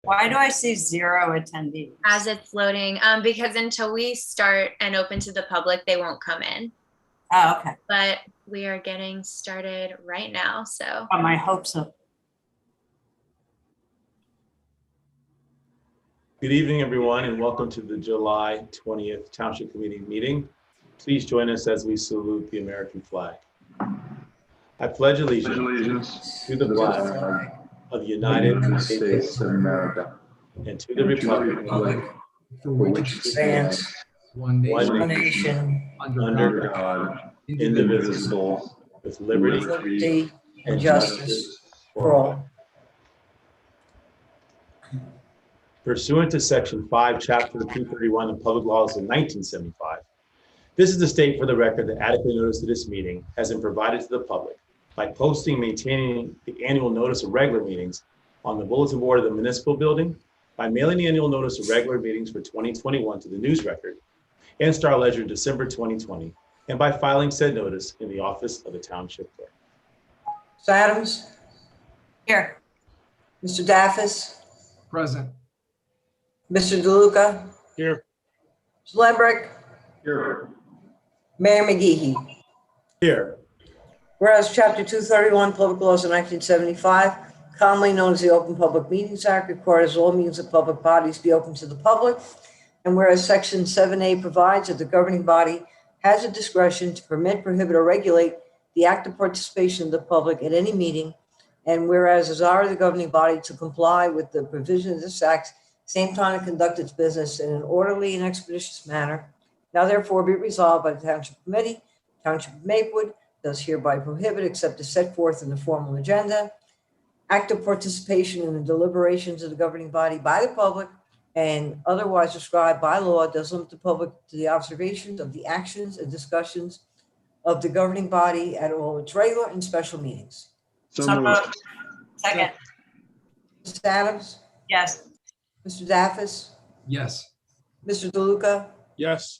Why do I see 0 attendees? As it's loading, because until we start and open to the public, they won't come in. Oh, okay. But we are getting started right now, so. I hope so. Good evening, everyone, and welcome to the July 20th Township Committee meeting. Please join us as we salute the American flag. I pledge allegiance to the flag of the United States of America and to the republic for which it stands, one nation, under God, indivisible, with liberty and justice for all. Pursuant to Section 5, Chapter 231 of Public Laws of 1975, this is the state for the record that adequate notice of this meeting has been provided to the public by posting and maintaining the annual notice of regular meetings on the bulletin board of the municipal building, by mailing the annual notice of regular meetings for 2021 to the News Record and Star Ledger in December 2020, and by filing said notice in the office of the Township Clerk. Mr. Adams? Here. Mr. Daffis? Present. Mr. DeLuca? Here. Mr. Lembrick? Here. Mayor McGehee? Here. Whereas Chapter 231, Public Laws of 1975, commonly known as the Open Public Meetings Act, requires all meetings of public bodies be open to the public. And whereas Section 7A provides that the governing body has a discretion to permit, prohibit, or regulate the active participation of the public at any meeting, and whereas desire of the governing body to comply with the provisions of this act, same time to conduct its business in an orderly and expeditious manner, now therefore be resolved by the Township Committee, Township of Maplewood, does hereby prohibit, except as set forth in the formal agenda, active participation in the deliberations of the governing body by the public and otherwise described by law, does limit the public to the observations of the actions and discussions of the governing body at all its regular and special meetings. So moved. Second. Mr. Adams? Yes. Mr. Daffis? Yes. Mr. DeLuca? Yes.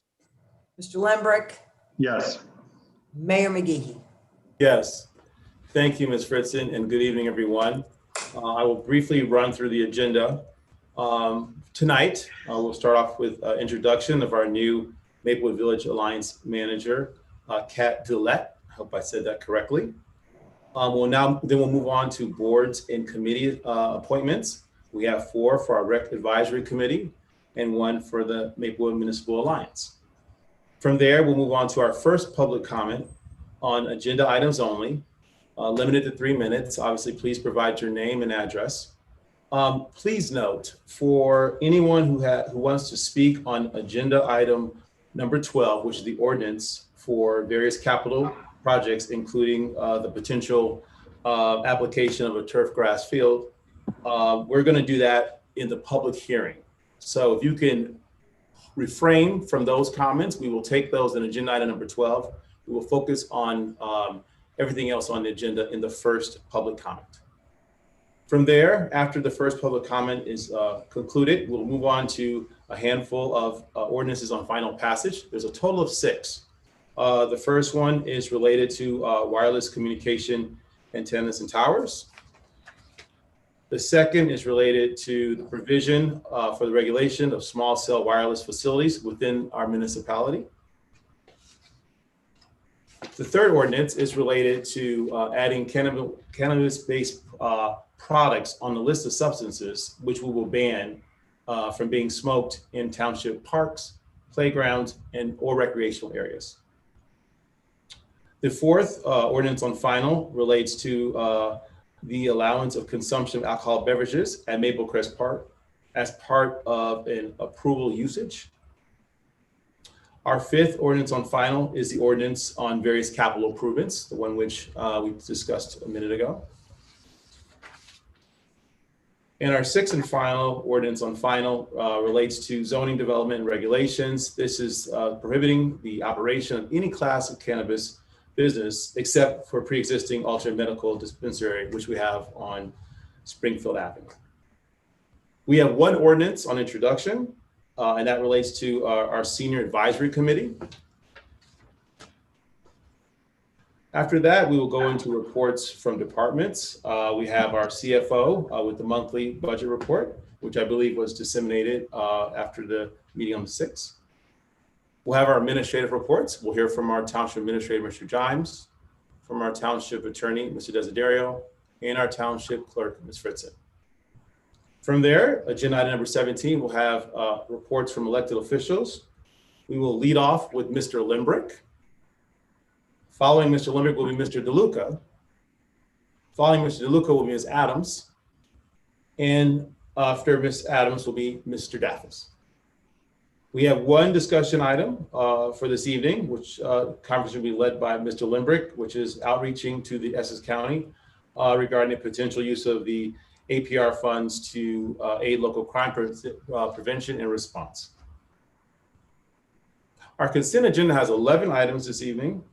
Mr. Lembrick? Yes. Mayor McGehee? Yes. Thank you, Ms. Fritzen, and good evening, everyone. I will briefly run through the agenda. Tonight, we'll start off with introduction of our new Maplewood Village Alliance Manager, Kat Villette. I hope I said that correctly. We'll move on to boards and committee appointments. We have 4 for our Rec Advisory Committee and 1 for the Maplewood Municipal Alliance. From there, we'll move on to our first public comment on agenda items only, limited to 3 minutes. Obviously, please provide your name and address. Please note, for anyone who wants to speak on agenda item number 12, which is the ordinance for various capital projects, including the potential application of a turf grass field, we're going to do that in the public hearing. So if you can refrain from those comments, we will take those in agenda item number 12. We will focus on everything else on the agenda in the first public comment. From there, after the first public comment is concluded, we'll move on to a handful of ordinances on final passage. There's a total of 6. The first one is related to wireless communication antennas and towers. The second is related to the provision for the regulation of small cell wireless facilities within our municipality. The third ordinance is related to adding cannabis-based products on the list of substances which we will ban from being smoked in township parks, playgrounds, or recreational areas. The fourth ordinance on final relates to the allowance of consumption of alcohol beverages at Maple Crest Park as part of an approval usage. Our fifth ordinance on final is the ordinance on various capital improvements, the one which we discussed a minute ago. And our sixth and final ordinance on final relates to zoning development and regulations. This is prohibiting the operation of any class of cannabis business except for pre-existing alternate medical dispensary, which we have on Springfield Avenue. We have one ordinance on introduction, and that relates to our senior advisory committee. After that, we will go into reports from departments. We have our CFO with the monthly budget report. which I believe was disseminated after the meeting on the 6th. We'll have our administrative reports. We'll hear from our Township Administrator, Mr. Gimes, from our Township Attorney, Mr. Desiderio, and our Township Clerk, Ms. Fritzen. From there, agenda item number 17, we'll have reports from elected officials. We will lead off with Mr. Limbrick. Following Mr. Limbrick will be Mr. DeLuca. Following Mr. DeLuca will be Ms. Adams. And after Ms. Adams will be Mr. Daffis. We have one discussion item for this evening, which conference will be led by Mr. Limbrick, which is outreaching to the Essex County regarding the potential use of the APR funds to aid local crime prevention and response. Our consent agenda has 11 items this evening,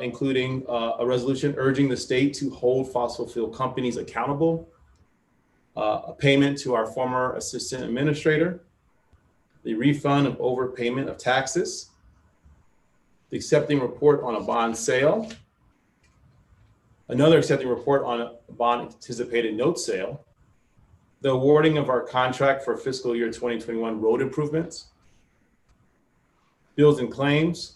including a resolution urging the state to hold fossil fuel companies accountable, a payment to our former assistant administrator, the refund of overpayment of taxes, the accepting report on a bond sale, another accepting report on a bond anticipated note sale, the awarding of our contract for fiscal year 2021 road improvements, bills and claims,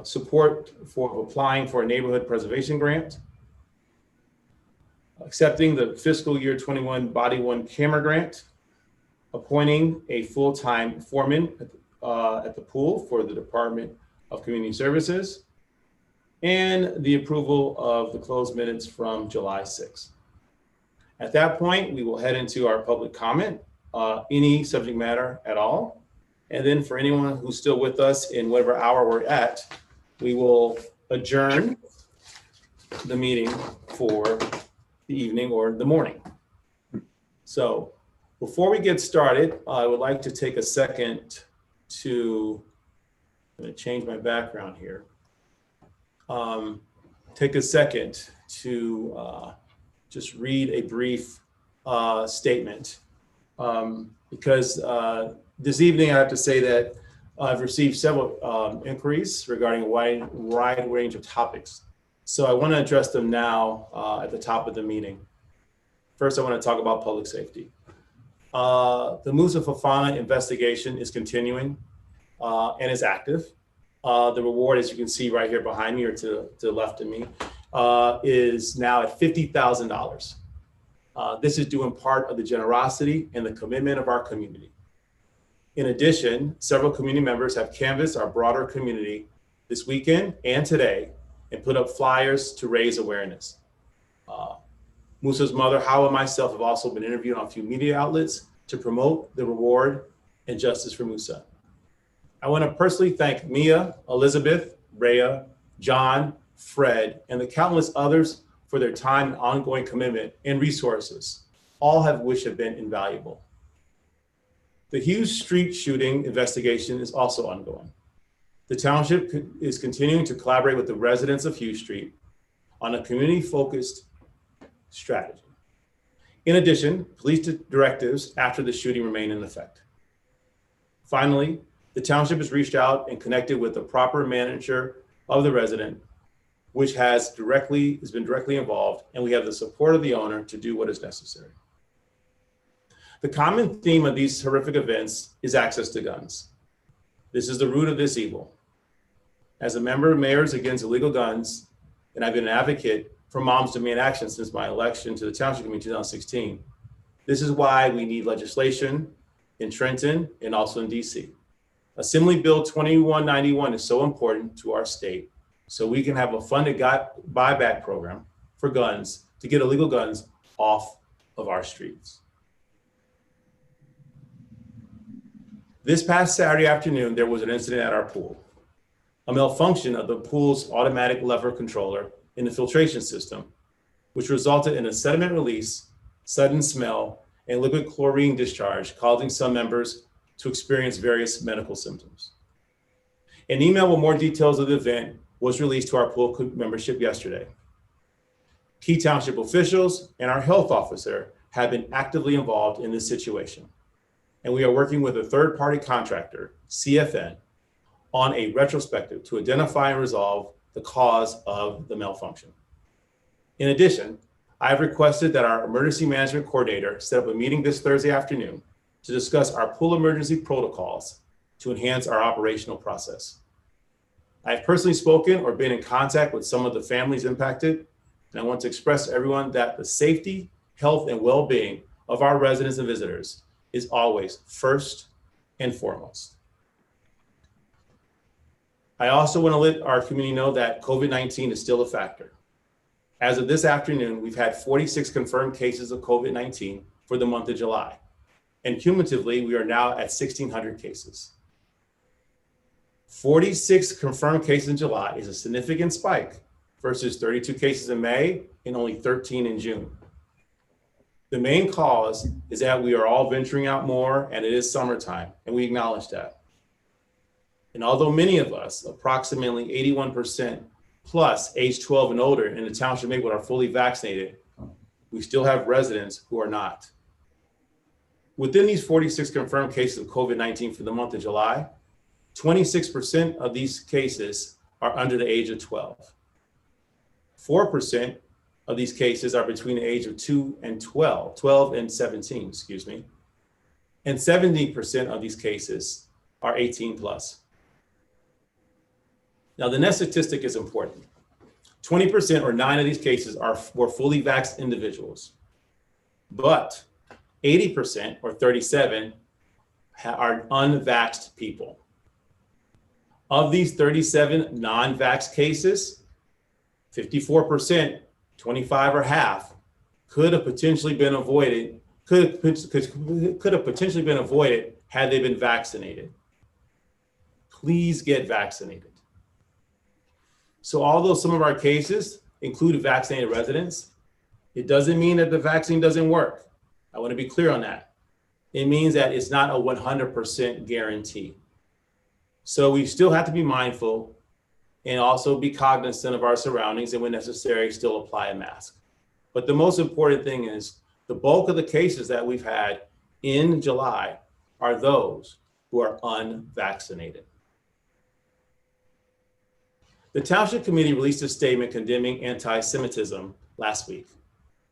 support for applying for a neighborhood preservation grant, accepting the fiscal year 21 body worn camera grant, appointing a full-time foreman at the pool for the Department of Community Services, and the approval of the closed minutes from July 6th. At that point, we will head into our public comment, any subject matter at all. And then for anyone who's still with us in whatever hour we're at, we will adjourn the meeting for the evening or the morning. So before we get started, I would like to take a second to, I'm going to change my background here. Take a second to just read a brief statement because this evening I have to say that I've received several inquiries regarding a wide range of topics. So I want to address them now at the top of the meeting. First, I want to talk about public safety. The Musa Fofana investigation is continuing and is active. The reward, as you can see right here behind me or to the left of me, is now at $50,000. This is due in part of the generosity and the commitment of our community. In addition, several community members have canvassed our broader community this weekend and today and put up flyers to raise awareness. Musa's mother, Howard, and myself have also been interviewed on a few media outlets to promote the reward and justice for Musa. I want to personally thank Mia, Elizabeth, Rhea, John, Fred, and the countless others for their time and ongoing commitment and resources, all of which have been invaluable. The Hughes Street shooting investigation is also ongoing. The Township is continuing to collaborate with the residents of Hughes Street on a community-focused strategy. In addition, police directives after the shooting remain in effect. Finally, the Township has reached out and connected with the proper manager of the resident, which has been directly involved, and we have the support of the owner to do what is necessary. The common theme of these horrific events is access to guns. This is the root of this evil. As a member of Mayors Against Illegal Guns, and I've been an advocate for Moms Demand Action since my election to the Township Committee in 2016, this is why we need legislation in Trenton and also in DC. Assembly Bill 2191 is so important to our state, so we can have a funded buyback program for guns to get illegal guns off of our streets. This past Saturday afternoon, there was an incident at our pool. A malfunction of the pool's automatic lever controller in the filtration system, which resulted in a sediment release, sudden smell, and liquid chlorine discharge, causing some members to experience various medical symptoms. An email with more details of the event was released to our pool membership yesterday. Key Township officials and our health officer have been actively involved in this situation. And we are working with a third-party contractor, CFN, on a retrospective to identify and resolve the cause of the malfunction. In addition, I've requested that our emergency management coordinator set up a meeting this Thursday afternoon to discuss our pool emergency protocols to enhance our operational process. I've personally spoken or been in contact with some of the families impacted, and I want to express to everyone that the safety, health, and well-being of our residents and visitors is always first and foremost. I also want to let our community know that COVID-19 is still a factor. As of this afternoon, we've had 46 confirmed cases of COVID-19 for the month of July. And cumulatively, we are now at 1,600 cases. 46 confirmed cases in July is a significant spike versus 32 cases in May and only 13 in June. The main cause is that we are all venturing out more and it is summertime, and we acknowledge that. And although many of us, approximately 81% plus age 12 and older in the township neighborhood are fully vaccinated, we still have residents who are not. Within these 46 confirmed cases of COVID-19 for the month of July, 26% of these cases are under the age of 12. 4% of these cases are between the age of 12 and 17, excuse me. And 70% of these cases are 18 plus. Now, the next statistic is important. 20% or 9 of these cases were fully vaxxed individuals, but 80% or 37 are unvaxxed people. Of these 37 non-vaxxed cases, 54%, 25 or half, could have potentially been avoided, could have potentially been avoided had they been vaccinated. Please get vaccinated. So although some of our cases include vaccinated residents, it doesn't mean that the vaccine doesn't work. I want to be clear on that. It means that it's not a 100% guarantee. So we still have to be mindful and also be cognizant of our surroundings, and when necessary, still apply a mask. But the most important thing is the bulk of the cases that we've had in July are those who are unvaccinated. The Township Committee released a statement condemning anti-Semitism last week.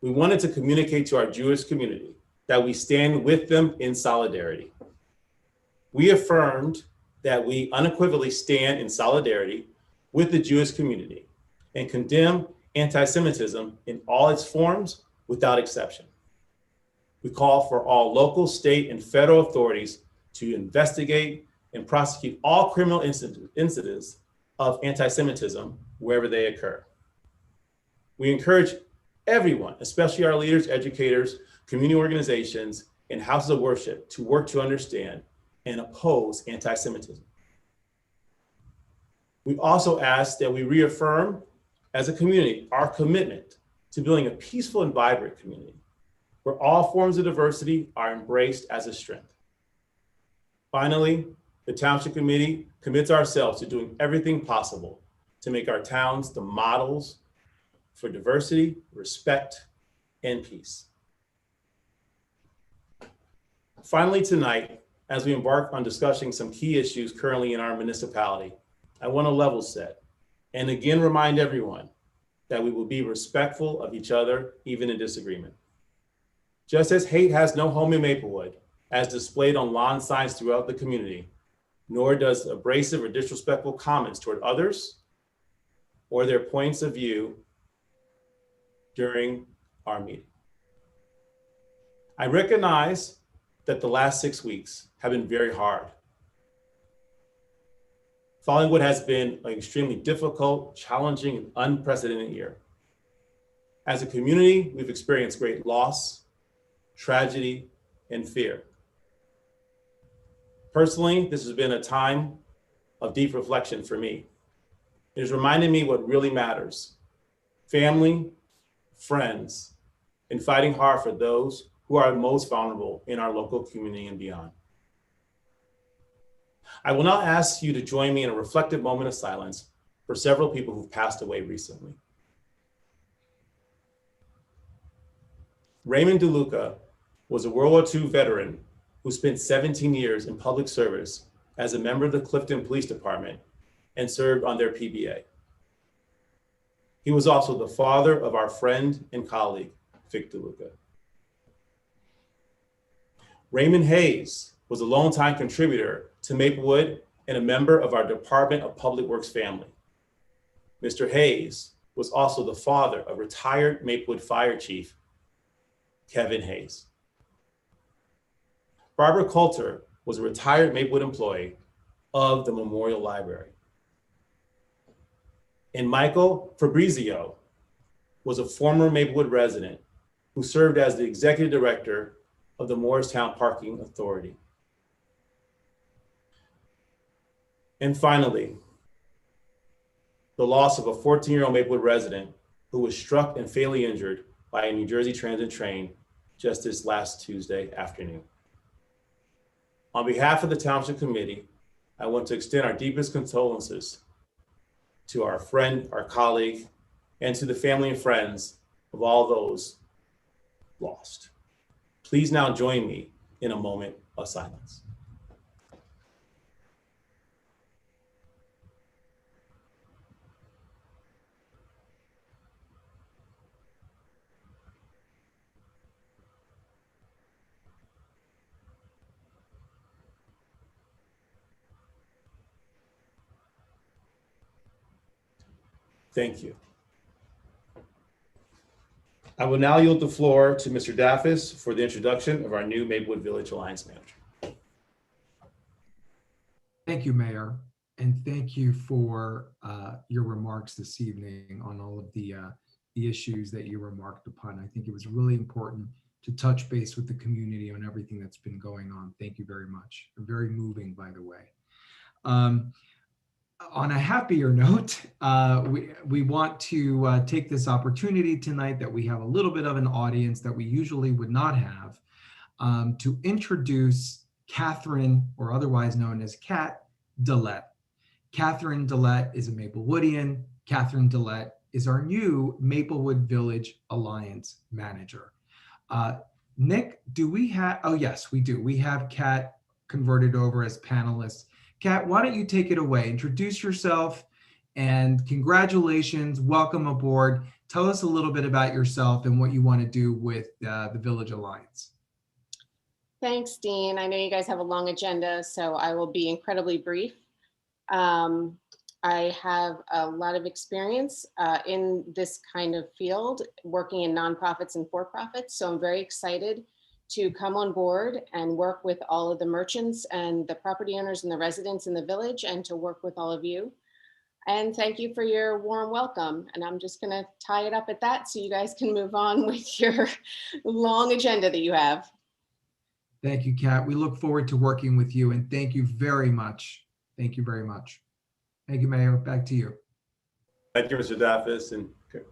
We wanted to communicate to our Jewish community that we stand with them in solidarity. We affirmed that we unequivocally stand in solidarity with the Jewish community and condemn anti-Semitism in all its forms without exception. We call for all local, state, and federal authorities to investigate and prosecute all criminal incidents of anti-Semitism wherever they occur. We encourage everyone, especially our leaders, educators, community organizations, and houses of worship to work to understand and oppose anti-Semitism. We also ask that we reaffirm as a community our commitment to building a peaceful and vibrant community where all forms of diversity are embraced as a strength. Finally, the Township Committee commits ourselves to doing everything possible to make our towns the models for diversity, respect, and peace. Finally, tonight, as we embark on discussing some key issues currently in our municipality, I want to level set and again remind everyone that we will be respectful of each other, even in disagreement. Just as hate has no home in Maplewood, as displayed on lawn signs throughout the community, nor does abrasive or disrespectful comments toward others or their points of view during our meeting. I recognize that the last 6 weeks have been very hard, following what has been an extremely difficult, challenging, and unprecedented year. As a community, we've experienced great loss, tragedy, and fear. Personally, this has been a time of deep reflection for me. It has reminded me what really matters: family, friends, and fighting hard for those who are most vulnerable in our local community and beyond. I will now ask you to join me in a reflective moment of silence for several people who've passed away recently. Raymond DeLuca was a World War II veteran who spent 17 years in public service as a member of the Clifton Police Department and served on their PBA. He was also the father of our friend and colleague, Vic DeLuca. Raymond Hayes was a longtime contributor to Maplewood and a member of our Department of Public Works family. Mr. Hayes was also the father of retired Maplewood Fire Chief Kevin Hayes. Barbara Coulter was a retired Maplewood employee of the Memorial Library. And Michael Fabrizio was a former Maplewood resident who served as the executive director of the Morristown Parking Authority. And finally, the loss of a 14-year-old Maplewood resident who was struck and fatally injured by a New Jersey Transit train just this last Tuesday afternoon. On behalf of the Township Committee, I want to extend our deepest condolences to our friend, our colleague, and to the family and friends of all those lost. Please now join me in a moment of silence. Thank you. I will now yield the floor to Mr. Daffis for the introduction of our new Maplewood Village Alliance Manager. Thank you, Mayor, and thank you for your remarks this evening on all of the issues that you remarked upon. I think it was really important to touch base with the community on everything that's been going on. Thank you very much. Very moving, by the way. On a happier note, we want to take this opportunity tonight that we have a little bit of an audience that we usually would not have to introduce Catherine, or otherwise known as Kat Dillette. Catherine Dillette is a Maplewoodian. Catherine Dillette is our new Maplewood Village Alliance Manager. Nick, do we have, oh yes, we do. We have Kat converted over as panelists. Kat, why don't you take it away? Introduce yourself and congratulations, welcome aboard. Tell us a little bit about yourself and what you want to do with the Village Alliance. Thanks, Dean. I know you guys have a long agenda, so I will be incredibly brief. I have a lot of experience in this kind of field, working in nonprofits and for-profits, so I'm very excited to come on board and work with all of the merchants and the property owners and the residents in the village, and to work with all of you. And thank you for your warm welcome. And I'm just gonna tie it up at that so you guys can move on with your long agenda that you have. Thank you, Kat. We look forward to working with you, and thank you very much. Thank you very much. Thank you, Mayor. Back to you. Thank you, Mr. Daffis, and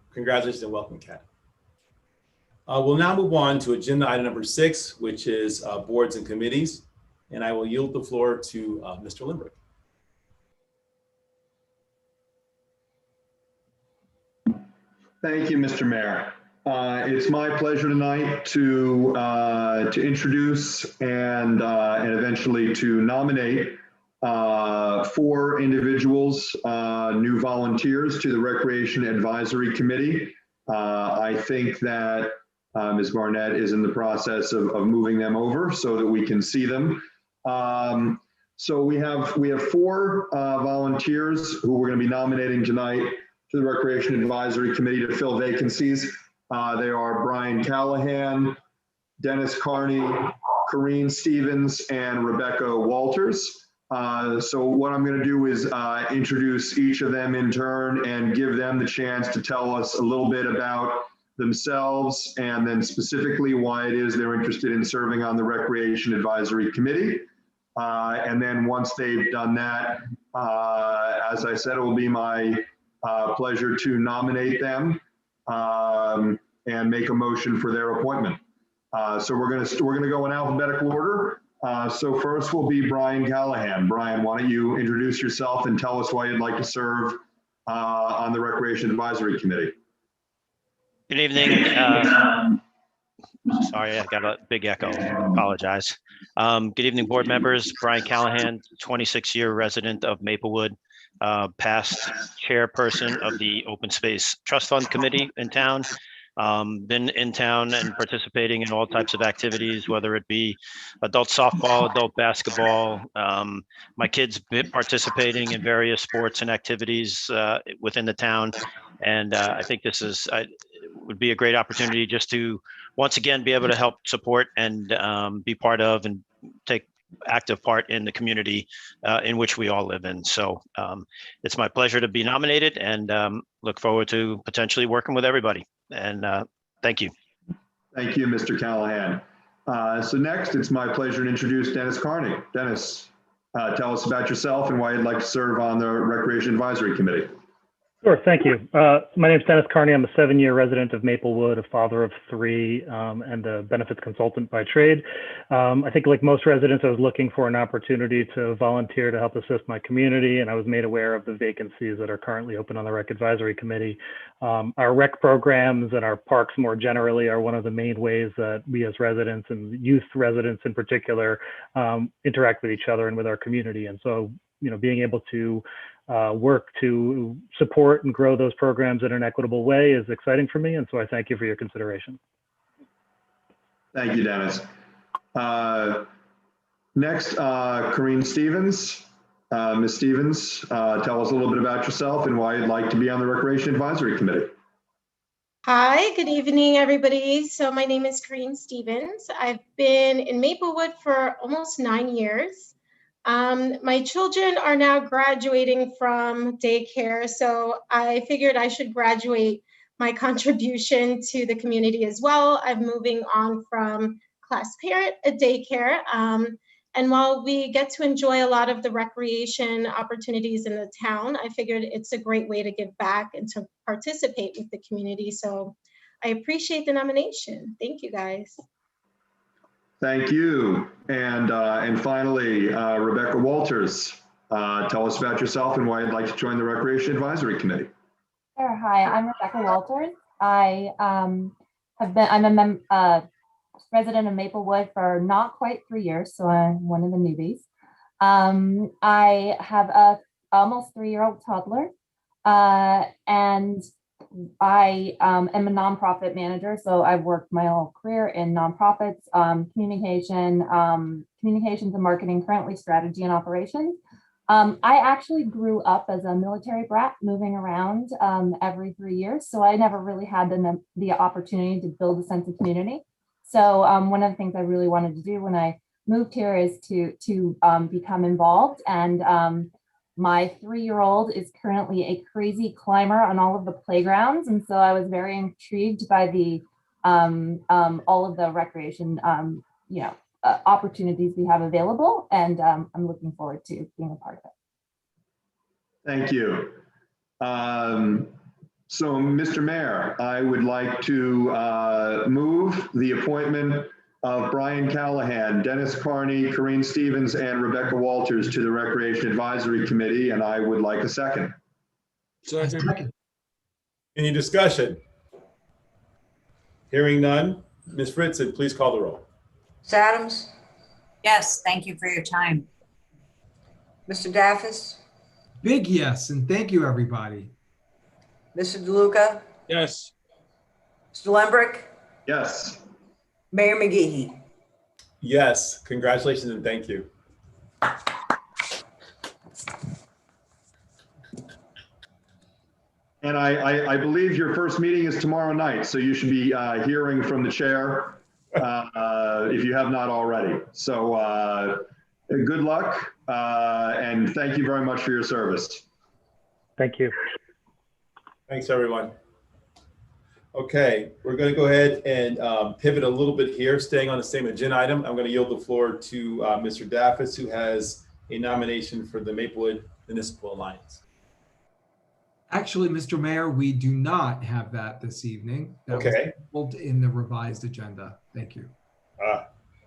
congratulations and welcome, Kat. We'll now move on to agenda item number 6, which is boards and committees. And I will yield the floor to Mr. Limbrick. Thank you, Mr. Mayor. It's my pleasure tonight to introduce and eventually to nominate 4 individuals, new volunteers to the Recreation Advisory Committee. I think that Ms. Barnett is in the process of moving them over so that we can see them. So we have 4 volunteers who we're going to be nominating tonight to the Recreation Advisory Committee to fill vacancies. They are Brian Callahan, Dennis Carney, Corrine Stevens, and Rebecca Walters. So what I'm going to do is introduce each of them in turn and give them the chance to tell us a little bit about themselves and then specifically why it is they're interested in serving on the Recreation Advisory Committee. And then once they've done that, as I said, it will be my pleasure to nominate them and make a motion for their appointment. So we're gonna go in alphabetical order. So first will be Brian Callahan. Brian, why don't you introduce yourself and tell us why you'd like to serve on the Recreation Advisory Committee. Good evening. Sorry, I got a big echo. Apologize. Good evening, board members. Brian Callahan, 26-year resident of Maplewood, past chairperson of the Open Space Trust Fund Committee in town, Been in town and participating in all types of activities, whether it be adult softball, adult basketball. My kids been participating in various sports and activities within the town. And I think this would be a great opportunity just to once again be able to help support and be part of and take active part in the community in which we all live in. So it's my pleasure to be nominated and look forward to potentially working with everybody. And thank you. Thank you, Mr. Callahan. So next, it's my pleasure to introduce Dennis Carney. Dennis, tell us about yourself and why you'd like to serve on the Recreation Advisory Committee. Sure, thank you. My name is Dennis Carney. I'm a 7-year resident of Maplewood, a father of 3, and a benefits consultant by trade. I think like most residents, I was looking for an opportunity to volunteer to help assist my community, and I was made aware of the vacancies that are currently open on the Rec Advisory Committee. Our rec programs and our parks more generally are one of the main ways that we as residents and youth residents in particular interact with each other and with our community. And so, you know, being able to work to support and grow those programs in an equitable way is exciting for me. And so I thank you for your consideration. Thank you, Dennis. Next, Corrine Stevens. Ms. Stevens, tell us a little bit about yourself and why you'd like to be on the Recreation Advisory Committee. Hi, good evening, everybody. So my name is Corinne Stevens. I've been in Maplewood for almost 9 years. My children are now graduating from daycare, so I figured I should graduate my contribution to the community as well. I'm moving on from class parent at daycare. And while we get to enjoy a lot of the recreation opportunities in the town, I figured it's a great way to give back and to participate with the community. So I appreciate the nomination. Thank you, guys. Thank you. And finally, Rebecca Walters, tell us about yourself and why you'd like to join the Recreation Advisory Committee. Sure. Hi, I'm Rebecca Walters. I'm a resident of Maplewood for not quite 3 years, so I'm one of the newbies. I have a almost 3-year-old toddler, and I am a nonprofit manager, so I've worked my whole career in nonprofits, communications and marketing, currently strategy and operations. I actually grew up as a military brat, moving around every 3 years, so I never really had the opportunity to build a sense of community. So one of the things I really wanted to do when I moved here is to become involved, and my 3-year-old is currently a crazy climber on all of the playgrounds. And so I was very intrigued by the all of the recreation opportunities we have available. And I'm looking forward to being a part of it. Thank you. So, Mr. Mayor, I would like to move the appointment of Brian Callahan, Dennis Carney, Corinne Stevens, and Rebecca Walters to the Recreation Advisory Committee, and I would like a second. Second. Any discussion? Hearing none. Ms. Fritzen, please call the roll. Ms. Adams, Yes, thank you for your time. Mr. Daffis, Big yes, and thank you, everybody. Mr. DeLuca, Yes. Mr. Lembrick, Yes. Mayor McGehee. Yes, congratulations and thank you. And I believe your first meeting is tomorrow night, so you should be hearing from the chair if you have not already. So good luck and thank you very much for your service. Thank you. Thanks, everyone. Okay, we're going to go ahead and pivot a little bit here, staying on the same agenda item. I'm going to yield the floor to Mr. Daffis, who has a nomination for the Maplewood Municipal Alliance. Actually, Mr. Mayor, we do not have that this evening. That Okay. was pulled in the revised agenda. Thank you.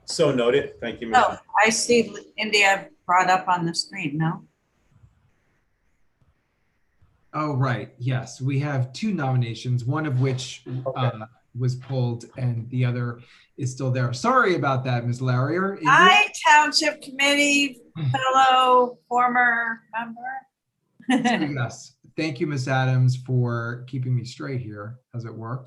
So noted. Thank you, Ms. Oh, I see India brought up on the screen, no? Oh, right. Yes, we have 2 nominations, one of which was pulled and the other is still there. Sorry about that, Ms. Larrier. Hi, Township Committee, fellow former member. Yes, Thank you, Ms. Adams, for keeping me straight here, as it were.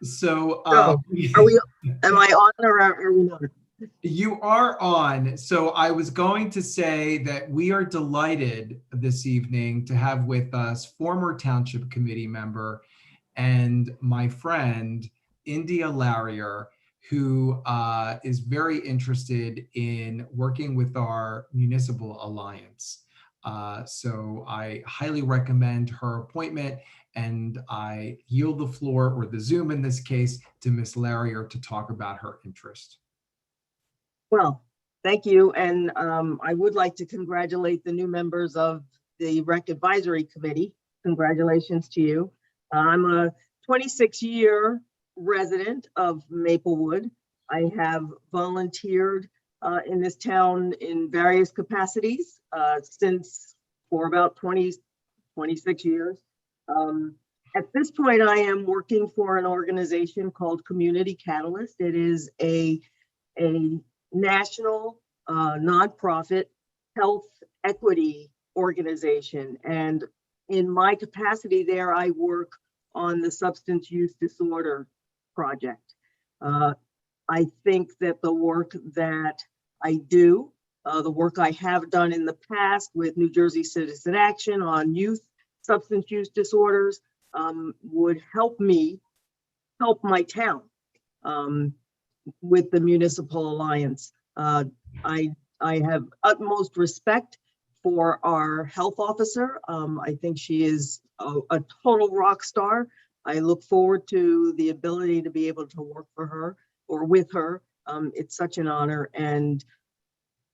So, Am I on or are we not? you are on. So I was going to say that we are delighted this evening to have with us former Township Committee member and my friend, India Larrier, who is very interested in working with our municipal alliance. So I highly recommend her appointment, and I yield the floor, or the Zoom in this case, to Ms. Larrier to talk about her interest. Well, thank you. And I would like to congratulate the new members of the Rec Advisory Committee. Congratulations to you. I'm a 26-year resident of Maplewood. I have volunteered in this town in various capacities for about 26 years. At this point, I am working for an organization called Community Catalyst. It is a national nonprofit health equity organization. And in my capacity there, I work on the substance use disorder project. I think that the work that I do, the work I have done in the past with New Jersey Citizen Action on youth substance use disorders, would help me help my town with the Municipal Alliance. I have utmost respect for our health officer. I think she is a total rock star. I look forward to the ability to be able to work for her or with her. It's such an honor. And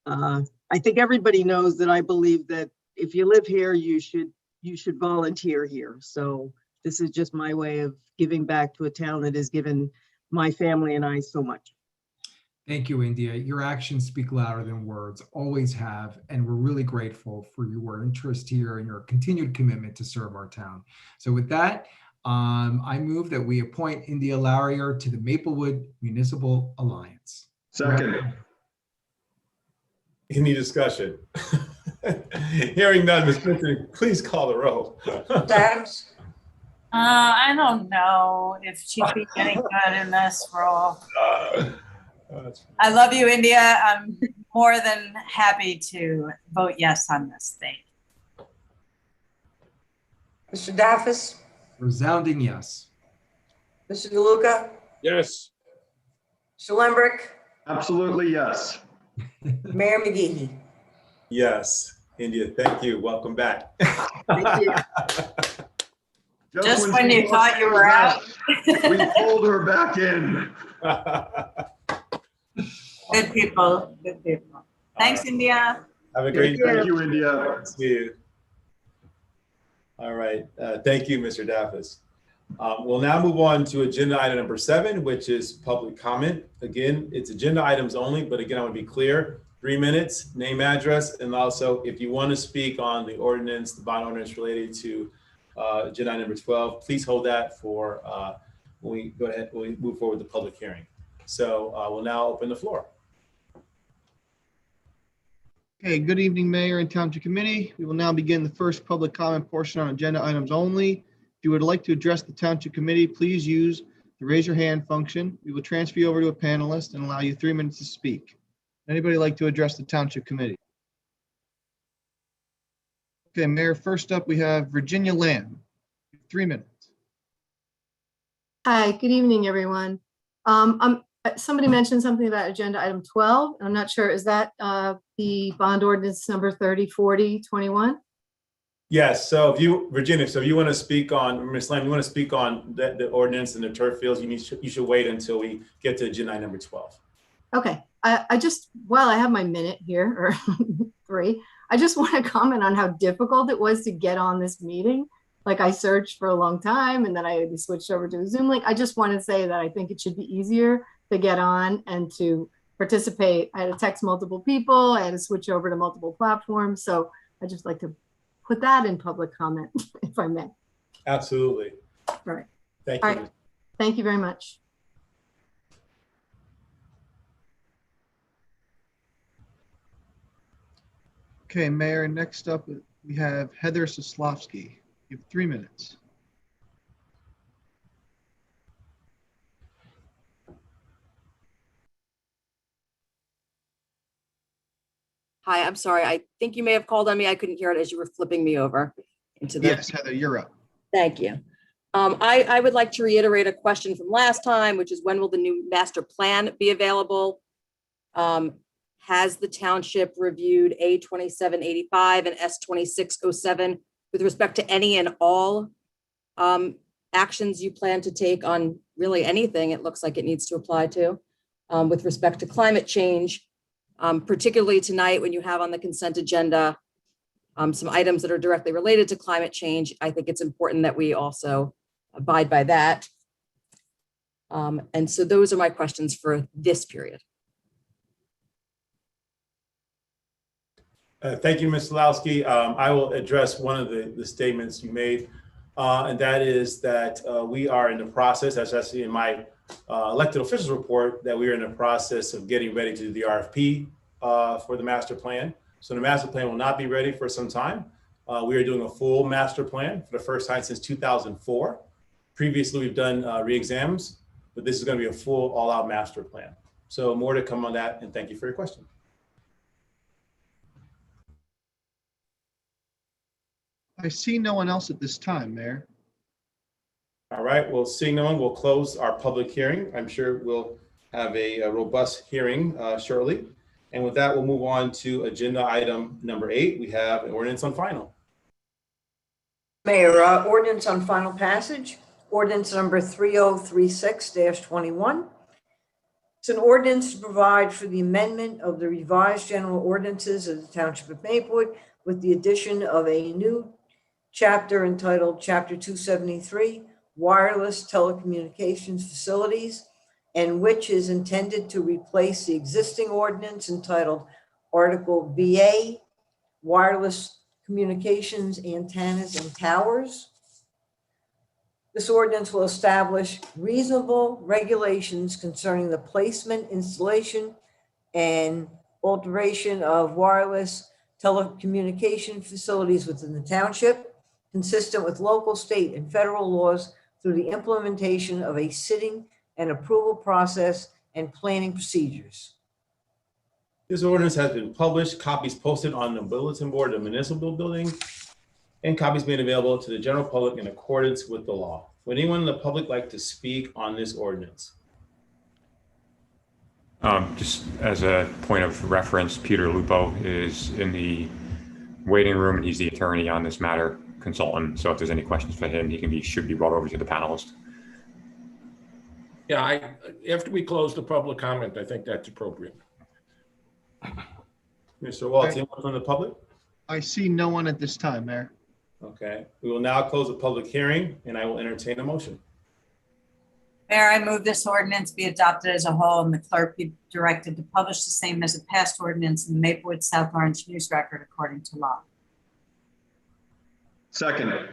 I think everybody knows that I believe that if you live here, you should volunteer here. So this is just my way of giving back to a town that has given my family and I so much. Thank you, India. Your actions speak louder than words, always have, and we're really grateful for your interest here and your continued commitment to serve our town. So with that, I move that we appoint India Larrier to the Maplewood Municipal Alliance. Second. Any discussion? Hearing none, Ms. Smith, please call the roll. Adams, I don't know if she'd be any good in this role. I love you, India. I'm more than happy to vote yes on this thing. Mr. Daffis, Resounding yes. Mr. DeLuca, Yes. Mr. Lembrick, Absolutely, yes. Mayor McGehee. Yes. India, thank you. Welcome back. Thank you. Just when you thought you were out. We pulled her back in. Good people, good people. Thanks, India. Have a great Thank you, India. See you. All right. Thank you, Mr. Daffis. We'll now move on to agenda item number 7, which is public comment. Again, it's agenda items only, but again, I want to be clear, 3 minutes, name, address, and also if you want to speak on the ordinance, the bond ordinance related to agenda item number 12, please hold that for when we go ahead, when we move forward with the public hearing. So we'll now open the floor. Okay, good evening, Mayor and Township Committee. We will now begin the first public comment portion on agenda items only. If you would like to address the Township Committee, please use the raise your hand function. We will transfer you over to a panelist and allow you 3 minutes to speak. Anybody like to address the Township Committee? Okay, Mayor, first up we have Virginia Lamb. 3 minutes. Hi, good evening, everyone. Somebody mentioned something about agenda item 12. I'm not sure, is that the bond ordinance number 304021? Yes. So if you, Virginia, so if you want to speak on, Ms. Lamb, you want to speak on the ordinance and the turf fields, you should wait until we get to agenda item number 12. Okay, I just, while I have my minute here, or 3, I just want to comment on how difficult it was to get on this meeting. Like I searched for a long time and then I switched over to a Zoom link. I just want to say that I think it should be easier to get on and to participate. I had to text multiple people. I had to switch over to multiple platforms. So I just like to put that in public comment, if I may. Absolutely. All right. Thank you. All right. Thank you very much. Okay, Mayor, next up We have Heather Saslovsky. You have 3 minutes. Hi, I'm sorry. I think you may have called on me. I couldn't hear it as you were flipping me over into the. Yes, Heather, you're up. Thank you. I would like to reiterate a question from last time, which is when will the new master plan be available? Has the township reviewed A2785 and S2607 with respect to any and all actions you plan to take on really anything it looks like it needs to apply to with respect to climate change, particularly tonight when you have on the consent agenda some items that are directly related to climate change? I think it's important that we also abide by that. And so those are my questions for this period. Thank you, Ms. Saslovsky. I will address one of the statements you made, and that is that we are in the process, as I see in my elected officials report, that we are in the process of getting ready to do the RFP for the master plan. So the master plan will not be ready for some time. We are doing a full master plan for the first time since 2004. Previously, we've done re-exams, but this is going to be a full all-out master plan. So more to come on that, and thank you for your question. I see no one else at this time, Mayor. All right, well, seeing no one, we'll close our public hearing. I'm sure we'll have a robust hearing shortly. And with that, we'll move on to agenda item number 8. We have an ordinance on final. Mayor, ordinance on final passage, ordinance number 3036-21. It's an ordinance to provide for the amendment of the revised general ordinances of the Township of Maplewood with the addition of a new chapter entitled Chapter 273, Wireless Telecommunications Facilities, and which is intended to replace the existing ordinance entitled Article VA, Wireless Communications, Antennas, and Towers. This ordinance will establish reasonable regulations concerning the placement, installation, and alteration of wireless telecommunication facilities within the township, consistent with local, state, and federal laws through the implementation of a sitting and approval process and planning procedures. This ordinance has been published, copies posted on the bulletin board of the municipal building, and copies made available to the general public in accordance with the law. Would anyone in the public like to speak on this ordinance? Just as a point of reference, Peter Lupo is in the waiting room, and he's the attorney on this matter, consultant. So if there's any questions for him, should be brought over to the panelist. Yeah, after we close the public comment, I think that's appropriate. Mr. Waltz, anyone from the public? I see no one at this time, Mayor. Okay, we will now close the public hearing, and I will entertain a motion. Mayor, I move this ordinance be adopted as a whole and the clerk be directed to publish the same as a passed ordinance in the Maplewood South Orange News Record according to law. Second.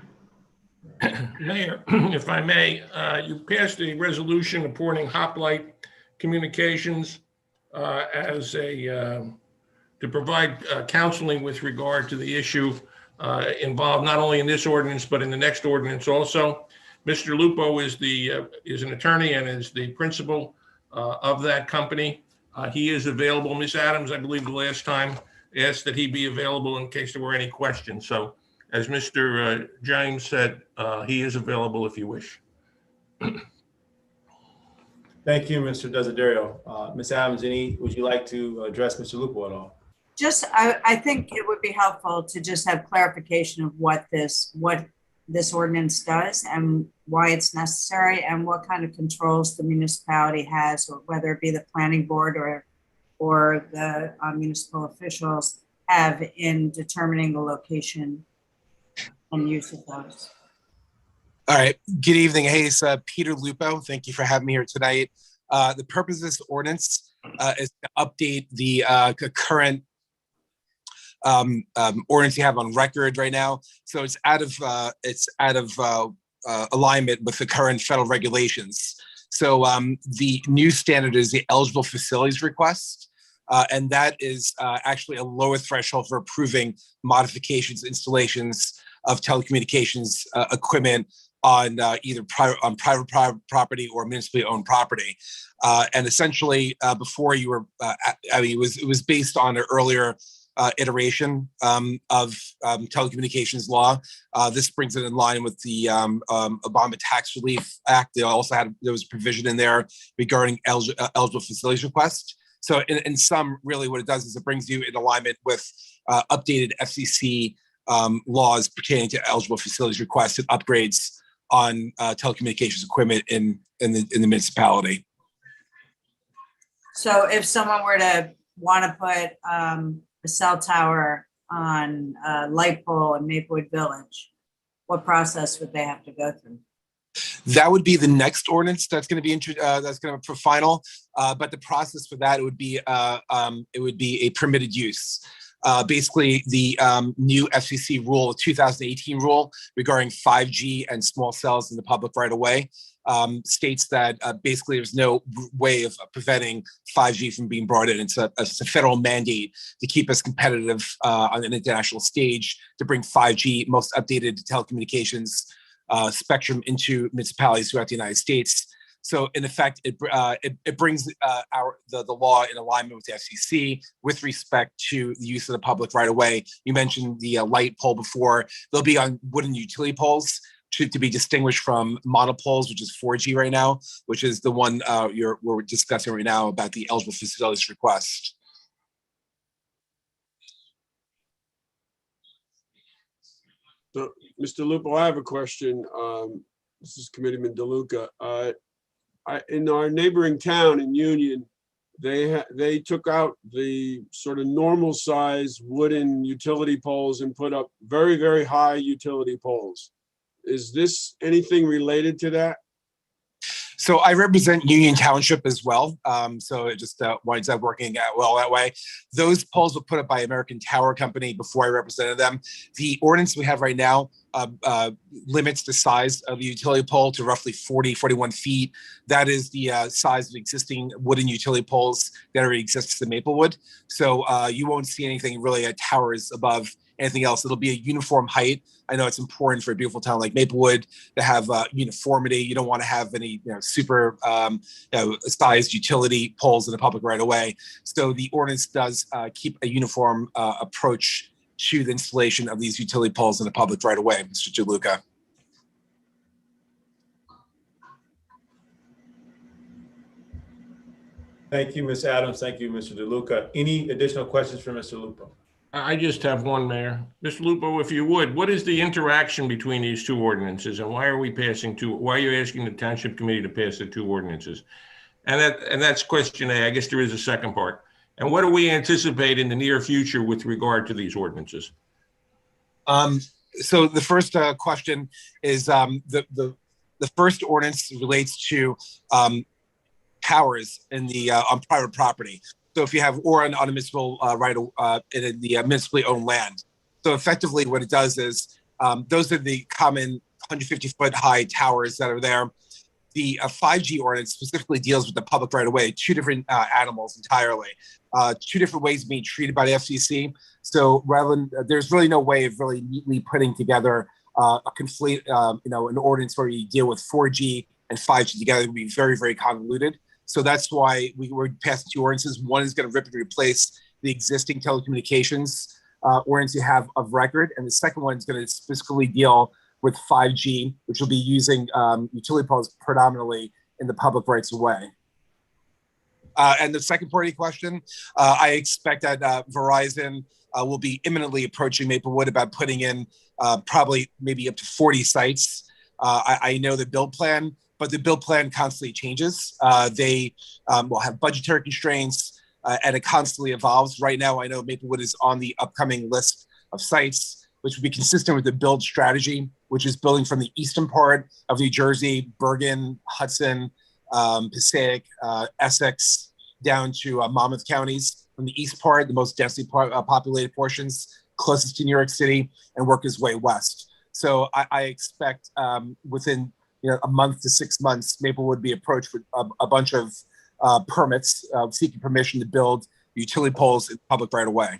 Mayor, if I may, you passed a resolution appointing Hoplite Communications as a to provide counseling with regard to the issue involved not only in this ordinance but in the next ordinance also. Mr. Lupo is an attorney and is the principal of that company. He is available. Ms. Adams, I believe the last time asked that he be available in case there were any questions. So as Mr. James said, he is available if you wish. Thank you, Mr. Desiderio. Ms. Adams, would you like to address Mr. Lupo at all? Just, I think it would be helpful to just have clarification of what this ordinance does and why it's necessary and what kind of controls the municipality has, or whether it be the planning board or the municipal officials have in determining the location and use of those. All right, good evening. Hey, it's Peter Lupo. Thank you for having me here tonight. The purpose of this ordinance is to update the current ordinance you have on record right now. So it's out of alignment with the current federal regulations. So the new standard is the eligible facilities request. And that is actually a lower threshold for approving modifications, installations of telecommunications equipment on either private property or municipally owned property. And essentially, before you were, it was based on an earlier iteration of telecommunications law. This brings it in line with the Obama Tax Relief Act. There was a provision in there regarding eligible facilities requests. So in sum, really what it does is it brings you in alignment with updated FCC laws pertaining to eligible facilities requests and upgrades on telecommunications equipment in the municipality. So if someone were to want to put a cell tower on a light pole in Maplewood Village, what process would they have to go through? That would be the next ordinance that's going to be that's going to for final. But the process for that would be a permitted use. Basically, the new FCC rule, 2018 rule regarding 5G and small cells in the public right of way, states that basically there's no way of preventing 5G from being brought in. It's a federal mandate to keep us competitive on an international stage, to bring 5G, most updated telecommunications spectrum into municipalities throughout the United States. So in effect, it brings the law in alignment with the FCC with respect to the use of the public right of way. You mentioned the light pole before. They'll be on wooden utility poles to be distinguished from monopoles, which is 4G right now, which is the one we're discussing right now about the eligible facilities request. So, Mr. Lupo, I have a question. This is Committeeman DeLuca. In our neighboring town in Union, they took out the sort of normal size wooden utility poles and put up very, very high utility poles. Is this anything related to that? So I represent Union Township as well. So it just winds up working out well that way. Those poles were put up by American Tower Company before I represented them. The ordinance we have right now limits the size of the utility pole to roughly 41 feet. That is the size of existing wooden utility poles that already exists in Maplewood. So you won't see anything really at towers above anything else. It'll be a uniform height. I know it's important for a beautiful town like Maplewood to have uniformity. You don't want to have any super sized utility poles in the public right away. So the ordinance does keep a uniform approach to the installation of these utility poles in the public right away, Mr. DeLuca. Thank you, Ms. Adams. Thank you, Mr. DeLuca. Any additional questions for Mr. Lupo? I just have one, Mayor. Mr. Lupo, if you would, what is the interaction between these two ordinances, and why are we passing two? Why are you asking the Township Committee to pass the two ordinances? And that's question A. I guess there is a second part. And what do we anticipate in the near future with regard to these ordinances? So the first question is the first ordinance relates to towers in the on private property. So if you have or on a municipal in the municipally owned land. So effectively what it does is those are the common 150-foot high towers that are there. The 5G ordinance specifically deals with the public right of way, two different animals entirely, two different ways of being treated by the FCC. So rather than, there's really no way of really neatly putting together a complete, an ordinance where you deal with 4G and 5G together. It would be very, very convoluted. So that's why we're passing two ordinances. One is going to rip and replace the existing telecommunications ordinance you have of record. And the second one is going to specifically deal with 5G, which will be using utility poles predominantly in the public rights of way. And the second part of your question, I expect that Verizon will be imminently approaching Maplewood about putting in probably maybe up to 40 sites. I know the build plan, but the build plan constantly changes. They will have budgetary constraints and it constantly evolves. Right now, I know Maplewood is on the upcoming list of sites, which would be consistent with the build strategy, which is building from the eastern part of New Jersey, Bergen, Hudson, Passaic, Essex, down to Monmouth counties. From the east part, the most densely populated portions, closest to New York City, and work his way west. So I expect within a month to 6 months, Maplewood would be approached with a bunch of permits seeking permission to build utility poles in public right away.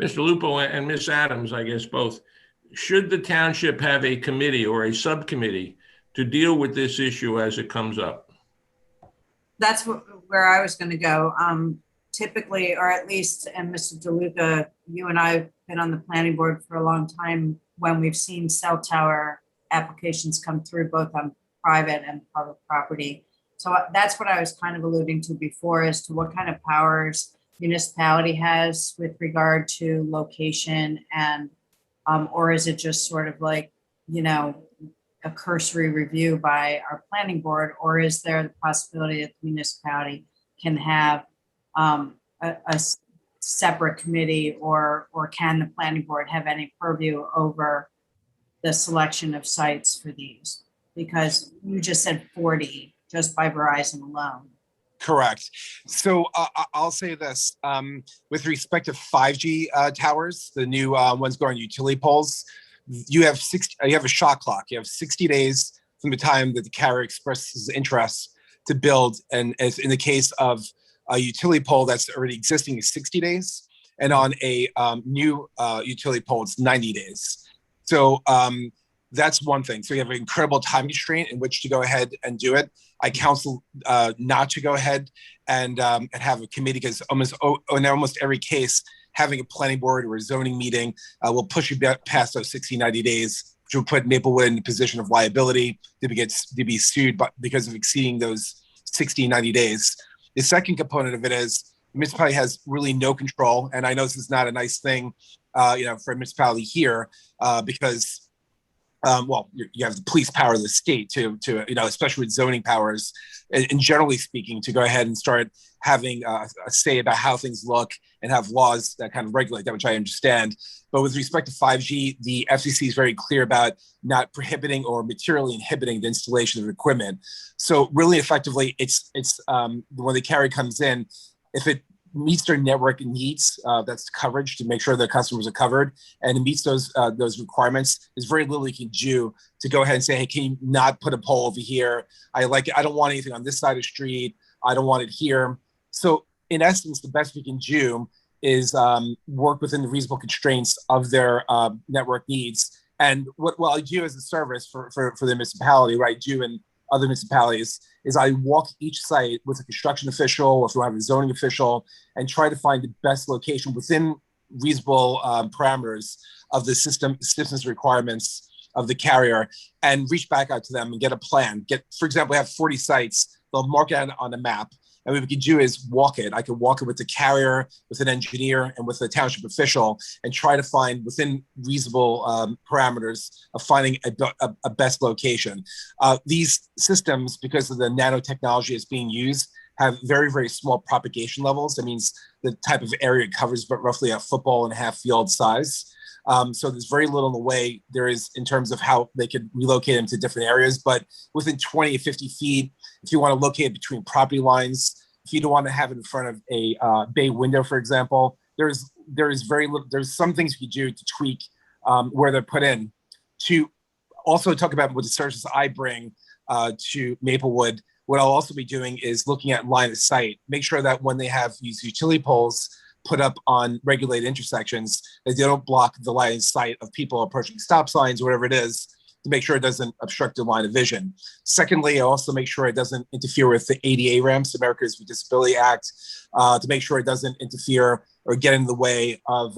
Mr. Lupo and Ms. Adams, I guess both, should the township have a committee or a subcommittee to deal with this issue as it comes up? That's where I was going to go. Typically, or at least, and Mr. DeLuca, you and I have been on the planning board for a long time when we've seen cell tower applications come through both on private and public property. So that's what I was kind of alluding to before as to what kind of powers municipality has with regard to location and, or is it just sort of like, you know, a cursory review by our planning board, or is there the possibility that the municipality can have a separate committee, or can the planning board have any purview over the selection of sites for these? Because you just said 40 just by Verizon alone. Correct. So I'll say this, with respect to 5G towers, the new ones going on utility poles, you have a shot clock. You have 60 days from the time that the carrier expresses interest to build. And as in the case of a utility pole that's already existing, is 60 days. And on a new utility pole, it's 90 days. So that's one thing. So you have an incredible time constraint in which to go ahead and do it. I counsel not to go ahead and have a committee, because in almost every case, having a planning board or a zoning meeting will push you past those 60, 90 days, which will put Maplewood in a position of liability to be sued because of exceeding those 60, 90 days. The second component of it is the municipality has really no control. And I know this is not a nice thing, for a municipality here, because you have the police power of the state to especially with zoning powers, and generally speaking, to go ahead and start having a say about how things look and have laws that kind of regulate that, which I understand. But with respect to 5G, the FCC is very clear about not prohibiting or materially inhibiting the installation of equipment. So really effectively, it's when the carrier comes in, if it meets their network needs, that's coverage to make sure their customers are covered, and it meets those requirements, there's very little you can do to go ahead and say, hey, can you not put a pole over here? I don't want anything on this side of the street. I don't want it here. So in essence, the best we can do is work within the reasonable constraints of their network needs. And what I do as a service for the municipality, what I do in other municipalities, is I walk each site with a construction official, or if you have a zoning official, and try to find the best location within reasonable parameters of the system's requirements of the carrier, and reach back out to them and get a plan. For example, I have 40 sites. They'll mark it on a map. And what we can do is walk it. I can walk it with the carrier, with an engineer, and with a township official, and try to find within reasonable parameters of finding a best location. These systems, because of the nanotechnology that's being used, have very, very small propagation levels. That means the type of area it covers, but roughly a football and a half field size. So there's very little in the way there is in terms of how they could relocate them to different areas. But within 20 or 50 feet, if you want to locate it between property lines, if you don't want to have it in front of a bay window, for example, there's very little. There's some things you can do to tweak where they're put in. To also talk about what the services I bring to Maplewood, what I'll also be doing is looking at line of sight. Make sure that when they have these utility poles put up on regulated intersections, that they don't block the line of sight of people approaching stop signs, whatever it is, to make sure it doesn't obstruct the line of vision. Secondly, I also make sure it doesn't interfere with the ADA ramps, Americans with Disability Act, to make sure it doesn't interfere or get in the way of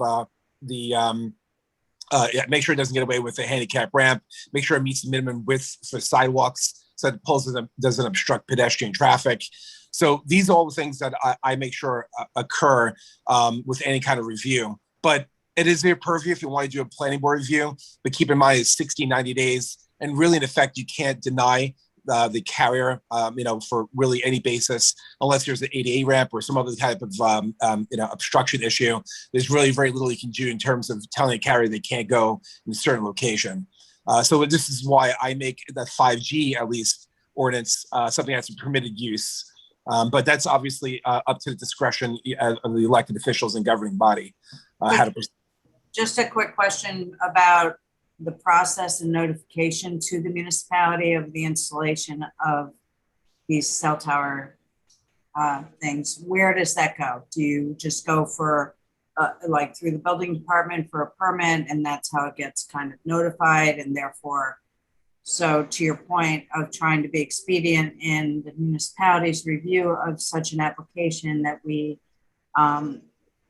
make sure it doesn't get away with the handicap ramp, make sure it meets the minimum width for sidewalks so that the poles doesn't obstruct pedestrian traffic. So these are all the things that I make sure occur with any kind of review. But it is their purview if you want to do a planning board review, but keep in mind it's 60, 90 days. And really, in effect, you can't deny the carrier, for really any basis, unless there's an ADA ramp or some other type of, obstruction issue. There's really very little you can do in terms of telling a carrier they can't go in a certain location. So this is why I make the 5G, at least, ordinance something that's a permitted use. But that's obviously up to the discretion of the elected officials and governing body. Just a quick question about the process and notification to the municipality of the installation of these cell tower things, where does that go? Do you just go for like through the building department for a permit, and that's how it gets kind of notified, and therefore, so to your point of trying to be expedient in the municipality's review of such an application, that we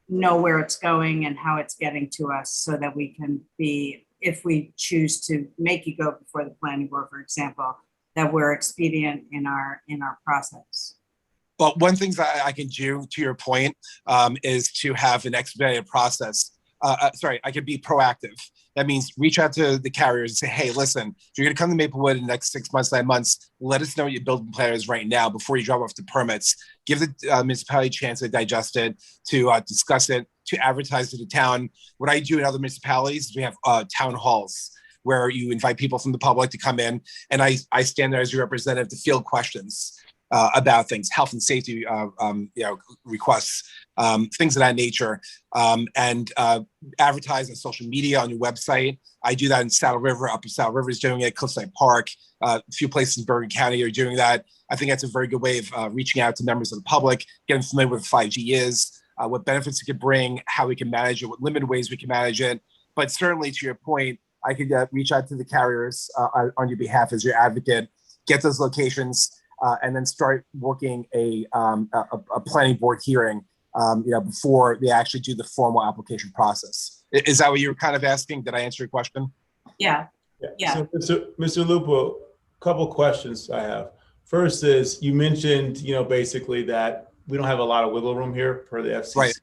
know where it's going and how it's getting to us, so that we can be, if we choose to make you go before the planning board, for example, that we're expedient in our process. Well, one thing that I can do, to your point, is to have an expedited process. I could be proactive. That means reach out to the carriers and say, hey, listen, if you're going to come to Maplewood in the next 6 months, 9 months, let us know what your building plan is right now before you drop off the permits. Give the municipality a chance to digest it, to discuss it, to advertise to the town. What I do in other municipalities is we have town halls where you invite people from the public to come in, and I stand there as your representative to field questions about things, health and safety, requests, things of that nature, and advertise on social media, on your website. I do that in Saddle River. Upper Saddle River is doing it. Cliffside Park, a few places in Bergen County are doing that. I think that's a very good way of reaching out to members of the public, getting familiar with what 5G is, what benefits it could bring, how we can manage it, what limited ways we can manage it. But certainly, to your point, I could reach out to the carriers on your behalf as your advocate, get those locations, and then start working a planning board hearing, before they actually do the formal application process. Is that what you were kind of asking? Did I answer your question? Yeah. So, Mr. Lupo, a couple questions I have. First is, you mentioned, basically that we don't have a lot of wiggle room here per the FCC. Right.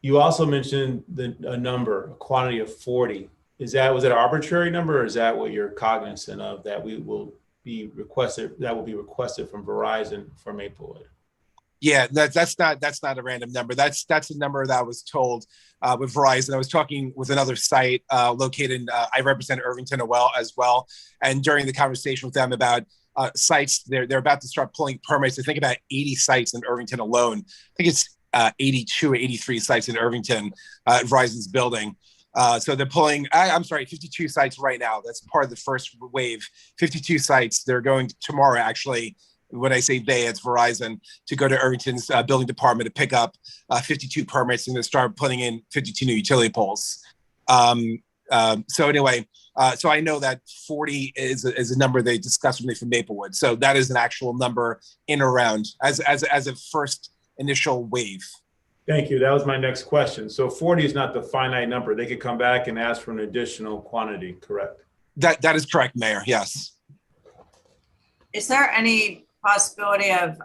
You also mentioned a quantity of 40. Was it an arbitrary number, or is that what you're cognizant of, that will be requested from Verizon for Maplewood? Yeah, that's not a random number. That's a number that I was told with Verizon. I was talking with another site located. I represent Irvington as well, and during the conversation with them about sites, they're about to start pulling permits. I think about 80 sites in Irvington alone. I think it's 82 or 83 sites in Irvington, Verizon's building. So they're pulling, 52 sites right now. That's part of the first wave. 52 sites. They're going tomorrow, actually. When I say they, it's Verizon, to go to Irvington's building department to pick up 52 permits and to start putting in 52 new utility poles. So anyway, so I know that 40 is a number they discussed with me from Maplewood. So that is an actual number in around as a first initial wave. Thank you. That was my next question. So 40 is not the finite number. They could come back and ask for an additional quantity, correct? That is correct, Mayor. Yes. Is there any possibility of,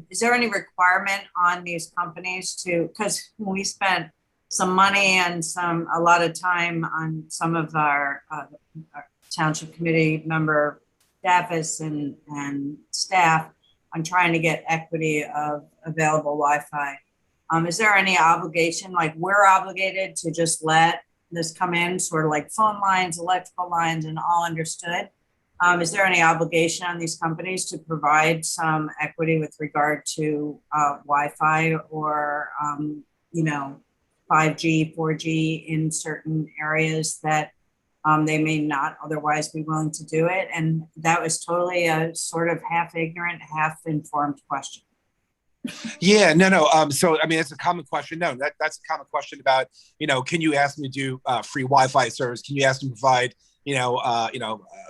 is there any requirement on these companies to, because we spent some money and a lot of time on some of our township committee member staffers and staff on trying to get equity of available Wi-Fi. Is there any obligation, like we're obligated to just let this come in, sort of like phone lines, electrical lines, and all understood? Is there any obligation on these companies to provide some equity with regard to Wi-Fi or, 5G, 4G in certain areas that they may not otherwise be willing to do it? And that was totally a sort of half ignorant, half informed question. Yeah, no. So, I mean, it's a common question. No, that's a common question about, can you ask them to do free Wi-Fi service? Can you ask them to provide, a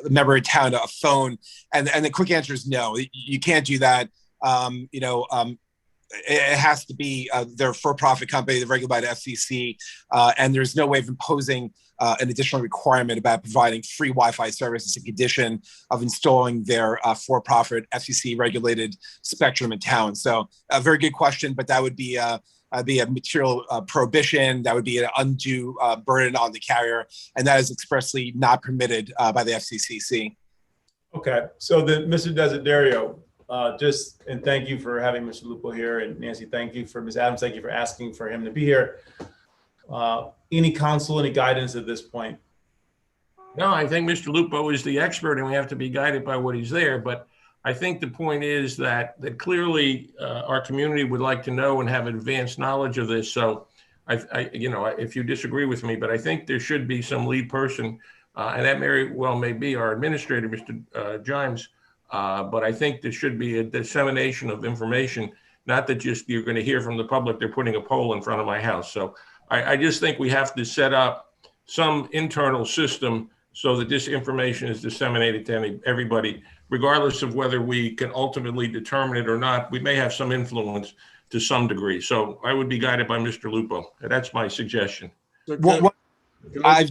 member of town a phone? And the quick answer is no, you can't do that. It has to be they're a for-profit company, they're regulated by the FCC, and there's no way of imposing an additional requirement about providing free Wi-Fi service as a condition of installing their for-profit FCC-regulated spectrum in town. So a very good question, but that would be a material prohibition. That would be an undue burden on the carrier, and that is expressly not permitted by the FCCC. Okay, so then, Mr. Desiderio, and thank you for having Mr. Lupo here, and Nancy, thank you for Ms. Adams, thank you for asking for him to be here. Any counsel, any guidance at this point? No, I think Mr. Lupo is the expert and we have to be guided by what he's there. But I think the point is that clearly our community would like to know and have advanced knowledge of this. So if you disagree with me, but I think there should be some lead person, and that very well may be our administrator, Mr. Jimes. But I think there should be a dissemination of information not that just you're going to hear from the public, they're putting a pole in front of my house. So I just think we have to set up some internal system so that this information is disseminated to everybody, regardless of whether we can ultimately determine it or not. We may have some influence to some degree. So I would be guided by Mr. Lupo. That's my suggestion. I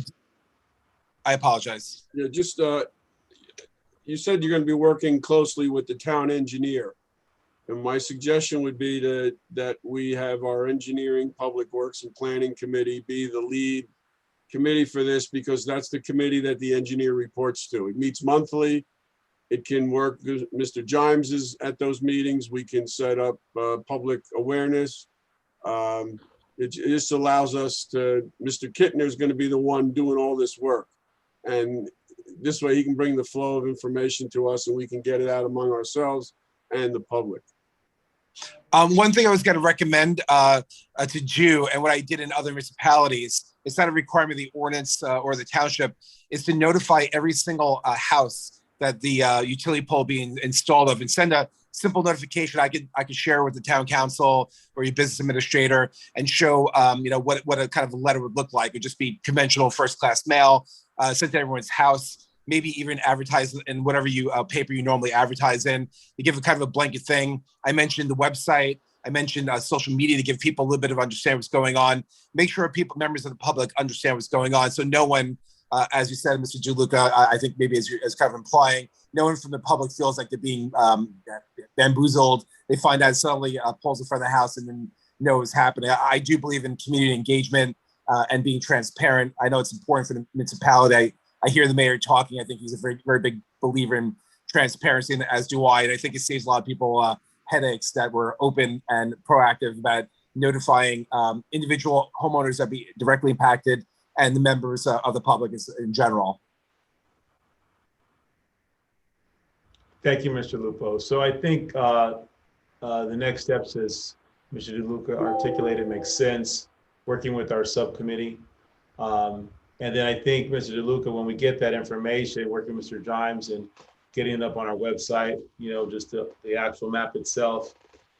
apologize. Yeah, just you said you're going to be working closely with the town engineer. And my suggestion would be that we have our engineering, public works and planning committee be the lead committee for this, because that's the committee that the engineer reports to. It meets monthly. It can work. Mr. Jimes is at those meetings. We can set up public awareness. It just allows us to, Mr. Kittner is going to be the one doing all this work. And this way he can bring the flow of information to us and we can get it out among ourselves and the public. One thing I was going to recommend to do, and what I did in other municipalities, it's not a requirement of the ordinance or the township, is to notify every single house that the utility pole being installed of, and send a simple notification. I could share with the town council or your business administrator and show what a kind of a letter would look like. It would just be conventional first-class mail sent to everyone's house. Maybe even advertise in whatever paper you normally advertise in. You give a kind of a blanket thing. I mentioned the website. I mentioned social media to give people a little bit of understanding what's going on. Make sure members of the public understand what's going on. So no one, as you said, Mr. DeLuca, I think maybe as kind of implying, no one from the public feels like they're being bamboozled. They find out suddenly poles in front of the house and then know what's happening. I do believe in community engagement and being transparent. I know it's important for the municipality. I hear the mayor talking. I think he's a very, very big believer in transparency, and as do I. And I think it saves a lot of people headaches that we're open and proactive about notifying individual homeowners that be directly impacted and the members of the public in general. Thank you, Mr. Lupo. So I think the next steps, as Mr. DeLuca articulated, makes sense, working with our subcommittee. And then I think, Mr. DeLuca, when we get that information, working with Mr. Jimes and getting it up on our website, just the actual map itself.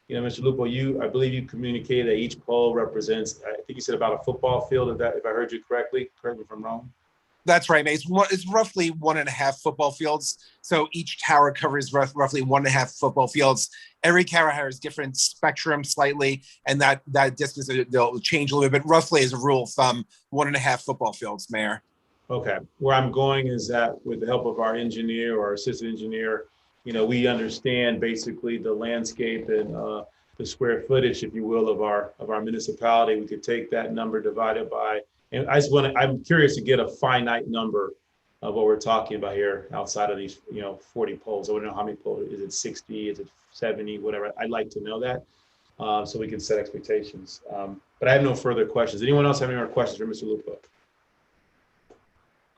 Mr. Lupo, I believe you communicated that each pole represents, I think you said about a football field, if I heard you correctly. Correct me if I'm wrong. That's right, mate. It's roughly 1.5 football fields. So each tower covers roughly 1.5 football fields. Every tower has different spectrum slightly, and that distance they'll change a little bit. Roughly, as a rule of thumb, 1.5 football fields, Mayor. Okay. Where I'm going is that with the help of our engineer or assistant engineer, we understand basically the landscape and the square footage, if you will, of our municipality. We could take that number divided by. And I'm curious to get a finite number of what we're talking about here outside of these, 40 poles. I want to know how many poles. Is it 60? Is it 70? Whatever. I'd like to know that so we can set expectations. But I have no further questions. Anyone else have any more questions for Mr. Lupo?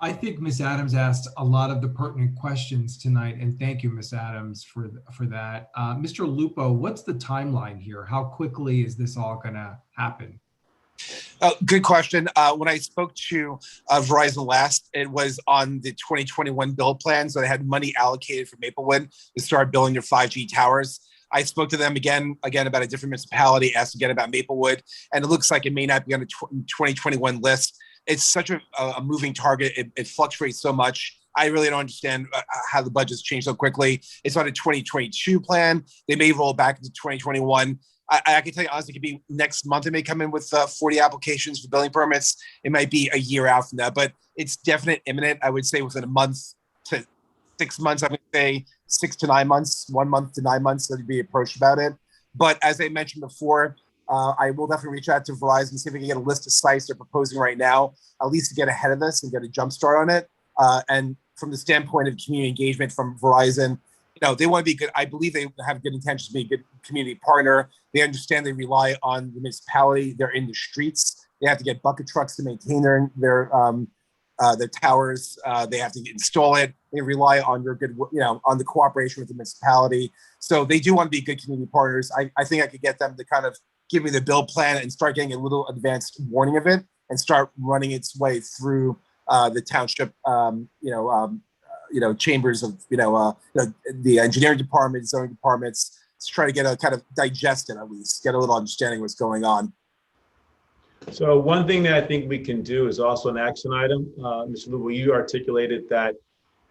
I think Ms. Adams asked a lot of the pertinent questions tonight, and thank you, Ms. Adams, for that. Mr. Lupo, what's the timeline here? How quickly is this all going to happen? Good question. When I spoke to Verizon last, it was on the 2021 build plan. So they had money allocated for Maplewood to start building their 5G towers. I spoke to them again about a different municipality, asked again about Maplewood, and it looks like it may not be on the 2021 list. It's such a moving target. It fluctuates so much. I really don't understand how the budgets change so quickly. It's on a 2022 plan. They may roll back into 2021. I can tell you honestly, it could be next month. It may come in with 40 applications for building permits. It might be a year out from that, but it's definite imminent. I would say within a month to 6 months. I would say 6 to 9 months, 1 month to 9 months to be approached about it. But as I mentioned before, I will definitely reach out to Verizon and see if we can get a list of sites they're proposing right now, at least to get ahead of this and get a jump start on it. And from the standpoint of community engagement from Verizon, they want to be good. I believe they have good intentions to be a good community partner. They understand they rely on the municipality. They're in the streets. They have to get bucket trucks to maintain their towers. They have to install it. They rely on your good, on the cooperation with the municipality. So they do want to be good community partners. I think I could get them to kind of give me the build plan and start getting a little advanced warning of it and start running its way through the township, chambers of, the engineering department, zoning departments, try to get a kind of digest it, at least get a little understanding of what's going on. So one thing that I think we can do is also an action item. Mr. Lubo, you articulated that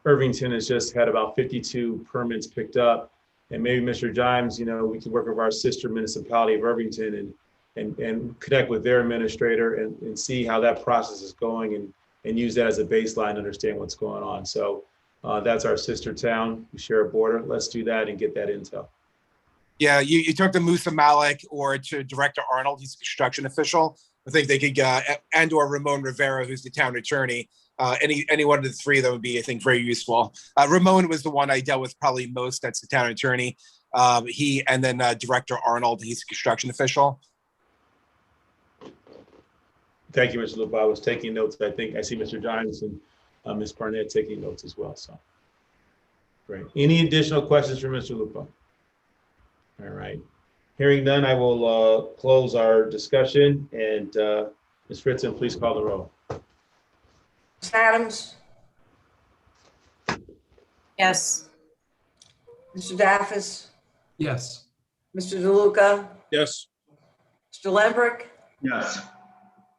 Irvington has just had about 52 permits picked up. And maybe Mr. Jimes, we can work with our sister municipality of Irvington and connect with their administrator and see how that process is going and use that as a baseline to understand what's going on. So that's our sister town. We share a border. Let's do that and get that intel. Yeah, you talk to Musa Malik or to Director Arnold, he's a construction official. I think they could, and or Ramon Rivera, who's the town attorney. Any one of the three of them would be, I think, very useful. Ramon was the one I dealt with probably most. That's the town attorney. And then Director Arnold, he's a construction official. Thank you, Mr. Lupo. I was taking notes. I think I see Mr. Jimes and Ms. Barnett taking notes as well. So great. Any additional questions for Mr. Lupo? All right. Hearing none, I will close our discussion. And Ms. Fritzen, please call the roll. Ms. Adams? Yes. Mr. Daffis? Yes. Mr. DeLuca? Yes. Mr. Lembrick? Yes.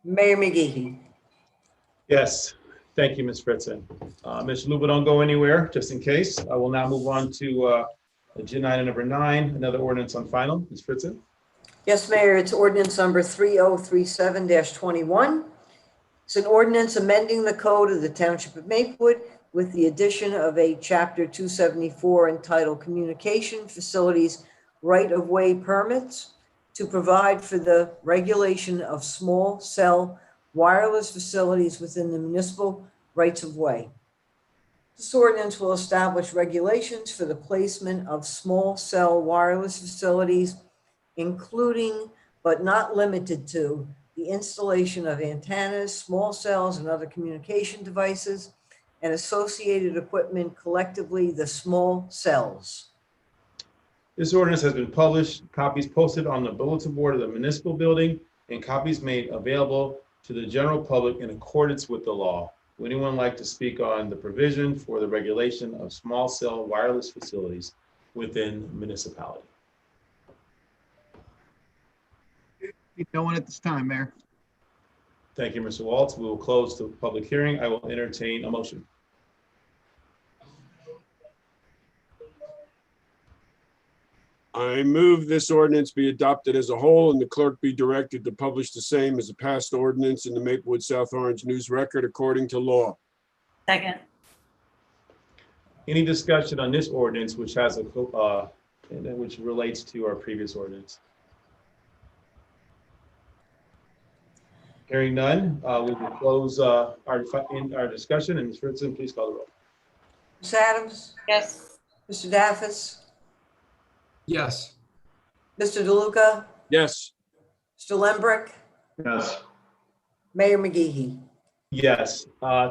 Mayor McGehee? Yes. Thank you, Ms. Fritzen. Mr. Lupo, don't go anywhere, just in case. I will now move on to agenda item number 9, another ordinance on final. Ms. Fritzen? Yes, Mayor, it's ordinance number 3037-21. It's an ordinance amending the code of the Township of Maplewood with the addition of a Chapter 274 entitled Communication Facilities Right-of-Way Permits to provide for the regulation of small cell wireless facilities within the municipal rights-of-way. This ordinance will establish regulations for the placement of small cell wireless facilities, including but not limited to the installation of antennas, small cells, and other communication devices, and associated equipment, collectively the small cells. This ordinance has been published, copies posted on the bulletin board of the municipal building, and copies made available to the general public in accordance with the law. Would anyone like to speak on the provision for the regulation of small cell wireless facilities within the municipality? No one at this time, Mayor. Thank you, Mr. Waltz. We will close the public hearing. I will entertain a motion. I move this ordinance be adopted as a whole and the clerk be directed to publish the same as a passed ordinance in the Maplewood South Orange News Record according to law. Second. Any discussion on this ordinance, which has a which relates to our previous ordinance? Hearing none, we will close our discussion. And Ms. Fritzen, please call the roll. Ms. Adams? Yes. Mr. Daffis? Yes. Mr. DeLuca? Yes. Mr. Lembrick? Yes. Mayor McGehee? Yes.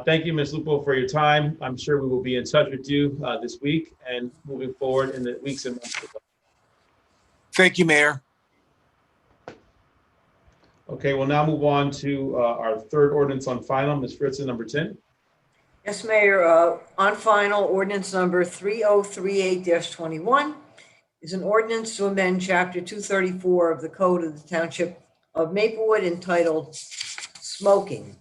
Thank you, Ms. Lupo, for your time. I'm sure we will be in touch with you this week and moving forward in the weeks and months to come. Thank you, Mayor. Okay, we'll now move on to our third ordinance on final. Ms. Fritzen, number 10. Yes, Mayor. On final, ordinance number 3038-21 is an ordinance to amend Chapter 234 of the Code of the Township of Maplewood entitled Smoking.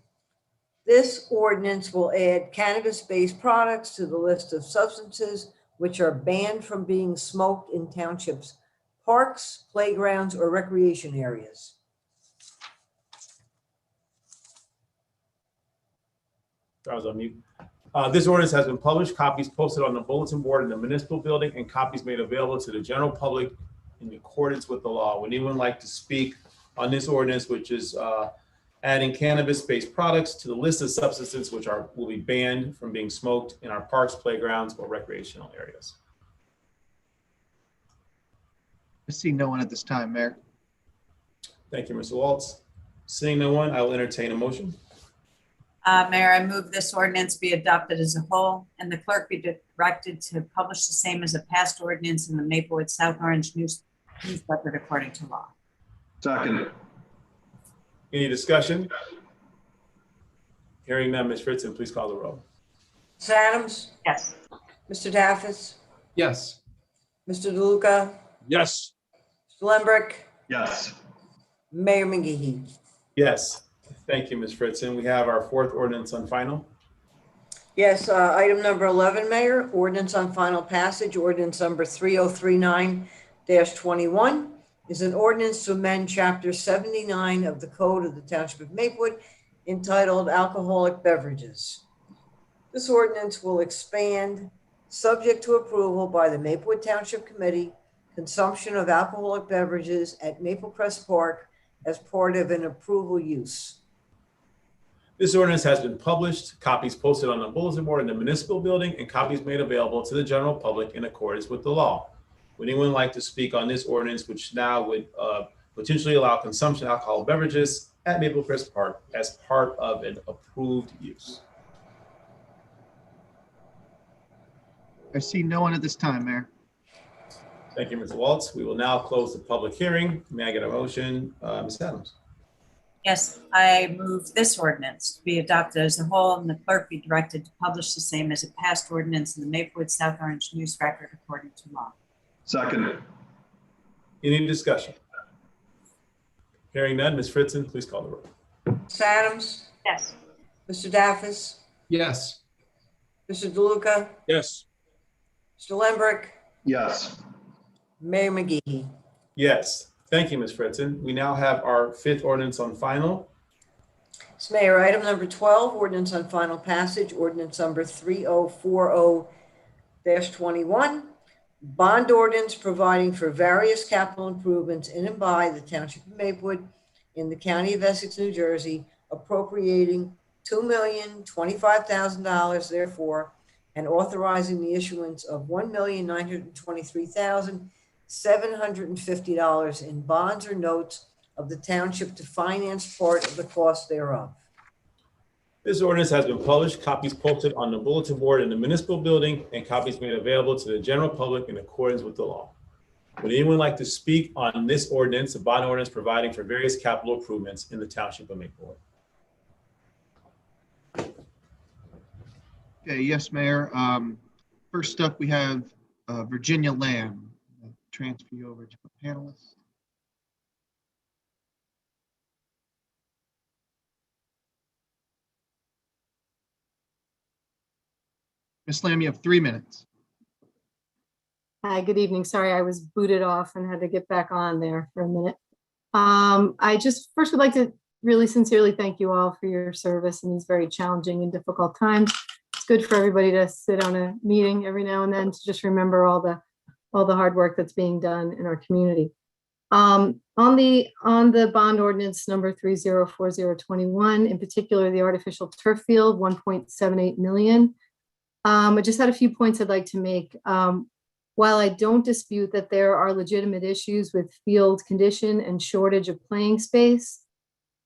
This ordinance will add cannabis-based products to the list of substances which are banned from being smoked in townships, parks, playgrounds, or recreation areas. I was on mute. This ordinance has been published, copies posted on the bulletin board in the municipal building, and copies made available to the general public in accordance with the law. Would anyone like to speak on this ordinance, which is adding cannabis-based products to the list of substances which will be banned from being smoked in our parks, playgrounds, or recreational areas? I see no one at this time, Mayor. Thank you, Mr. Waltz. Seeing no one, I will entertain a motion. Mayor, I move this ordinance be adopted as a whole and the clerk be directed to publish the same as a passed ordinance in the Maplewood South Orange News Record according to law. Second. Any discussion? Hearing none, Ms. Fritzen, please call the roll. Ms. Adams? Yes. Mr. Daffis? Yes. Mr. DeLuca? Yes. Mr. Lembrecht, Yes. Mayor McGehee. Yes. Thank you, Ms. Fritzen. We have our fourth ordinance on final. Yes, item number 11, Mayor, ordinance on final passage, ordinance number 3039-21 is an ordinance to amend Chapter 79 of the Code of the Township of Maplewood entitled Alcoholic Beverages. This ordinance will expand, subject to approval by the Maplewood Township Committee, consumption of alcoholic beverages at Maple Crest Park as part of an approval use. This ordinance has been published, copies posted on the bulletin board in the municipal building, and copies made available to the general public in accordance with the law. Would anyone like to speak on this ordinance, which now would potentially allow consumption of alcoholic beverages at Maple Crest Park as part of an approved use? I see no one at this time, Mayor. Thank you, Mr. Waltz. We will now close the public hearing. May I get a motion, Ms. Adams? Yes, I move this ordinance to be adopted as a whole and the clerk be directed to publish the same as a passed ordinance in the Maplewood South Orange News Record according to law. Second. Any discussion? Hearing none, Ms. Fritzen, please call the roll. Ms. Adams? Yes. Mr. Daffis? Yes. Mr. DeLuca? Yes. Mr. Lembrecht? Yes. Mayor McGehee. Yes. Thank you, Ms. Fritzen. We now have our fifth ordinance on final. Yes, Mayor, item number 12, ordinance on final passage, ordinance number 3040-21, bond ordinance providing for various capital improvements in and by the Township of Maplewood in the County of Essex, New Jersey, appropriating $2,025,000 therefore, and authorizing the issuance of $1,923,750 in bonds or notes of the township to finance part of the cost thereof. This ordinance has been published, copies posted on the bulletin board in the municipal building, and copies made available to the general public in accordance with the law. Would anyone like to speak on this ordinance, a bond ordinance providing for various capital improvements in the Township of Maplewood? Okay, yes, Mayor. First up, we have Virginia Lamb. I'll transfer you over to the panelists. Ms. Lamb, you have 3 minutes. Hi, good evening. Sorry, I was booted off and had to get back on there for a minute. I just first would like to really sincerely thank you all for your service in these very challenging and difficult times. It's good for everybody to sit on a meeting every now and then to just remember all the hard work that's being done in our community. On the bond ordinance number 304021, in particular, the artificial turf field, 1.78 million. I just had a few points I'd like to make. While I don't dispute that there are legitimate issues with field condition and shortage of playing space,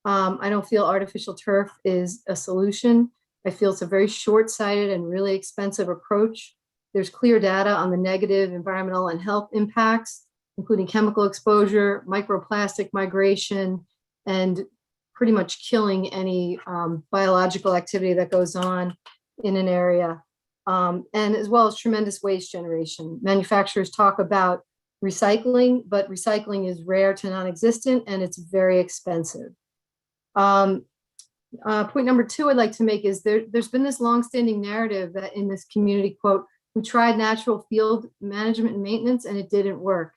I don't feel artificial turf is a solution. I feel it's a very short-sighted and really expensive approach. There's clear data on the negative environmental and health impacts, including chemical exposure, microplastic migration, and pretty much killing any biological activity that goes on in an area. And as well as tremendous waste generation. Manufacturers talk about recycling, but recycling is rare to non-existent and it's very expensive. Point number 2 I'd like to make is there's been this longstanding narrative that in this community, quote, we tried natural field management and maintenance and it didn't work.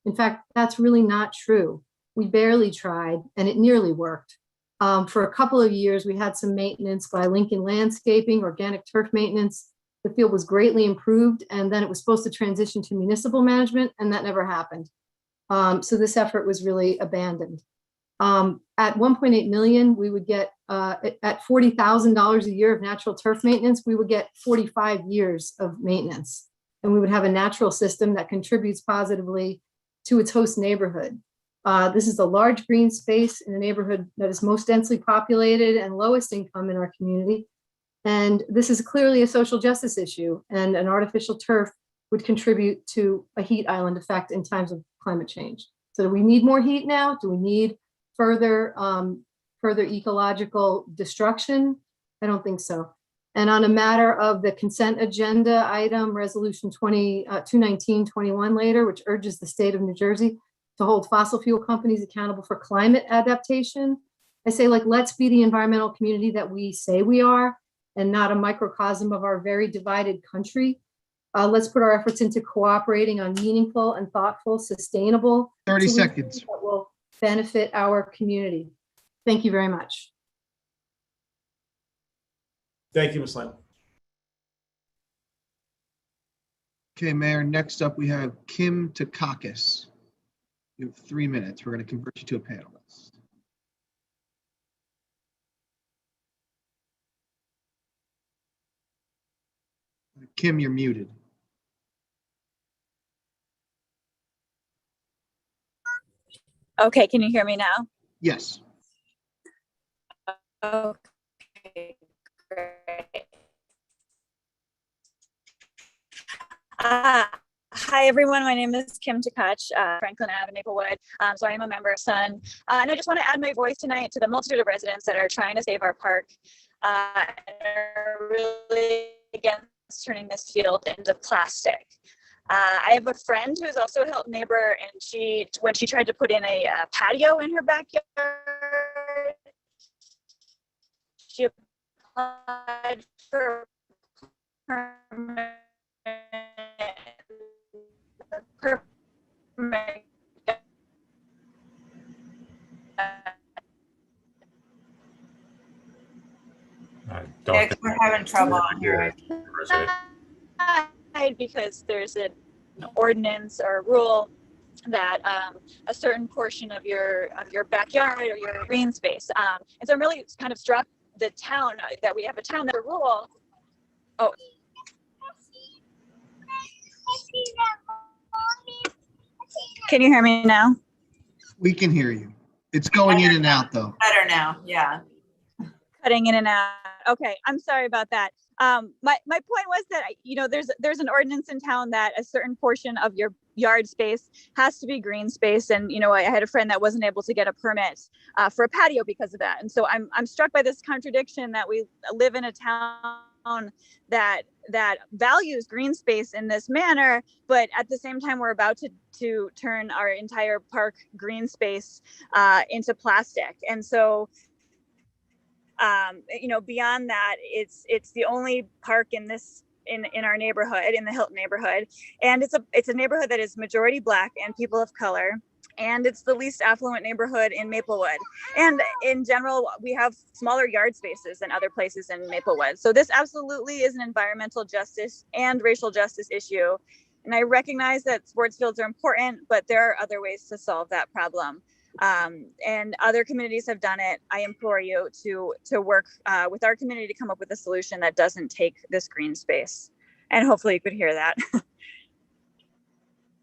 In fact, that's really not true. We barely tried and it nearly worked. For a couple of years, we had some maintenance by Lincoln Landscaping, organic turf maintenance. The field was greatly improved and then it was supposed to transition to municipal management and that never happened. So this effort was really abandoned. At 1.8 million, we would get, at $40,000 a year of natural turf maintenance, we would get 45 years of maintenance. And we would have a natural system that contributes positively to its host neighborhood. This is a large green space in a neighborhood that is most densely populated and lowest income in our community. And this is clearly a social justice issue, and an artificial turf would contribute to a heat island effect in times of climate change. So do we need more heat now? Do we need further ecological destruction? I don't think so. And on a matter of the consent agenda item, resolution 21921 later, which urges the state of New Jersey to hold fossil fuel companies accountable for climate adaptation. I say, like, let's be the environmental community that we say we are and not a microcosm of our very divided country. Let's put our efforts into cooperating on meaningful and thoughtful, sustainable 30 solutions seconds. that will benefit our community. Thank you very much. Thank you, Ms. Lane. Okay, Mayor, next up we have Kim Takakis. You have 3 minutes. We're going to convert you to a panelist. Kim, you're muted. Okay, can you hear me now? Yes. Okay, great. Hi, everyone. My name is Kim Takach, Franklin Ave, Maplewood. So I am a member of SUN. And I just want to add my voice tonight to the multitude of residents that are trying to save our park and are really against turning this field into plastic. I have a friend who's also a Hilton neighbor, and when she tried to put in a patio in her backyard, she applied for a permit. We're having trouble on here. Because there's an ordinance or a rule that a certain portion of your backyard or your green space. And so I'm really kind of struck the town that we have a town that a rule. Oh. Can you hear me now? We can hear you. It's going in and out though. Better now, yeah. Cutting in and out. Okay, I'm sorry about that. My point was that, you know, there's an ordinance in town that a certain portion of your yard space has to be green space, and you know, I had a friend that wasn't able to get a permit for a patio because of that. And so I'm struck by this contradiction that we live in a town that values green space in this manner, but at the same time we're about to turn our entire park green space into plastic. And so you know, beyond that, it's the only park in our neighborhood, in the Hilton neighborhood, and it's a neighborhood that is majority Black and people of color, and it's the least affluent neighborhood in Maplewood. And in general, we have smaller yard spaces than other places in Maplewood. So this absolutely is an environmental justice and racial justice issue. And I recognize that sports fields are important, but there are other ways to solve that problem. And other communities have done it. I implore you to work with our community to come up with a solution that doesn't take this green space. And hopefully you could hear that.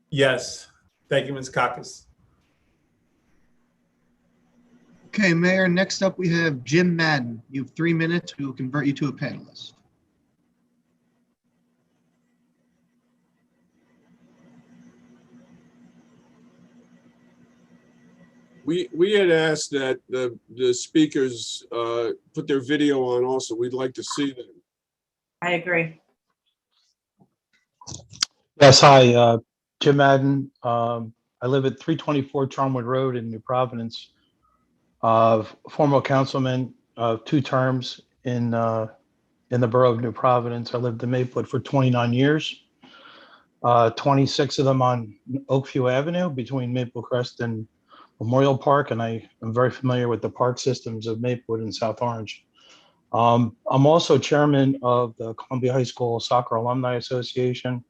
Yes. Thank you, Ms. Kakis. Okay, Mayor, next up we have Jim Madden. You have 3 minutes. We will convert you to a panelist. We had asked that the speakers put their video on also. We'd like to see them. I agree. Yes, hi, Jim Madden. I live at 324 Charmwood Road in New Providence. Former councilman of 2 terms in the borough of New Providence. I lived in Maplewood for 29 years, 26 of them on Oakview Avenue between Maple Crest and Memorial Park, and I am very familiar with the park systems of Maplewood and South Orange. I'm also chairman of the Columbia High School Soccer Alumni Association.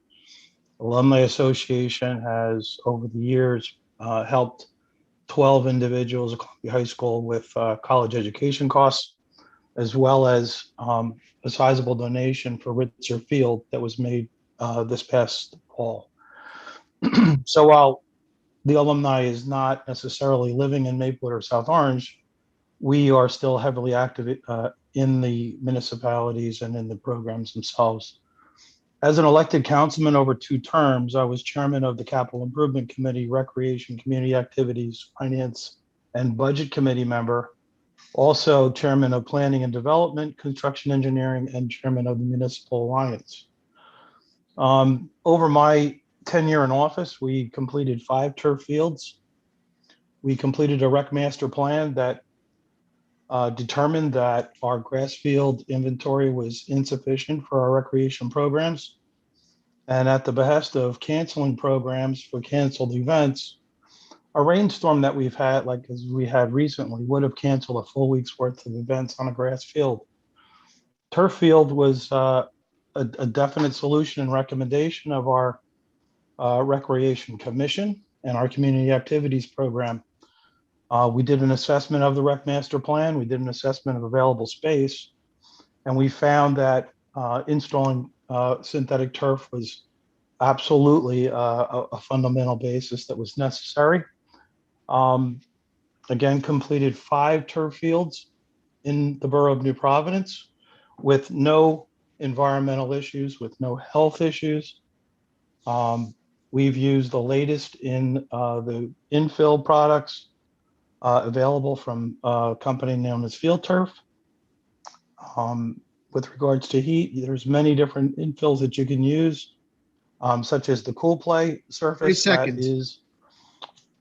The Alumni Association has, over the years, helped 12 individuals at Columbia High School with college education costs, as well as a sizable donation for Ritzer Field that was made this past fall. So while the alumni is not necessarily living in Maplewood or South Orange, we are still heavily active in the municipalities and in the programs themselves. As an elected councilman over 2 terms, I was chairman of the Capital Improvement Committee, Recreation, Community Activities, Finance, and Budget Committee member Also chairman of planning and development, construction engineering, and chairman of the Municipal Alliance. Over my tenure in office, we completed 5 turf fields. We completed a rec master plan that determined that our grass field inventory was insufficient for our recreation programs. And at the behest of canceling programs for canceled events, a rainstorm that we've had, like as we had recently, would have canceled a full week's worth of events on a grass field. Turf field was a definite solution and recommendation of our Recreation Commission and our Community Activities Program. We did an assessment of the rec master plan. We did an assessment of available space, and we found that installing synthetic turf was absolutely a fundamental basis that was necessary. Again, completed 5 turf fields in the borough of New Providence with no environmental issues, with no health issues. We've used the latest in the infill products available from a company known as Field Turf. With regards to heat, there's many different infills that you can use, such as the Cool Play surface. 3 that seconds. is.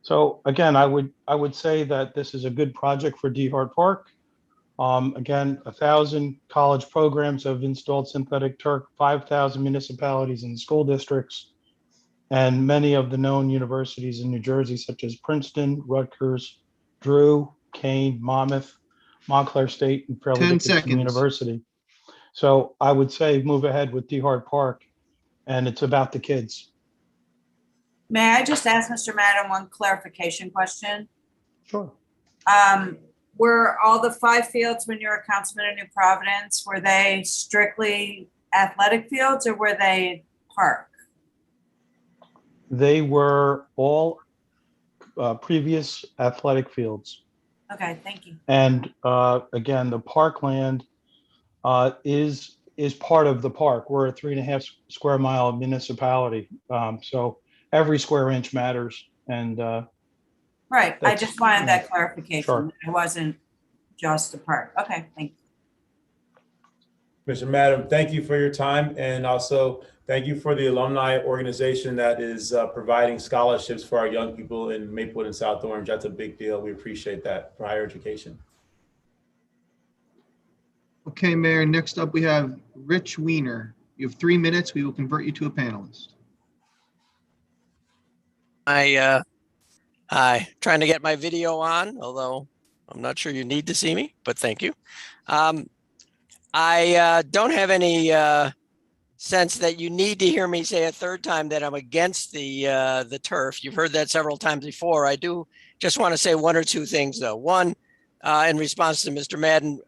So again, I would say that this is a good project for DeHart Park. Again, 1,000 college programs have installed synthetic turf, 5,000 municipalities and school districts, and many of the known universities in New Jersey, such as Princeton, Rutgers, Drew, Kane, Monmouth, Montclair State, and Fairleigh 10 Dickinson seconds. University. So I would say move ahead with DeHart Park, and it's about the kids. May I just ask Mr. Madden one clarification question? Sure. Were all the 5 fields when you were a councilman in New Providence, were they strictly athletic fields or were they park? They were all previous athletic fields. Okay, thank you. And again, the parkland is part of the park. We're a 3.5 square mile municipality. So every square inch matters. And Right, I just wanted that clarification. Sure. It wasn't just a park. Okay, thank you. Mr. Madam, thank you for your time, and also thank you for the alumni organization that is providing scholarships for our young people in Maplewood and South Orange. That's a big deal. We appreciate that for higher education. Okay, Mayor, next up we have Rich Weiner. You have 3 minutes. We will convert you to a panelist. Hi, trying to get my video on, although I'm not sure you need to see me, but thank you. I don't have any sense that you need to hear me say a third time that I'm against the turf. You've heard that several times before. I do just want to say 1 or 2 things, though. One, in response to Mr. Madden,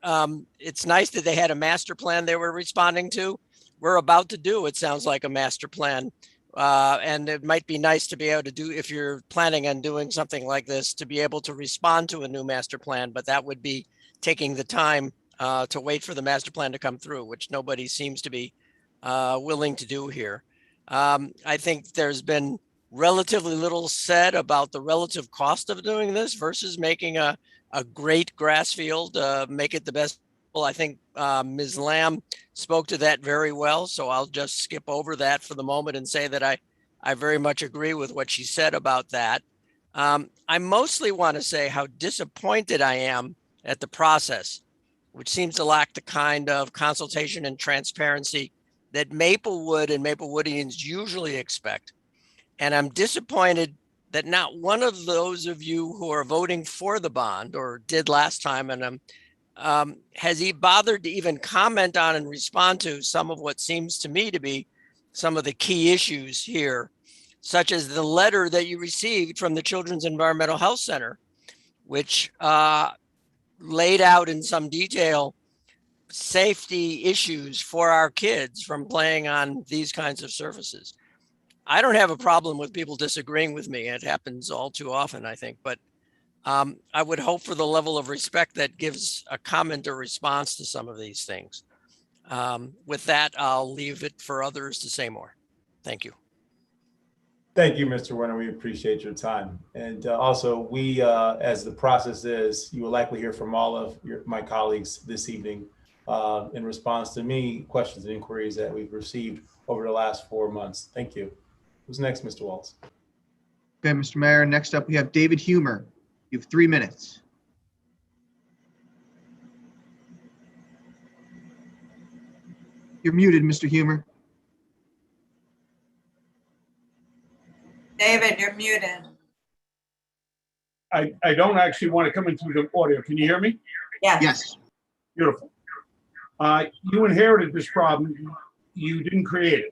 it's nice that they had a master plan they were responding to. We're about to do, it sounds like, a master plan. And it might be nice to be able to do, if you're planning on doing something like this, to be able to respond to a new master plan, but that would be taking the time to wait for the master plan to come through, which nobody seems to be willing to do here. I think there's been relatively little said about the relative cost of doing this versus making a great grass field, make it the best. Well, I think Ms. Lamb spoke to that very well, so I'll just skip over that for the moment and say that I very much agree with what she said about that. I mostly want to say how disappointed I am at the process, which seems to lack the kind of consultation and transparency that Maplewood and Maplewoodians usually expect. And I'm disappointed that not one of those of you who are voting for the bond, or did last time, and has he bothered to even comment on and respond to some of what seems to me to be some of the key issues here, such as the letter that you received from the Children's Environmental Health Center, which laid out in some detail safety issues for our kids from playing on these kinds of surfaces. I don't have a problem with people disagreeing with me. It happens all too often, I think, but I would hope for the level of respect that gives a comment or response to some of these things. With that, I'll leave it for others to say more. Thank you. Thank you, Mr. Weiner. We appreciate your time. And also, we, as the process is, you will likely hear from all of my colleagues this evening in response to many questions and inquiries that we've received over the last 4 months. Thank you. Who's next, Mr. Waltz? Okay, Mr. Mayor, next up we have David Humer. You have 3 minutes. You're muted, Mr. Humer. David, you're muted. I don't actually want to come into the audio. Can you hear me? Yes. Yes. Beautiful. You inherited this problem. You didn't create it.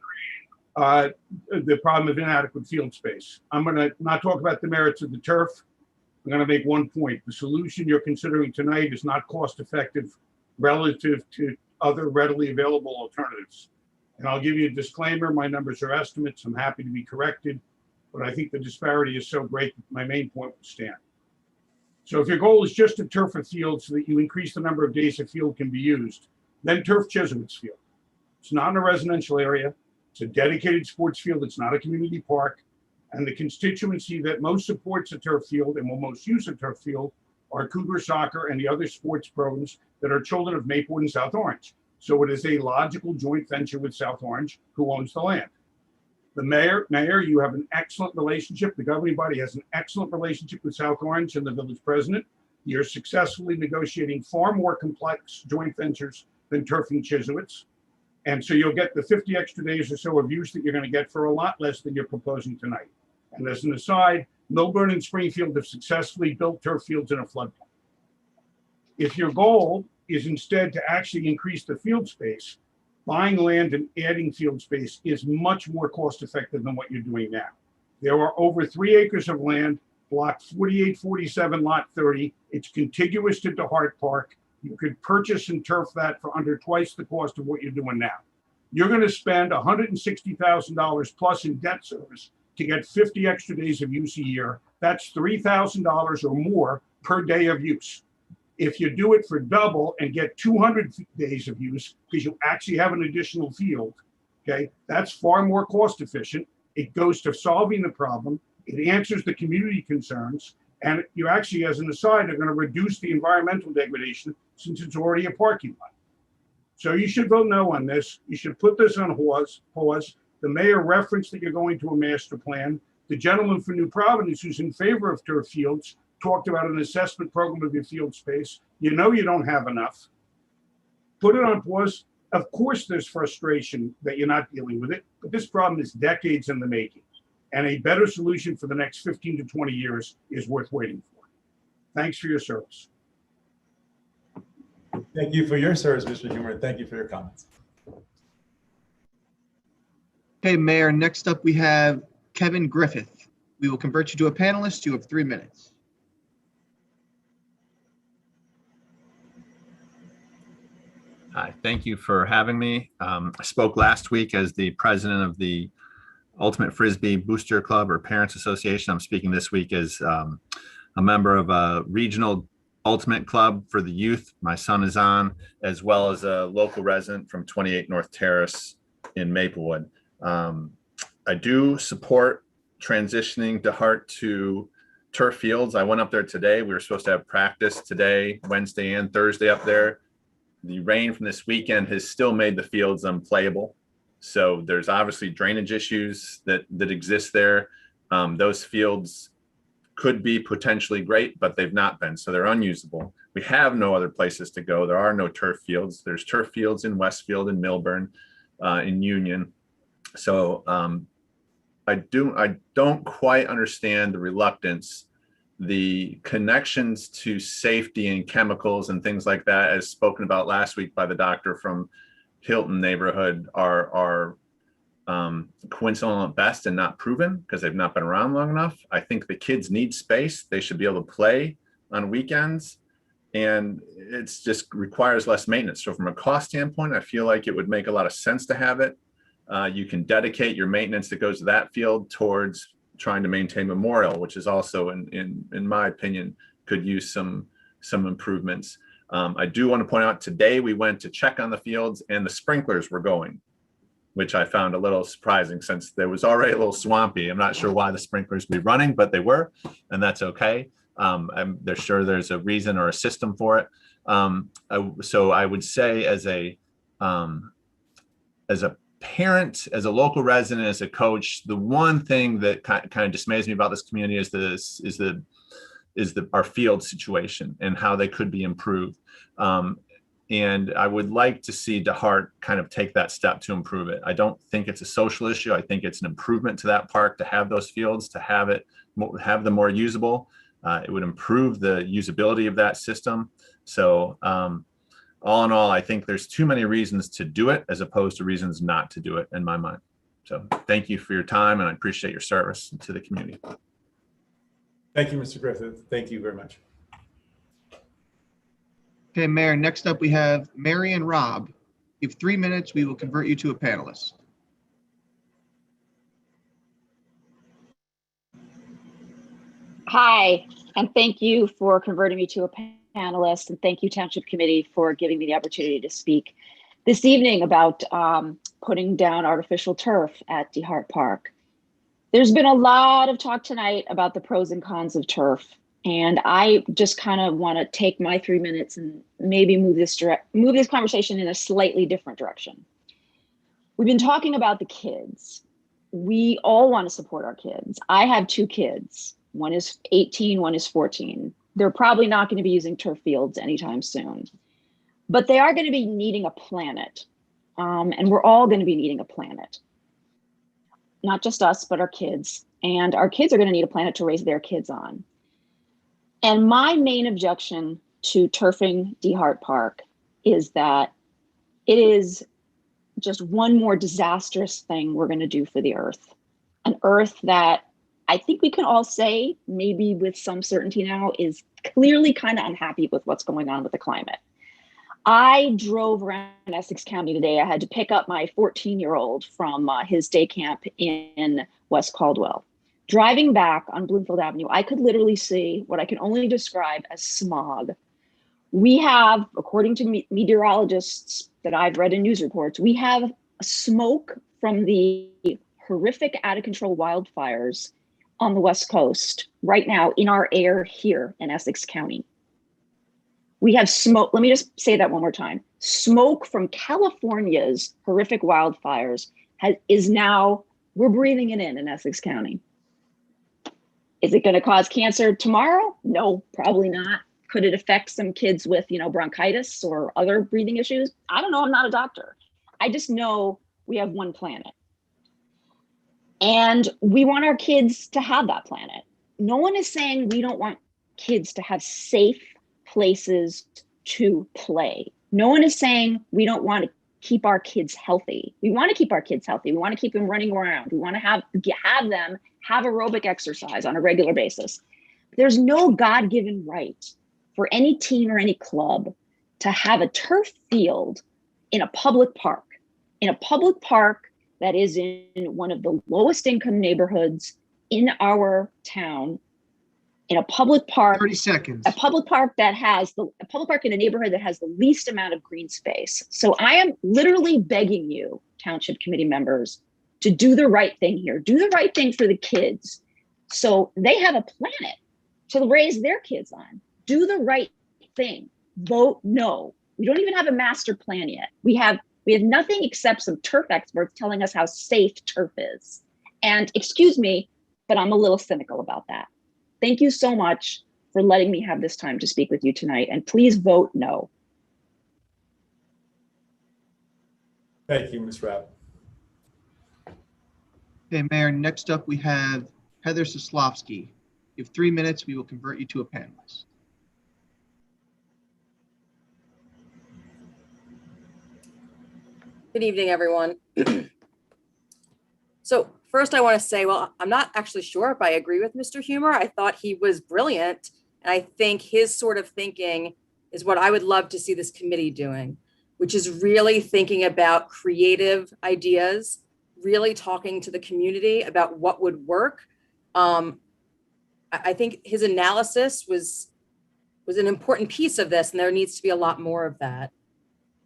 The problem of inadequate field space. I'm going to not talk about the merits of the turf. I'm going to make one point. The solution you're considering tonight is not cost effective relative to other readily available alternatives. And I'll give you a disclaimer. My numbers are estimates. I'm happy to be corrected, but I think the disparity is so great that my main point will stand. So if your goal is just to turf a field so that you increase the number of days a field can be used, then turf Jesuits Field. It's not in a residential area. It's a dedicated sports field. It's not a community park. And the constituency that most supports a turf field and will most use a turf field are Cougar Soccer and the other sports programs that are children of Maplewood and South Orange. So it is a logical joint venture with South Orange, who owns the land. The mayor, you have an excellent relationship. The governing body has an excellent relationship with South Orange and the village president. You're successfully negotiating far more complex joint ventures than turfing Jesuits. And so you'll get the 50 extra days or so of use that you're going to get for a lot less than you're proposing tonight. And as an aside, Milburn and Springfield have successfully built turf fields in a floodplain. If your goal is instead to actually increase the field space, buying land and adding field space is much more cost effective than what you're doing now. There are over 3 acres of land, block 4847, lot 30. It's contiguous to DeHart Park. You could purchase and turf that for under twice the cost of what you're doing now. You're going to spend $160,000 plus in debt service to get 50 extra days of use a year. That's $3,000 or more per day of use. If you do it for double and get 200 days of use, because you actually have an additional field, okay, that's far more cost efficient. It goes to solving the problem. It answers the community concerns. And you actually, as an aside, are going to reduce the environmental degradation since it's already a parking lot. So you should vote no on this. You should put this on pause. The mayor referenced that you're going to a master plan. The gentleman from New Providence, who's in favor of turf fields, talked about an assessment program of your field space. You know you don't have enough. Put it on pause. Of course, there's frustration that you're not dealing with it, but this problem is decades in the making. And a better solution for the next 15 to 20 years is worth waiting for. Thanks for your service. Thank you for your service, Mr. Humer. Thank you for your comments. Okay, Mayor, next up we have Kevin Griffith. We will convert you to a panelist. You have 3 minutes. Hi, thank you for having me. I spoke last week as the president of the Ultimate Frisbee Booster Club or Parents Association. I'm speaking this week as a member of a regional Ultimate Club for the youth. My son is on, as well as a local resident from 28 North Terrace in Maplewood. I do support transitioning DeHart to turf fields. I went up there today. We were supposed to have practice today, Wednesday and Thursday up there. The rain from this weekend has still made the fields unplayable. So there's obviously drainage issues that exist there. Those fields could be potentially great, but they've not been, so they're unusable. We have no other places to go. There are no turf fields. There's turf fields in Westfield and Milburn, in Union. So I don't quite understand the reluctance. The connections to safety and chemicals and things like that, as spoken about last week by the doctor from Hilton neighborhood, are coincidental at best and not proven because they've not been around long enough. I think the kids need space. They should be able to play on weekends, and it's just requires less maintenance. So from a cost standpoint, I feel like it would make a lot of sense to have it. You can dedicate your maintenance that goes to that field towards trying to maintain Memorial, which is also, in my opinion, could use some improvements. I do want to point out today we went to check on the fields and the sprinklers were going. which I found a little surprising since there was already a little swampy. I'm not sure why the sprinklers would be running, but they were, and that's okay. They're sure there's a reason or a system for it. So I would say as a parent, as a local resident, as a coach, the one thing that kind of dismays me about this community is our field situation and how they could be improved. And I would like to see DeHart kind of take that step to improve it. I don't think it's a social issue. I think it's an improvement to that park to have those fields, to have them more usable. It would improve the usability of that system. So all in all, I think there's too many reasons to do it as opposed to reasons not to do it in my mind. So thank you for your time, and I appreciate your service to the community. Thank you, Mr. Griffith. Thank you very much. Okay, Mayor, next up we have Mary and Rob. You have 3 minutes. We will convert you to a panelist. Hi, and thank you for converting me to a panelist, and thank you, Township Committee, for giving me the opportunity to speak this evening about putting down artificial turf at DeHart Park. There's been a lot of talk tonight about the pros and cons of turf, and I just kind of want to take my 3 minutes and maybe move this conversation in a slightly different direction. We've been talking about the kids. We all want to support our kids. I have 2 kids. One is 18, one is 14. They're probably not going to be using turf fields anytime soon, but they are going to be needing a planet. And we're all going to be needing a planet. Not just us, but our kids. And our kids are going to need a planet to raise their kids on. And my main objection to turfing DeHart Park is that it is just one more disastrous thing we're going to do for the earth. An earth that I think we can all say, maybe with some certainty now, is clearly kind of unhappy with what's going on with the climate. I drove around Essex County today. I had to pick up my 14-year-old from his day camp in West Caldwell. Driving back on Bloomfield Avenue, I could literally see what I can only describe as smog. We have, according to meteorologists that I've read in news reports, we have smoke from the horrific out-of-control wildfires on the West Coast right now in our air here in Essex County. We have smoke. Let me just say that one more time. Smoke from California's horrific wildfires is now, we're breathing it in Essex County. Is it going to cause cancer tomorrow? No, probably not. Could it affect some kids with, bronchitis or other breathing issues? I don't know. I'm not a doctor. I just know we have one planet. And we want our kids to have that planet. No one is saying we don't want kids to have safe places to play. No one is saying we don't want to keep our kids healthy. We want to keep our kids healthy. We want to keep them running around. We want to have them have aerobic exercise on a regular basis. There's no God-given right for any team or any club to have a turf field in a public park, that is in one of the lowest income neighborhoods in our town, in a public park. 30 seconds. A public park in a neighborhood that has the least amount of green space. So I am literally begging you, Township Committee members, to do the right thing here. Do the right thing for the kids so they have a planet to raise their kids on. Do the right thing. Vote no. We don't even have a master plan yet. We have nothing except some turf experts telling us how safe turf is. And excuse me, but I'm a little cynical about that. Thank you so much for letting me have this time to speak with you tonight. And please vote no. Thank you, Ms. Rapp. Okay, Mayor, next up we have Heather Saslovsky. You have 3 minutes. We will convert you to a panelist. Good evening, everyone. So first I want to say, well, I'm not actually sure if I agree with Mr. Humer. I thought he was brilliant. And I think his sort of thinking is what I would love to see this committee doing, which is really thinking about creative ideas, really talking to the community about what would work. I think his analysis was an important piece of this, and there needs to be a lot more of that.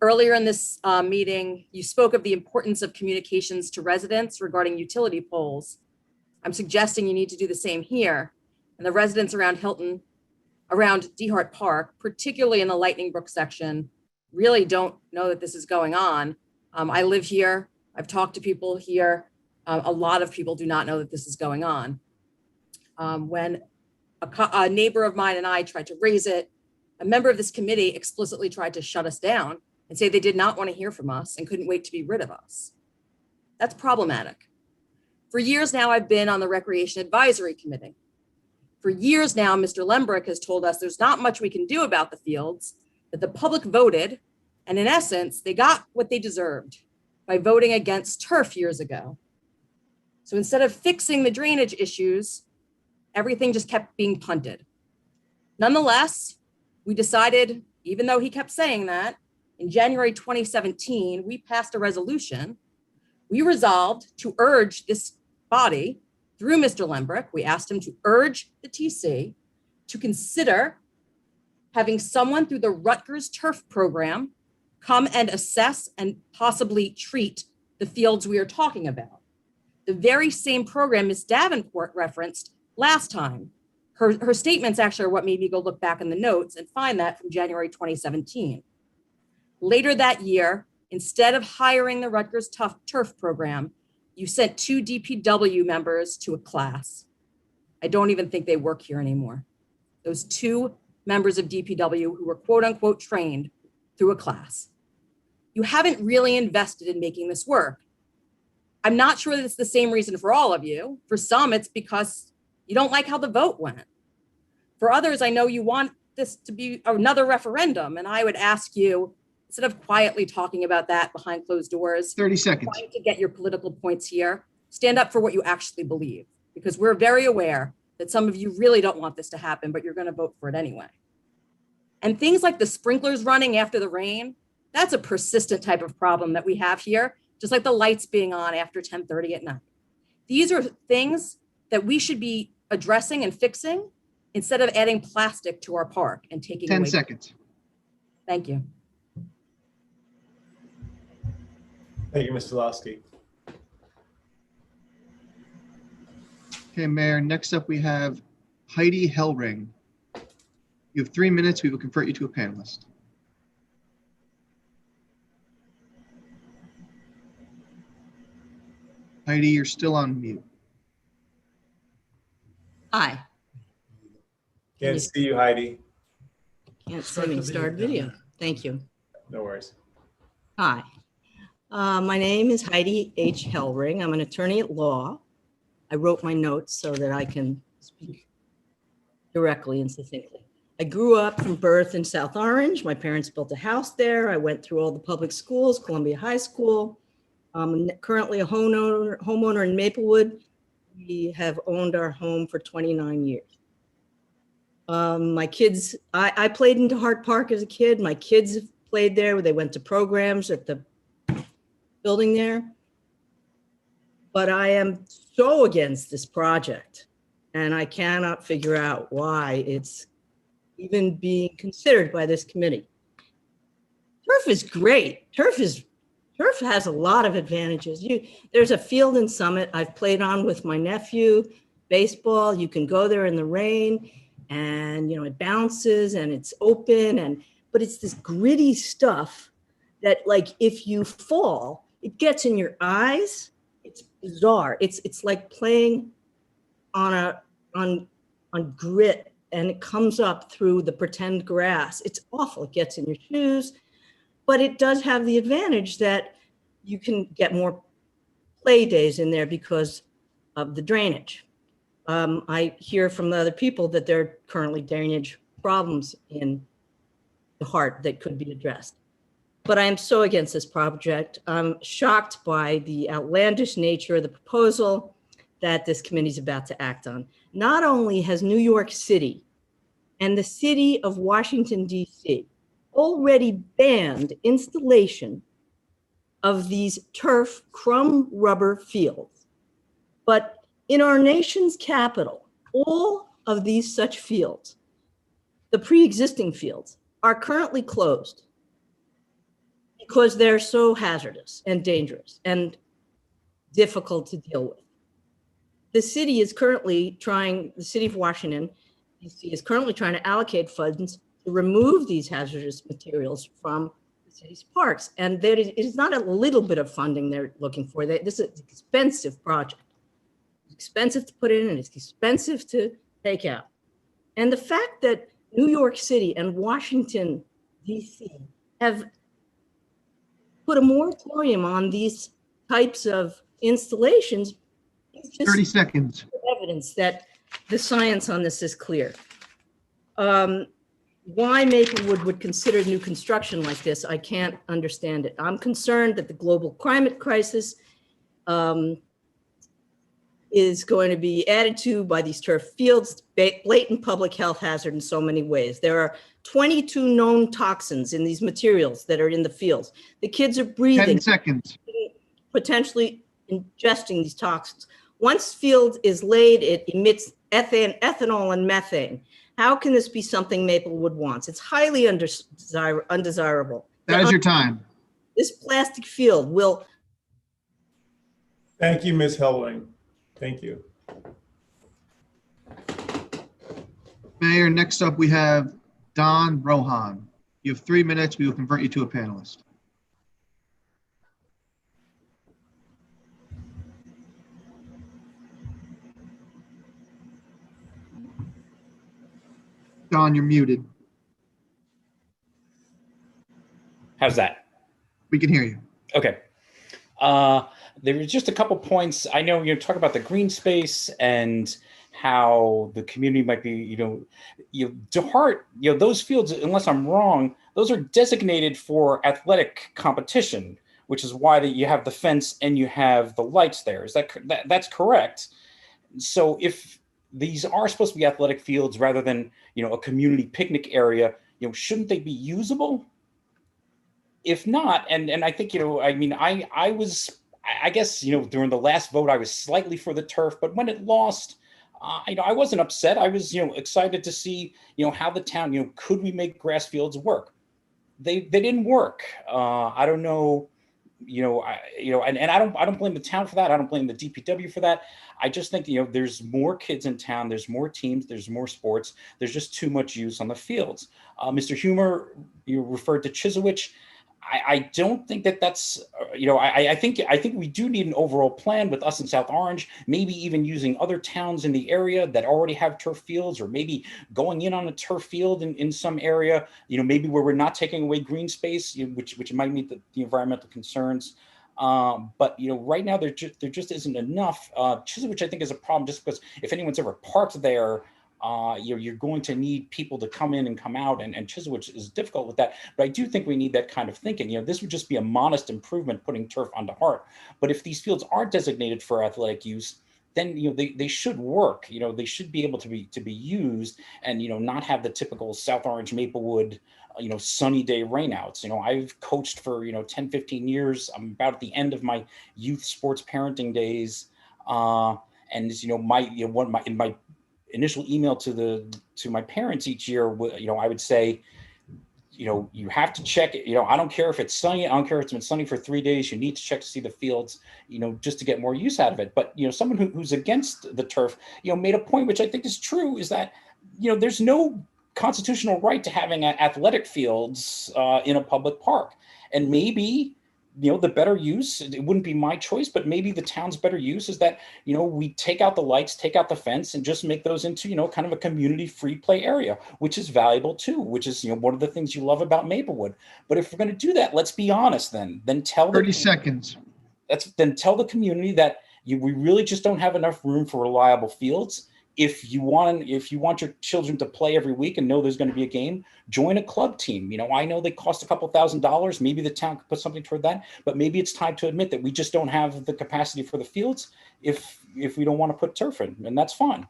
Earlier in this meeting, you spoke of the importance of communications to residents regarding utility poles. I'm suggesting you need to do the same here. And the residents around DeHart Park, particularly in the Lightning Brook section, really don't know that this is going on. I live here. I've talked to people here. A lot of people do not know that this is going on. When a neighbor of mine and I tried to raise it, a member of this committee explicitly tried to shut us down and say they did not want to hear from us and couldn't wait to be rid of us. That's problematic. For years now, I've been on the Recreation Advisory Committee. For years now, Mr. Lembrick has told us there's not much we can do about the fields, that the public voted, and in essence, they got what they deserved by voting against turf years ago. So instead of fixing the drainage issues, everything just kept being punted. Nonetheless, we decided, even though he kept saying that, in January 2017, we passed a resolution. We resolved to urge this body, through Mr. Lembrick, we asked him to urge the TC to consider having someone through the Rutgers Turf Program come and assess and possibly treat the fields we are talking about. The very same program Ms. Davenport referenced last time. Her statements actually are what made me go look back in the notes and find that from January 2017. Later that year, instead of hiring the Rutgers Turf Program, you sent 2 DPW members to a class. I don't even think they work here anymore. Those 2 members of DPW who were quote unquote trained through a class. You haven't really invested in making this work. I'm not sure that it's the same reason for all of you. For some, it's because you don't like how the vote went. For others, I know you want this to be another referendum, and I would ask you, instead of quietly talking about that behind closed doors, 30 seconds. Trying to get your political points here, stand up for what you actually believe, because we're very aware that some of you really don't want this to happen, but you're going to vote for it anyway. And things like the sprinklers running after the rain, that's a persistent type of problem that we have here, just like the lights being on after 10:30 at night. These are things that we should be addressing and fixing instead of adding plastic to our park and taking 10 away. seconds. Thank you. Thank you, Mr. Saslovsky. Okay, Mayor, next up we have Heidi Hellring. You have 3 minutes. We will convert you to a panelist. Heidi, you're still on mute. Hi. Can't see you, Heidi. Can't see me. Start video. Thank you. No worries. Hi. My name is Heidi H. Hellring. I'm an attorney at law. I wrote my notes so that I can speak directly and succinctly. I grew up from birth in South Orange. My parents built a house there. I went through all the public schools, Columbia High School. I'm currently a homeowner in Maplewood. We have owned our home for 29 years. My kids, I played in DeHart Park as a kid. My kids have played there. They went to programs at the building there. But I am so against this project, and I cannot figure out why it's even being considered by this committee. Turf is great. Turf has a lot of advantages. There's a field in Summit I've played on with my nephew, baseball. You can go there in the rain, and it bounces and it's open, but it's this gritty stuff that, like, if you fall, it gets in your eyes. It's bizarre. It's like playing on grit, and it comes up through the pretend grass. It's awful. It gets in your shoes, but it does have the advantage that you can get more play days in there because of the drainage. I hear from the other people that there are currently drainage problems in DeHart that could be addressed. But I am so against this project. I'm shocked by the outlandish nature of the proposal that this committee is about to act on. Not only has New York City and the city of Washington, D.C. already banned installation of these turf crumb rubber fields, but in our nation's capital, all of these such fields, the pre-existing fields, are currently closed. because they're so hazardous and dangerous and difficult to deal with. The city is currently trying, the city of Washington, D.C. is currently trying to allocate funds to remove these hazardous materials from the city's parks. And there is, it is not a little bit of funding they're looking for. This is an expensive project. It's expensive to put in and it's expensive to take out. And the fact that New York City and Washington, D.C. have put a moratorium on these types of installations is just 30 seconds. Evidence that the science on this is clear. Why Maplewood would consider new construction like this, I can't understand it. I'm concerned that the global climate crisis is going to be added to by these turf fields, blatant public health hazard in so many ways. There are 22 known toxins in these materials that are in the fields. The kids are breathing. 10 seconds. Potentially ingesting these toxins. Once field is laid, it emits ethanol and methane. How can this be something Maplewood wants? It's highly undesirable. That is your time. This plastic field will. Thank you, Ms. Hellring. Thank you. Mayor, next up we have Don Rohan. You have 3 minutes. We will convert you to a panelist. Don, you're muted. How's that? We can hear you. Okay. There were just a couple points. I know you're talking about the green space and how the community might be, DeHart, those fields, unless I'm wrong, those are designated for athletic competition, which is why that you have the fence and you have the lights there. Is that's correct? So if these are supposed to be athletic fields rather than, a community picnic area, shouldn't they be usable? If not, and I think, I guess, during the last vote, I was slightly for the turf, but when it lost, I wasn't upset. I was, excited to see, how the town, could we make grass fields work? They didn't work. I don't know, and I don't blame the town for that. I don't blame the DPW for that. I just think, there's more kids in town. There's more teams. There's more sports. There's just too much use on the fields. Mr. Humer, you referred to Chisowich. I don't think that's, I think we do need an overall plan with us in South Orange, maybe even using other towns in the area that already have turf fields, or maybe going in on a turf field in some area, maybe where we're not taking away green space, which might meet the environmental concerns. But right now there just isn't enough. Chisowich, I think, is a problem just because if anyone's ever parked there, you're going to need people to come in and come out, and Chisowich is difficult with that. But I do think we need that kind of thinking. This would just be a modest improvement putting turf onto Hart. But if these fields are designated for athletic use, then they should work. They should be able to be used, and not have the typical South Orange Maplewood sunny day rainouts. I've coached for 10, 15 years. I'm about at the end of my youth sports parenting days, and in my initial email to my parents each year, I would say, you have to check it. I don't care if it's sunny. I don't care if it's been sunny for 3 days. You need to check to see the fields, just to get more use out of it. But, someone who's against the turf, made a point, which I think is true, is that, there's no constitutional right to having athletic fields in a public park. And maybe, the better use, it wouldn't be my choice, but maybe the town's better use is that, we take out the lights, take out the fence, and just make those into, kind of a community free play area, which is valuable too, which is, one of the things you love about Maplewood. But if we're going to do that, let's be honest then tell 30 seconds. Then tell the community that we really just don't have enough room for reliable fields. If you want your children to play every week and know there's going to be a game, join a club team. I know they cost a couple $1,000s. Maybe the town could put something toward that, but maybe it's time to admit that we just don't have the capacity for the fields if we don't want to put turf in, and that's fine.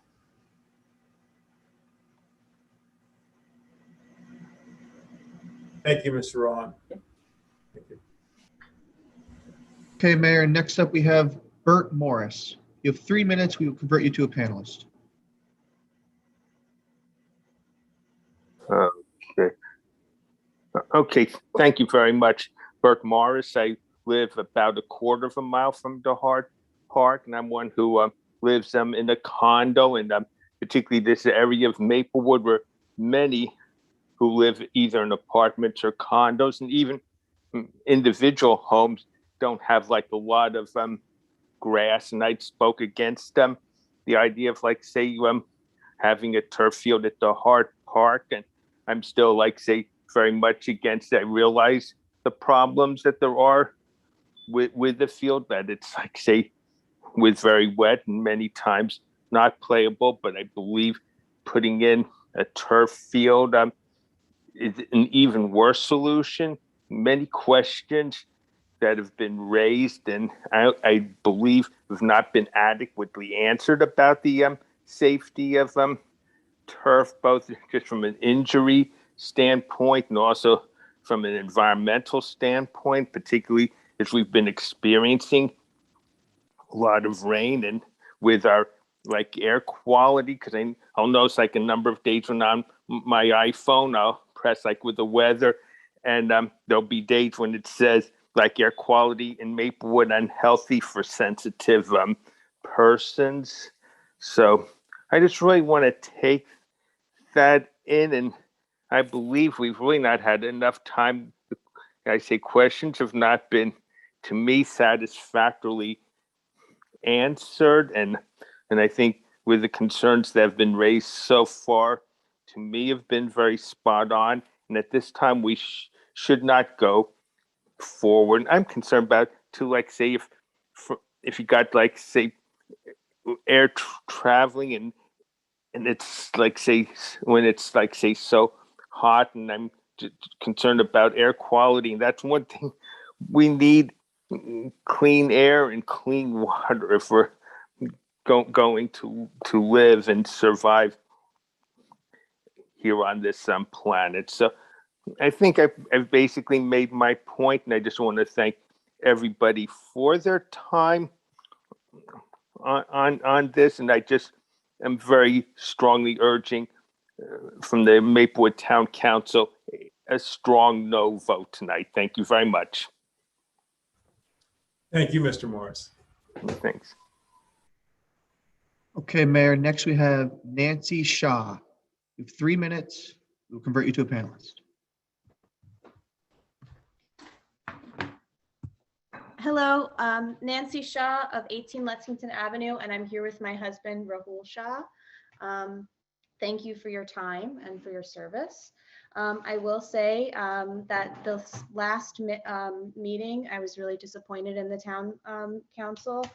Thank you, Mr. Rohan. Thank you. Okay, Mayor, next up we have Bert Morris. You have 3 minutes. We will convert you to a panelist. Okay. Thank you very much. Bert Morris. I live about a quarter of a mile from the Hart Park, and I'm one who lives in a condo, and particularly this area of Maplewood, where many who live either in apartments or condos, and even individual homes don't have like a lot of grass. And I spoke against the idea of like, say, having a turf field at the Hart Park, and I'm still like, say, very much against it. I realize the problems that there are with the field, that it's like, say, with very wet and many times not playable. But I believe putting in a turf field is an even worse solution. Many questions that have been raised, and I believe have not been adequately answered about the safety of turf, both just from an injury standpoint and also from an environmental standpoint, particularly as we've been experiencing a lot of rain, and with our like air quality, because I'll notice like a number of days when on my iPhone, I'll press like with the weather, and there'll be days when it says like air quality in Maplewood unhealthy for sensitive persons. So I just really want to take that in, and I believe we've really not had enough time. I say questions have not been, to me, satisfactorily answered, and I think with the concerns that have been raised so far, to me, have been very spot on. And at this time, we should not go forward. I'm concerned about to like say if you got like say air traveling and it's like say when it's like say so hot, and I'm concerned about air quality, and that's one thing we need: clean air and clean water if we're going to live and survive here on this planet. So I think I've basically made my point, and I just want to thank everybody for their time on this. And I just am very strongly urging from the Maplewood Town Council a strong no vote tonight. Thank you very much. Thank you, Mr. Morris. Thanks. Okay, Mayor, next we have Nancy Shaw. You have 3 minutes. We'll convert you to a panelist. Hello, Nancy Shaw of 18 Lexington Avenue, and I'm here with my husband, Rahul Shaw. Thank you for your time and for your service. I will say that the last meeting, I was really disappointed in the town council.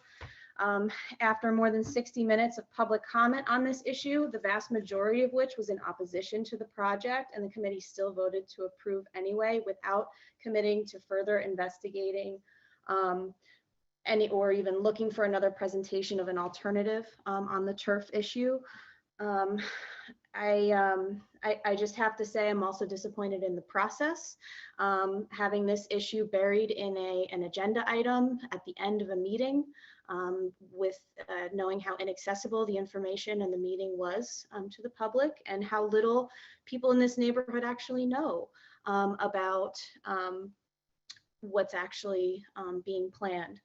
After more than 60 minutes of public comment on this issue, the vast majority of which was in opposition to the project, and the committee still voted to approve anyway without committing to further investigating any or even looking for another presentation of an alternative on the turf issue. I just have to say I'm also disappointed in the process. Having this issue buried in an agenda item at the end of a meeting, with knowing how inaccessible the information and the meeting was to the public, and how little people in this neighborhood actually know about what's actually being planned.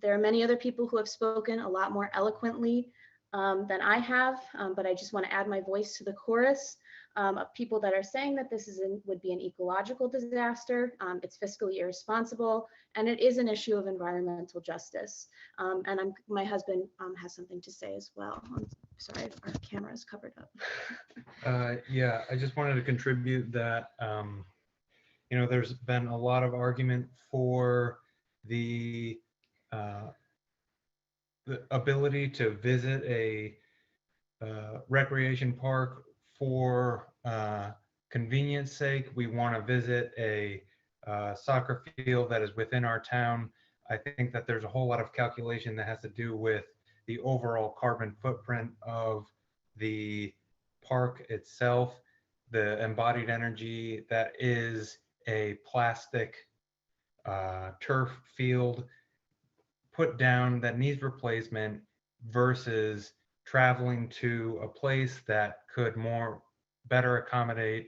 There are many other people who have spoken a lot more eloquently than I have, but I just want to add my voice to the chorus of people that are saying that this would be an ecological disaster, it's fiscally irresponsible, and it is an issue of environmental justice. And my husband has something to say as well. I'm sorry, our camera is covered up. Yeah, I just wanted to contribute that, you know, there's been a lot of argument for the ability to visit a recreation park for convenience sake. We want to visit a soccer field that is within our town. I think that there's a whole lot of calculation that has to do with the overall carbon footprint of the park itself, the embodied energy that is a plastic turf field put down that needs replacement versus traveling to a place that could better accommodate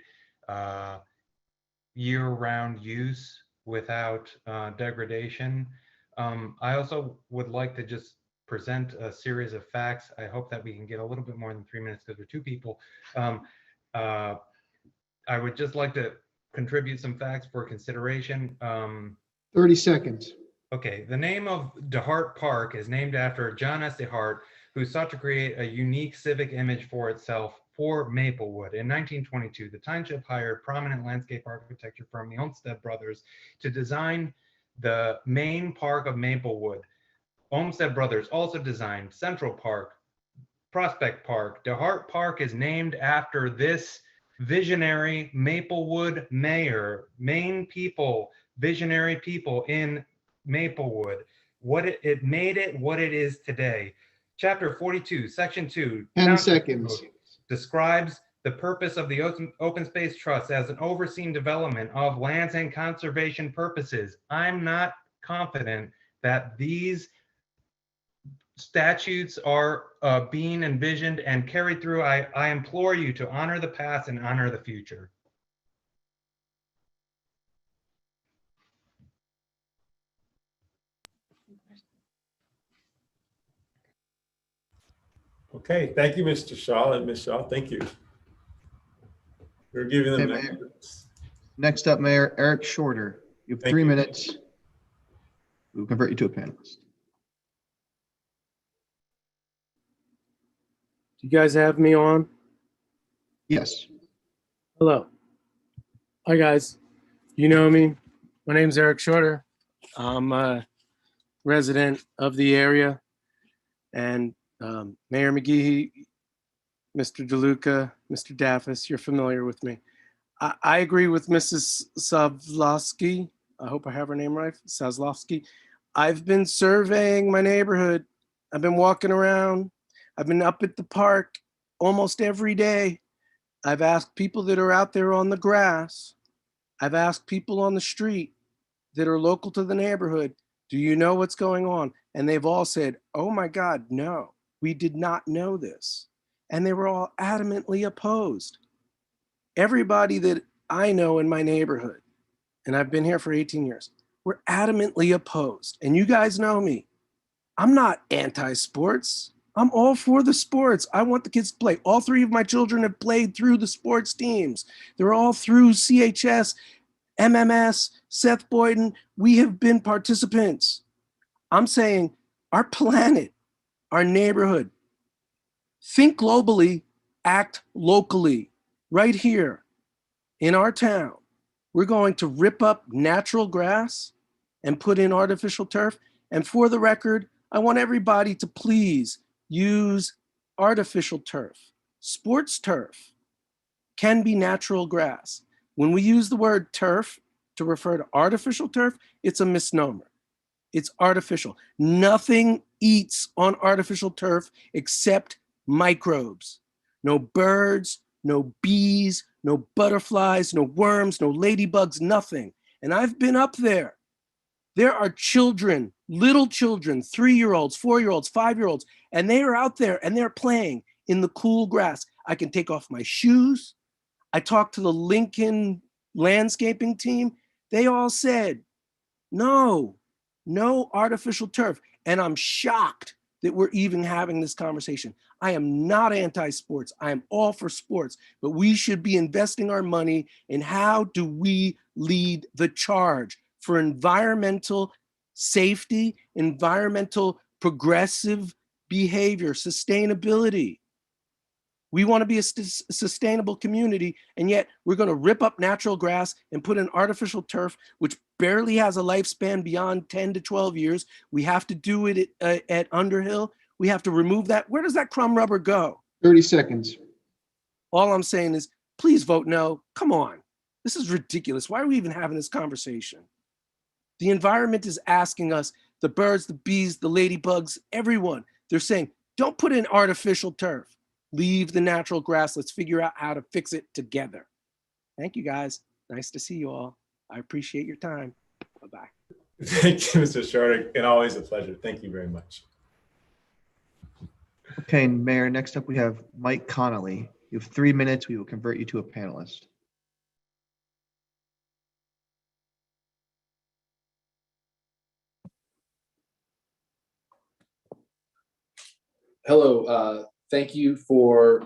year-round use without degradation. I also would like to just present a series of facts. I hope that we can get a little bit more than 3 minutes because we're two people. I would just like to contribute some facts for consideration. 30 seconds. Okay, the name of DeHart Park is named after John S. DeHart, who sought to create a unique civic image for itself for Maplewood. In 1922, the township hired prominent landscape architecture firm, the Olmsted Brothers, to design the main park of Maplewood. Olmsted Brothers also designed Central Park, Prospect Park. DeHart Park is named after this visionary Maplewood mayor, Maine people, visionary people in Maplewood. What it made it what it is today. Chapter 42, Section 2. 10 seconds. Describes the purpose of the Open Space Trust as an overseen development of lands and conservation purposes. I'm not confident that these statutes are being envisioned and carried through. I implore you to honor the past and honor the future. Okay, thank you, Mr. Shaw and Ms. Shaw. Thank you. We're giving them Next up, Mayor Eric Shorter. You have 3 minutes. We'll convert you to a panelist. Do you guys have me on? Yes. Hello. Hi, guys. You know me. My name's Eric Shorter. I'm a resident of the area. And Mayor McGehee, Mr. DeLuca, Mr. Daffis, you're familiar with me. I agree with Mrs. Saslovsky. I hope I have her name right, Saslovsky. I've been surveying my neighborhood. I've been walking around. I've been up at the park almost every day. I've asked people that are out there on the grass. I've asked people on the street that are local to the neighborhood, do you know what's going on? And they've all said, oh my God, no, we did not know this. And they were all adamantly opposed. Everybody that I know in my neighborhood, and I've been here for 18 years, were adamantly opposed. And you guys know me. I'm not anti-sports. I'm all for the sports. I want the kids to play. All three of my children have played through the sports teams. They're all through CHS, MMS, Seth Boyden. We have been participants. I'm saying our planet, our neighborhood, think globally, act locally. Right here in our town, we're going to rip up natural grass and put in artificial turf. And for the record, I want everybody to please use artificial turf. Sports turf can be natural grass. When we use the word turf to refer to artificial turf, it's a misnomer. It's artificial. Nothing eats on artificial turf except microbes. No birds, no bees, no butterflies, no worms, no ladybugs, nothing. And I've been up there. There are children, little children, 3-year-olds, 4-year-olds, 5-year-olds, and they are out there and they're playing in the cool grass. I can take off my shoes. I talked to the Lincoln landscaping team. They all said, no artificial turf. And I'm shocked that we're even having this conversation. I am not anti-sports. I am all for sports, but we should be investing our money in how do we lead the charge for environmental safety, environmental progressive behavior, sustainability. We want to be a sustainable community, and yet we're going to rip up natural grass and put in artificial turf, which barely has a lifespan beyond 10 to 12 years. We have to do it at Underhill. We have to remove that. Where does that crumb rubber go? 30 seconds. All I'm saying is, please vote no. Come on. This is ridiculous. Why are we even having this conversation? The environment is asking us, the birds, the bees, the ladybugs, everyone, they're saying, don't put in artificial turf. Leave the natural grass. Let's figure out how to fix it together. Thank you, guys. Nice to see you all. I appreciate your time. Bye-bye. Thank you, Mr. Shorter, and always a pleasure. Thank you very much. Okay, Mayor, next up we have Mike Connolly. You have 3 minutes. We will convert you to a panelist. Hello, thank you for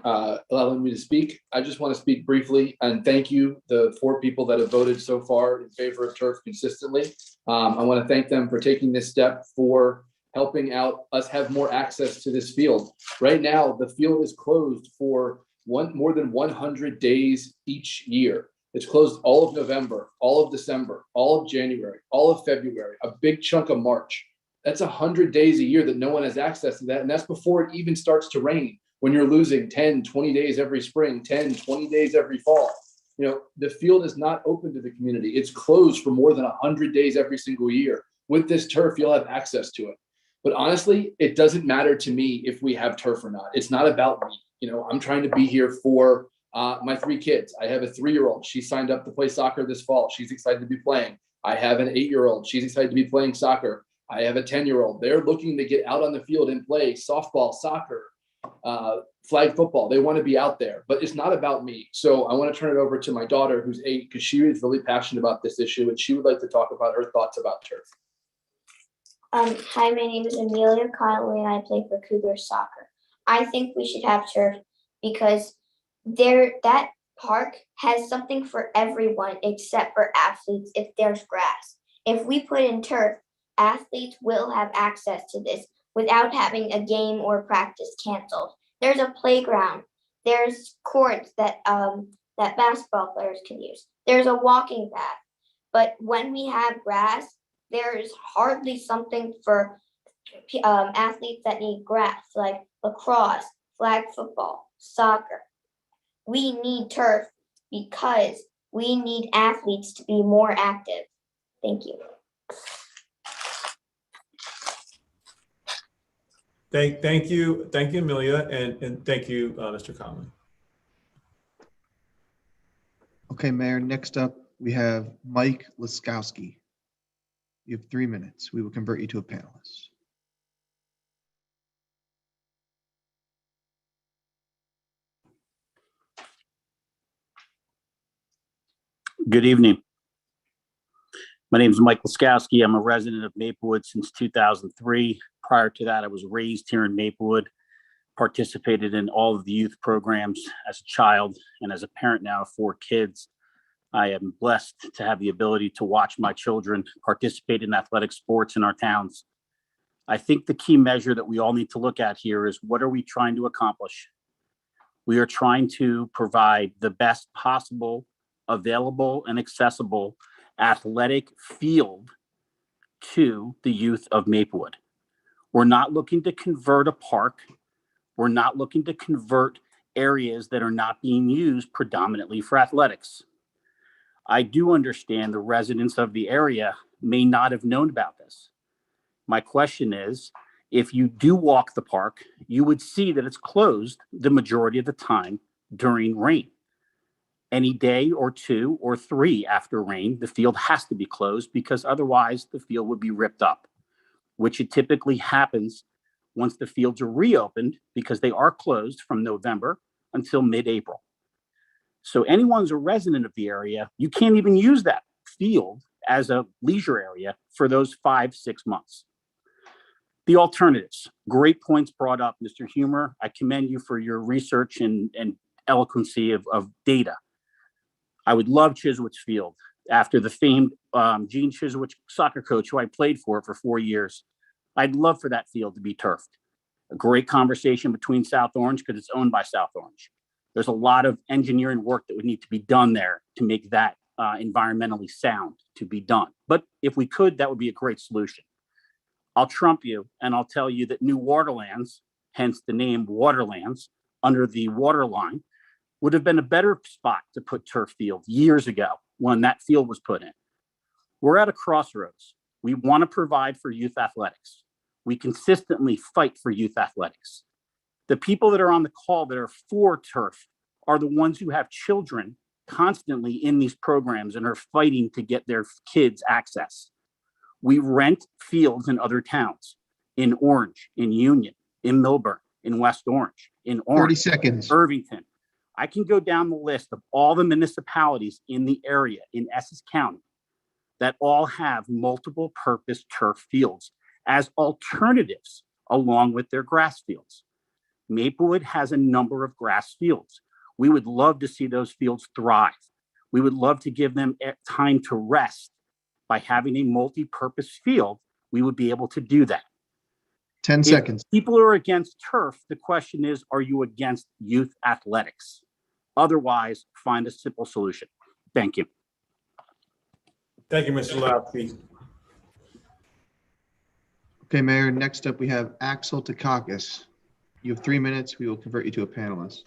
allowing me to speak. I just want to speak briefly and thank you, the 4 people that have voted so far in favor of turf consistently. I want to thank them for taking this step for helping out us have more access to this field. Right now, the field is closed for more than 100 days each year. It's closed all of November, all of December, all of January, all of February, a big chunk of March. That's 100 days a year that no one has access to that. And that's before it even starts to rain, when you're losing 10, 20 days every spring, 10, 20 days every fall. You know, the field is not open to the community. It's closed for more than 100 days every single year. With this turf, you'll have access to it. But honestly, it doesn't matter to me if we have turf or not. It's not about me. You know, I'm trying to be here for my 3 kids. I have a 3-year-old. She signed up to play soccer this fall. She's excited to be playing. I have an 8-year-old. She's excited to be playing soccer. I have a 10-year-old. They're looking to get out on the field and play softball, soccer, flag football. They want to be out there, but it's not about me. So I want to turn it over to my daughter, who's 8, because she is really passionate about this issue, and she would like to talk about her thoughts about turf. Hi, my name is Amelia Connolly, and I play for Cougar soccer. I think we should have turf because that park has something for everyone except for athletes if there's grass. If we put in turf, athletes will have access to this without having a game or practice canceled. There's a playground. There's courts that basketball players can use. There's a walking path. But when we have grass, there's hardly something for athletes that need grass, like lacrosse, flag football, soccer. We need turf because we need athletes to be more active. Thank you. Thank you, Amelia, and thank you, Mr. Connolly. Okay, Mayor, next up, we have Mike Leskowski. You have 3 minutes. We will convert you to a panelist. Good evening. My name is Mike Leskowski. I'm a resident of Maplewood since 2003. Prior to that, I was raised here in Maplewood, participated in all of the youth programs as a child, and as a parent now of 4 kids. I am blessed to have the ability to watch my children participate in athletic sports in our towns. I think the key measure that we all need to look at here is, what are we trying to accomplish? We are trying to provide the best possible available and accessible athletic field to the youth of Maplewood. We're not looking to convert a park. We're not looking to convert areas that are not being used predominantly for athletics. I do understand the residents of the area may not have known about this. My question is, if you do walk the park, you would see that it's closed the majority of the time during rain. Any day or 2 or 3 after rain, the field has to be closed because otherwise the field would be ripped up, which it typically happens once the fields are reopened, because they are closed from November until mid-April. So anyone's a resident of the area, you can't even use that field as a leisure area for those 5-6 months. The alternatives, great points brought up, Mr. Humer. I commend you for your research and eloquency of data. I would love Chiswick's field after the famed Gene Chiswick soccer coach who I played for 4 years. I'd love for that field to be turfed. A great conversation between South Orange because it's owned by South Orange. There's a lot of engineering work that would need to be done there to make that environmentally sound to be done. But if we could, that would be a great solution. I'll trump you and I'll tell you that New Waterlands, hence the name Waterlands, under the water line, would have been a better spot to put turf field years ago when that field was put in. We're at a crossroads. We want to provide for youth athletics. We consistently fight for youth athletics. The people that are on the call that are for turf are the ones who have children constantly in these programs and are fighting to get their kids access. We rent fields in other towns, in Orange, in Union, in Milburn, in West Orange, in Orange, 30 seconds. Irvington. I can go down the list of all the municipalities in the area in Essex County that all have multiple purpose turf fields as alternatives along with their grass fields. Maplewood has a number of grass fields. We would love to see those fields thrive. We would love to give them time to rest. By having a multi-purpose field, we would be able to do that. 10 If seconds. people are against turf, the question is, are you against youth athletics? Otherwise, find a simple solution. Thank you. Thank you, Mr. Leskowski. Okay, Mayor, next up we have Axel Takakis. You have 3 minutes. We will convert you to a panelist.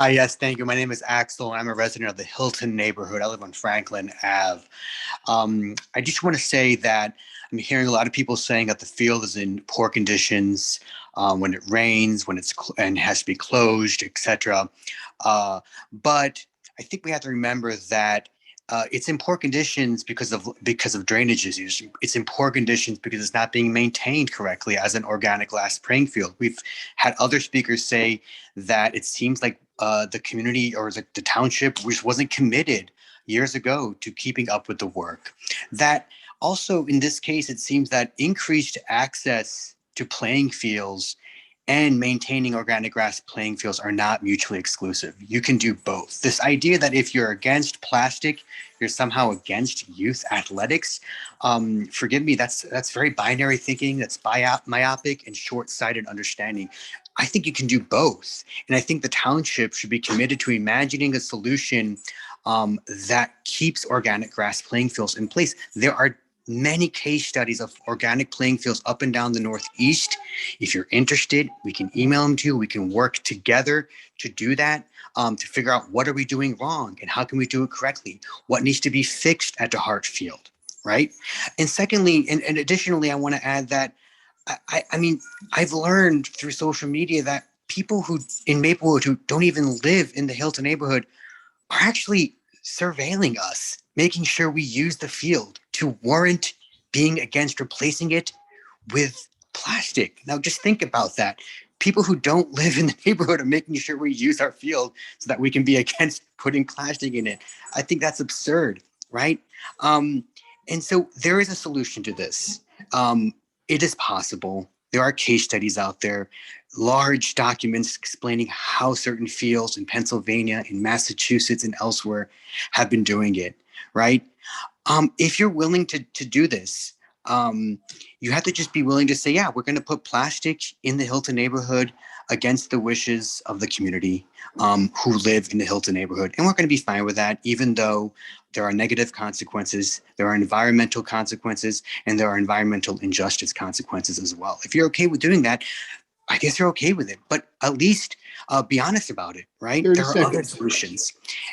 Hi, yes, thank you. My name is Axel. I'm a resident of the Hilton neighborhood. I live on Franklin Ave. I just want to say that I'm hearing a lot of people saying that the field is in poor conditions when it rains, when it's and has to be closed, etc. But I think we have to remember that it's in poor conditions because of drainage issues. It's in poor conditions because it's not being maintained correctly as an organic grass playing field. We've had other speakers say that it seems like the community or the township which wasn't committed years ago to keeping up with the work. That also in this case, it seems that increased access to playing fields and maintaining organic grass playing fields are not mutually exclusive. You can do both. This idea that if you're against plastic, you're somehow against youth athletics, forgive me, that's very binary thinking, that's myopic and short-sighted understanding. I think you can do both. And I think the township should be committed to imagining a solution that keeps organic grass playing fields in place. There are many case studies of organic playing fields up and down the Northeast. If you're interested, we can email them to you. We can work together to do that, to figure out what are we doing wrong and how can we do it correctly? What needs to be fixed at the Hart Field, right? And secondly, and additionally, I want to add that, I mean, I've learned through social media that people who in Maplewood who don't even live in the Hilton neighborhood are actually surveilling us, making sure we use the field to warrant being against replacing it with plastic. Now, just think about that. People who don't live in the neighborhood are making sure we use our field so that we can be against putting plastic in it. I think that's absurd, right? And so there is a solution to this. It is possible. There are case studies out there, large documents explaining how certain fields in Pennsylvania, in Massachusetts, and elsewhere have been doing it, right? If you're willing to do this, you have to just be willing to say, yeah, we're going to put plastic in the Hilton neighborhood against the wishes of the community who live in the Hilton neighborhood. And we're going to be fine with that, even though there are negative consequences, there are environmental consequences, and there are environmental injustice consequences as well. If you're okay with doing that, I guess you're okay with it, but at least be honest about it, right? There are other solutions.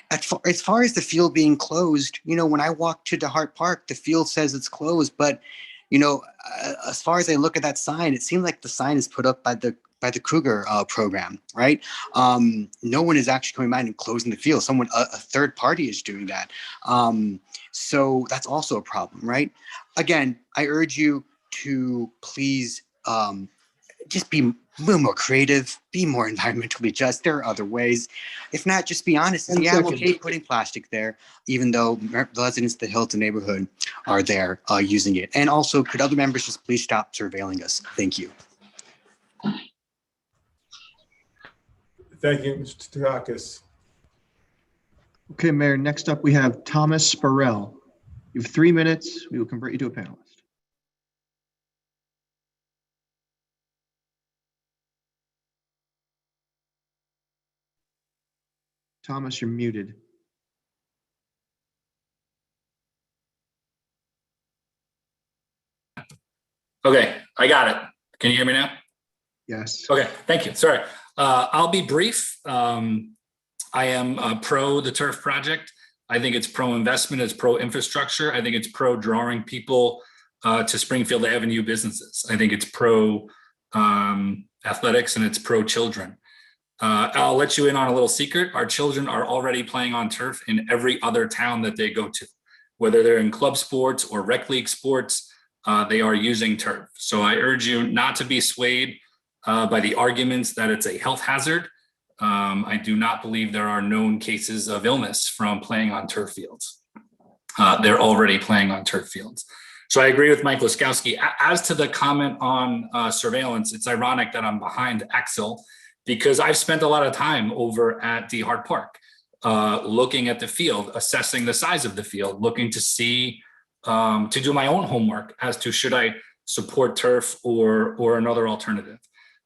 As far as the field being closed, you know, when I walk to DeHart Park, the field says it's closed, but, you know, as far as I look at that sign, it seems like the sign is put up by the Kruger program, right? No one is actually coming by and closing the field. A third party is doing that. So that's also a problem, right? Again, I urge you to please just be a little more creative, be more environmentally just. There are other ways. If not, just be honest. And say, yeah, I'm okay putting plastic there, even though the residents of the Hilton neighborhood are there using it. And also, could other members just please stop surveilling us? Thank you. Thank you, Mr. Takakis. Okay, Mayor, next up we have Thomas Sparrell. You have 3 minutes. We will convert you to a panelist. Thomas, you're muted. Okay, I got it. Can you hear me now? Yes. Okay, thank you. Sorry. I'll be brief. I am pro the turf project. I think it's pro investment, it's pro infrastructure. I think it's pro drawing people to Springfield Avenue businesses. I think it's pro athletics and it's pro children. I'll let you in on a little secret. Our children are already playing on turf in every other town that they go to, whether they're in club sports or rec league sports, they are using turf. So I urge you not to be swayed by the arguments that it's a health hazard. I do not believe there are known cases of illness from playing on turf fields. they're already playing on turf fields. So I agree with Mike Leskowski. As to the comment on surveillance, it's ironic that I'm behind Axel because I've spent a lot of time over at DeHart Park looking at the field, assessing the size of the field, looking to see, to do my own homework as to should I support turf or another alternative.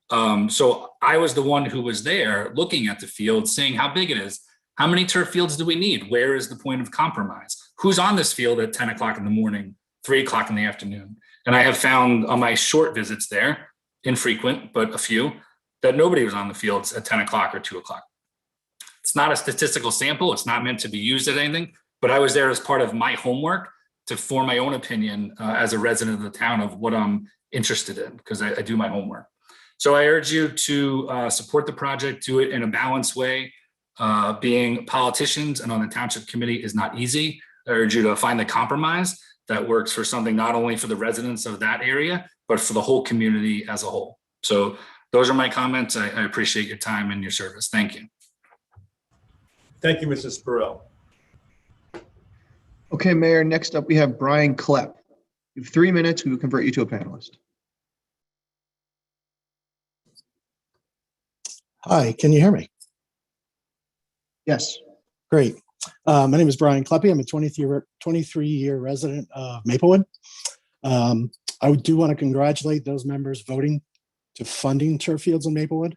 So I was the one who was there looking at the field, seeing how big it is. How many turf fields do we need? Where is the point of compromise? Who's on this field at 10 o'clock in the morning, 3 o'clock in the afternoon? And I have found on my short visits there, infrequent, but a few, that nobody was on the fields at 10 o'clock or 2 o'clock. It's not a statistical sample. It's not meant to be used at anything, but I was there as part of my homework to form my own opinion as a resident of the town of what I'm interested in, because I do my homework. So I urge you to support the project, do it in a balanced way. Being politicians and on the township committee is not easy. I urge you to find the compromise that works for something not only for the residents of that area, but for the whole community as a whole. So those are my comments. I appreciate your time and your service. Thank you. Thank you, Mrs. Spurrell. Okay, Mayor, next up we have Brian Klepp. You have 3 minutes. We will convert you to a panelist. Hi, can you hear me? Yes. Great. My name is Brian Kleppe. I'm a 23-year resident of Maplewood. I do want to congratulate those members voting to funding turf fields in Maplewood.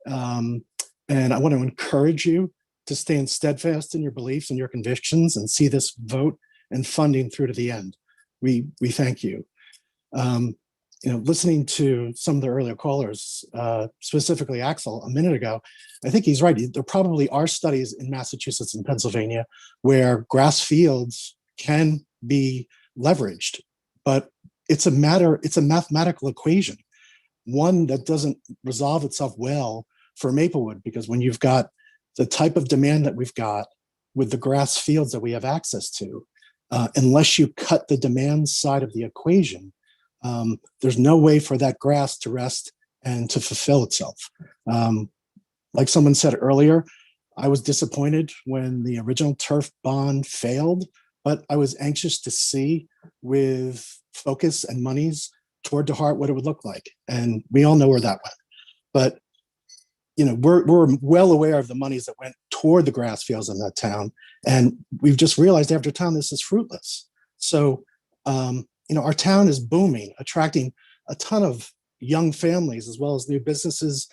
And I want to encourage you to stand steadfast in your beliefs and your convictions and see this vote and funding through to the end. We thank you. Listening to some of the earlier callers, specifically Axel a minute ago, I think he's right. There probably are studies in Massachusetts and Pennsylvania where grass fields can be leveraged, but it's a mathematical equation, one that doesn't resolve itself well for Maplewood, because when you've got the type of demand that we've got with the grass fields that we have access to, unless you cut the demand side of the equation, there's no way for that grass to rest and to fulfill itself. Like someone said earlier, I was disappointed when the original turf bond failed, but I was anxious to see with focus and monies toward DeHart what it would look like. And we all know where that went. But we're well aware of the monies that went toward the grass fields in that town. And we've just realized after town, this is fruitless. So, our town is booming, attracting a ton of young families as well as new businesses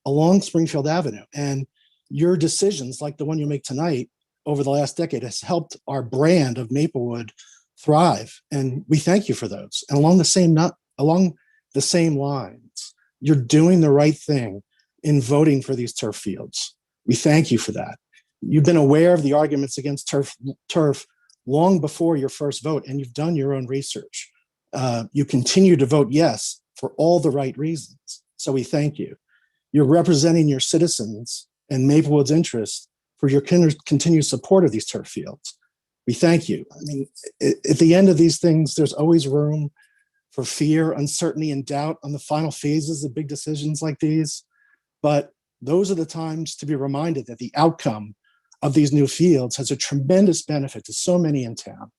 along Springfield Avenue. And your decisions, like the one you make tonight over the last decade, has helped our brand of Maplewood thrive. And we thank you for those. And along the same lines, you're doing the right thing in voting for these turf fields. We thank you for that. You've been aware of the arguments against turf long before your first vote, and you've done your own research. You continue to vote yes for all the right reasons. So we thank you. You're representing your citizens and Maplewood's interest for your continued support of these turf fields. We thank you. I mean, at the end of these things, there's always room for fear, uncertainty, and doubt on the final phases of big decisions like these. But those are the times to be reminded that the outcome of these new fields has a tremendous benefit to so many in town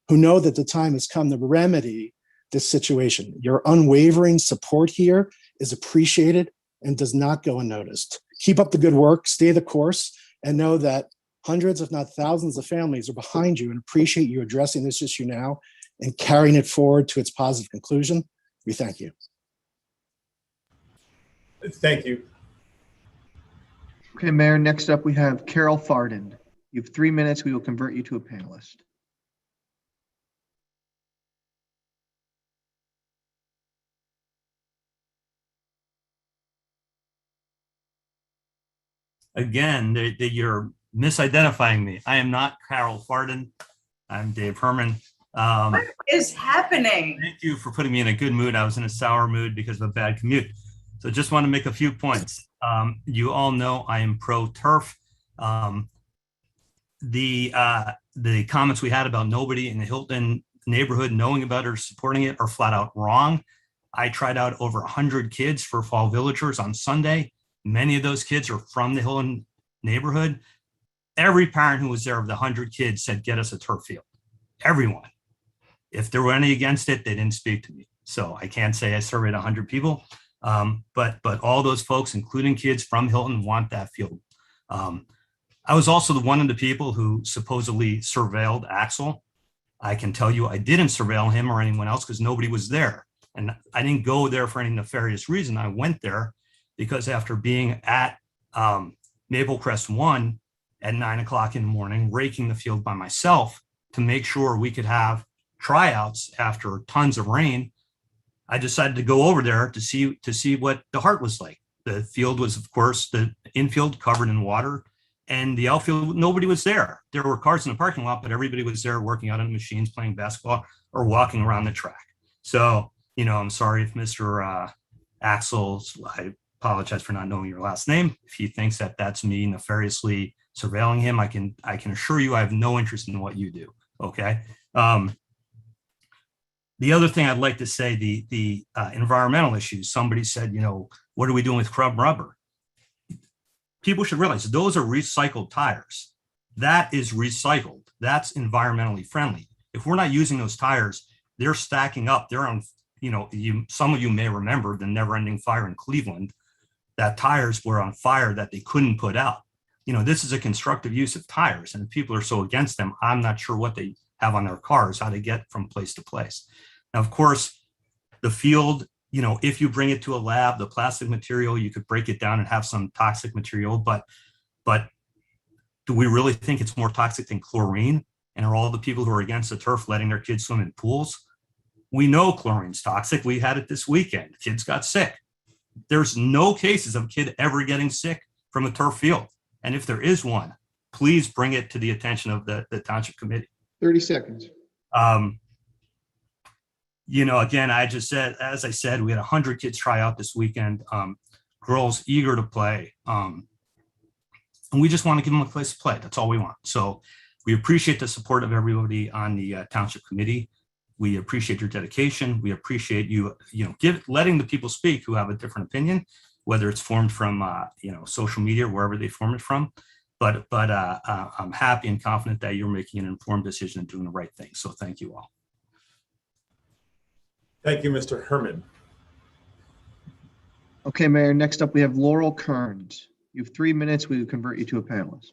who know that the time has come to remedy this situation. Your unwavering support here is appreciated and does not go unnoticed. Keep up the good work, stay the course, and know that hundreds, if not thousands of families are behind you and appreciate you addressing this issue now and carrying it forward to its positive conclusion. We thank you. Thank you. Okay, Mayor, next up we have Carol Farden. You have 3 minutes. We will convert you to a panelist. Again, you're misidentifying me. I am not Carol Farden. I'm Dave Herman. What is happening? Thank you for putting me in a good mood. I was in a sour mood because of a bad commute. So just want to make a few points. You all know I am pro-turf. The comments we had about nobody in the Hilton neighborhood knowing about it or supporting it are flat out wrong. I tried out over 100 kids for Fall Villagers on Sunday. Many of those kids are from the Hilton neighborhood. Every parent who was there of the 100 kids said, get us a turf field. everyone. If there were any against it, they didn't speak to me. So I can't say I surveyed 100 people, but all those folks, including kids from Hilton, want that field. I was also one of the people who supposedly surveilled Axel. I can tell you I didn't surveil him or anyone else because nobody was there. And I didn't go there for any nefarious reason. I went there because after being at Maple Crest 1 at 9 o'clock in the morning, raking the field by myself to make sure we could have tryouts after tons of rain, I decided to go over there to see what the heart was like. The field was, of course, the infield covered in water, and the outfield, nobody was there. There were cars in the parking lot, but everybody was there working out on the machines, playing basketball, or walking around the track. So, I'm sorry if Mr. Axel, I apologize for not knowing your last name. If he thinks that that's me nefariously surveilling him, I can assure you I have no interest in what you do. Okay. The other thing I'd like to say, the environmental issues. Somebody said, what are we doing with crumb rubber? People should realize those are recycled tires. That is recycled. That's environmentally friendly. If we're not using those tires, they're stacking up. They're on, some of you may remember the never-ending fire in Cleveland, that tires were on fire that they couldn't put out. This is a constructive use of tires, and if people are so against them, I'm not sure what they have on their cars, how to get from place to place. Now, of course, the field, if you bring it to a lab, the plastic material, you could break it down and have some toxic material, but do we really think it's more toxic than chlorine? And are all the people who are against the turf letting their kids swim in pools? We know chlorine's toxic. We had it this weekend. Kids got sick. There's no cases of a kid ever getting sick from a turf field. And if there is one, please bring it to the attention of the Township Committee. 30 seconds. Again, as I said, we had 100 kids try out this weekend, girls eager to play. And we just want to give them a place to play. That's all we want. So we appreciate the support of everybody on the Township Committee. We appreciate your dedication. We appreciate you, letting the people speak who have a different opinion, whether it's formed from, social media, wherever they form it from. But I'm happy and confident that you're making an informed decision and doing the right thing. So thank you all. Thank you, Mr. Herman. Okay, Mayor, next up we have Laurel Kearns. You have 3 minutes. We will convert you to a panelist.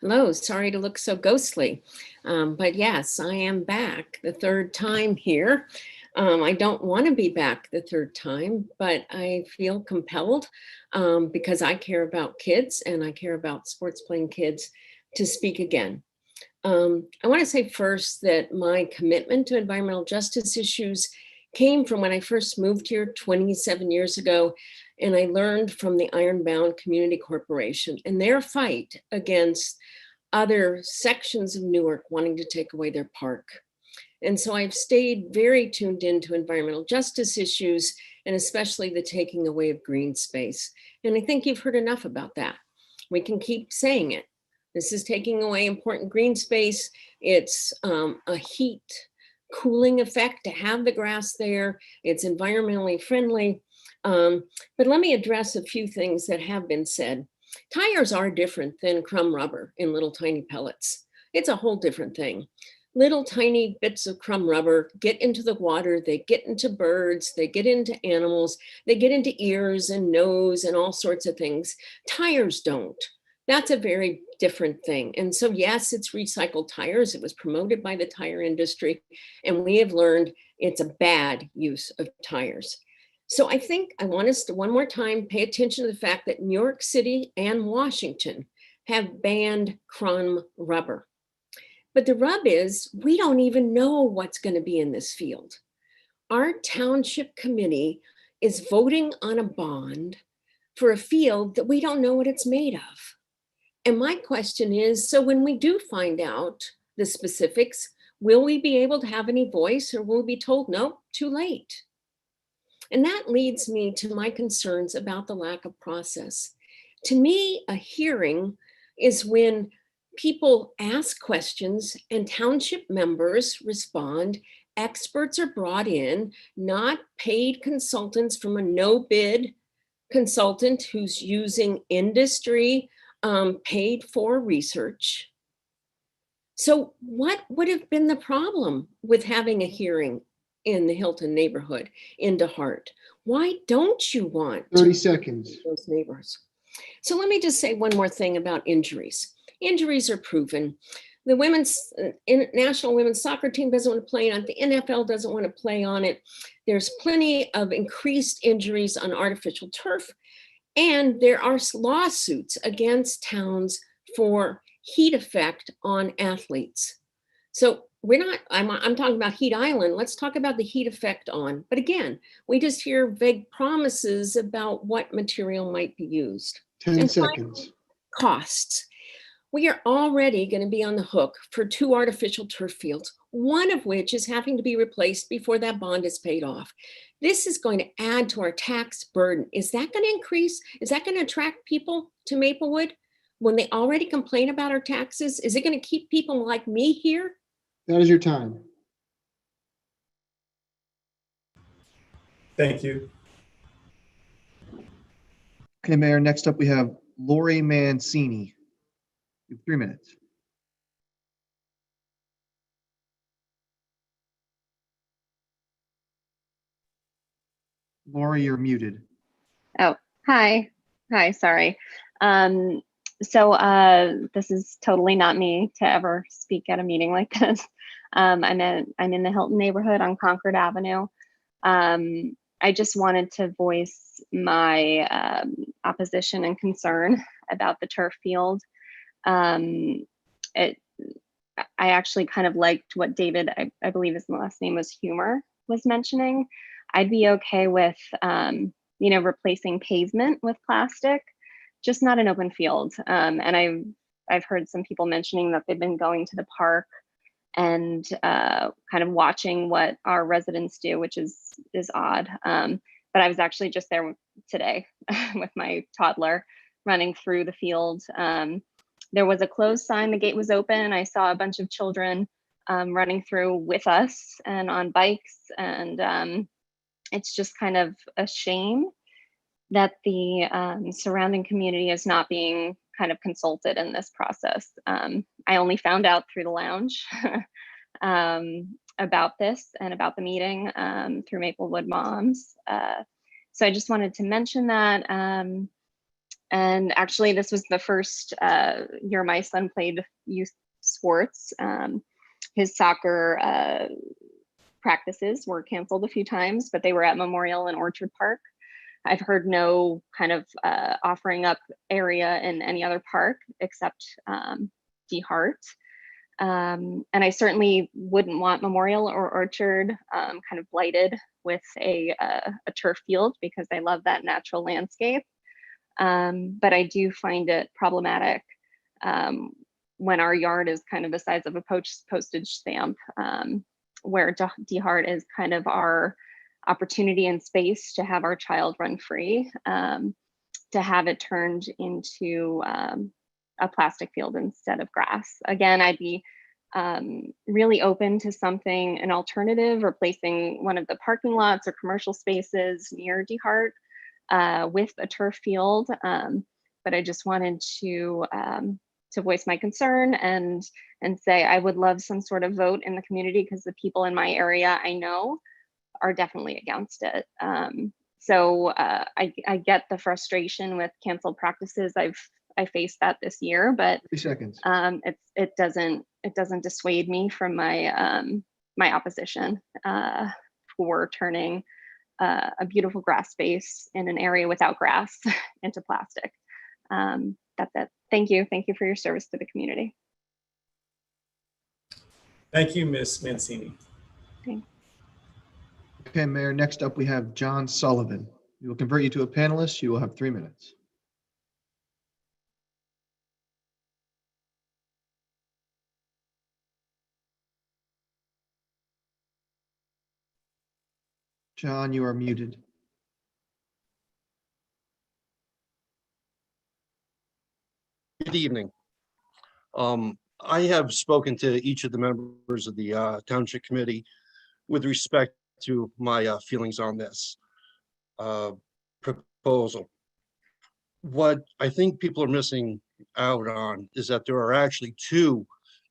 Hello, sorry to look so ghostly, but yes, I am back the third time here. I don't want to be back the third time, but I feel compelled because I care about kids and I care about sports playing kids to speak again. I want to say first that my commitment to environmental justice issues came from when I first moved here 27 years ago, and I learned from the Ironbound Community Corporation and their fight against other sections of Newark wanting to take away their park. And so I've stayed very tuned into environmental justice issues, and especially the taking away of green space. And I think you've heard enough about that. We can keep saying it. This is taking away important green space. It's a heat cooling effect to have the grass there. It's environmentally friendly. But let me address a few things that have been said. Tires are different than crumb rubber in little tiny pellets. It's a whole different thing. Little tiny bits of crumb rubber get into the water, they get into birds, they get into animals, they get into ears and nose and all sorts of things. Tires don't. That's a very different thing. And so yes, it's recycled tires. It was promoted by the tire industry, and we have learned it's a bad use of tires. So I think I want us to one more time pay attention to the fact that New York City and Washington have banned crumb rubber. But the rub is we don't even know what's going to be in this field. Our township committee is voting on a bond for a field that we don't know what it's made of. And my question is, so when we do find out the specifics, will we be able to have any voice, or will we be told, no, too late? And that leads me to my concerns about the lack of process. To me, a hearing is when people ask questions and township members respond experts are brought in, not paid consultants from a no-bid consultant who's using industry paid for research. So what would have been the problem with having a hearing in the Hilton neighborhood in DeHart? Why don't you want 30 seconds. Those neighbors? So let me just say one more thing about injuries. Injuries are proven. The national women's soccer team doesn't want to play on it. The NFL doesn't want to play on it. There's plenty of increased injuries on artificial turf. And there are lawsuits against towns for heat effect on athletes. So I'm talking about Heat Island. Let's talk about the heat effect on. But again, we just hear vague promises about what material might be used. 10 seconds. Costs. We are already going to be on the hook for 2 artificial turf fields, one of which is having to be replaced before that bond is paid off. This is going to add to our tax burden. Is that going to increase? Is that going to attract people to Maplewood when they already complain about our taxes? Is it going to keep people like me here? That is your time. Thank you. Okay, Mayor, next up we have Lori Mancini. You have 3 minutes. Lori, you're muted. Oh, hi. Hi, sorry. This is totally not me to ever speak at a meeting like this. I'm in the Hilton neighborhood on Concord Avenue. I just wanted to voice my opposition and concern about the turf field. I actually kind of liked what David, I believe his last name was Humer, was mentioning. I'd be okay with, replacing pavement with plastic, just not an open field. And I've heard some people mentioning that they've been going to the park and kind of watching what our residents do, which is odd. But I was actually just there today with my toddler running through the field. There was a closed sign, the gate was open. I saw a bunch of children running through with us and on bikes. And it's just kind of a shame that the surrounding community is not being kind of consulted in this process. I only found out through the lounge about this and about the meeting through Maplewood Moms. So I just wanted to mention that. And actually, this was the first year my son played youth sports. His soccer practices were canceled a few times, but they were at Memorial and Orchard Park. I've heard no kind of offering up area in any other park except DeHart. And I certainly wouldn't want Memorial or Orchard kind of blighted with a turf field because I love that natural landscape. But I do find it problematic when our yard is kind of the size of a postage stamp, where DeHart is kind of our opportunity and space to have our child run free, to have it turned into a plastic field instead of grass. Again, I'd be really open to something, an alternative, replacing one of the parking lots or commercial spaces near DeHart with a turf field. But I just wanted to voice my concern and say I would love some sort of vote in the community because the people in my area I know are definitely against it. So I get the frustration with canceled practices. I faced that this year, but 3 seconds. It doesn't dissuade me from my my opposition for turning a beautiful grass space in an area without grass into plastic. That's it. Thank you. Thank you for your service to the community. Thank you, Ms. Mancini. Thanks. Okay, Mayor, next up we have John Sullivan. We will convert you to a panelist. You will have 3 minutes. John, you are muted. Good evening. I have spoken to each of the members of the Township Committee with respect to my feelings on this proposal. What I think people are missing out on is that there are actually two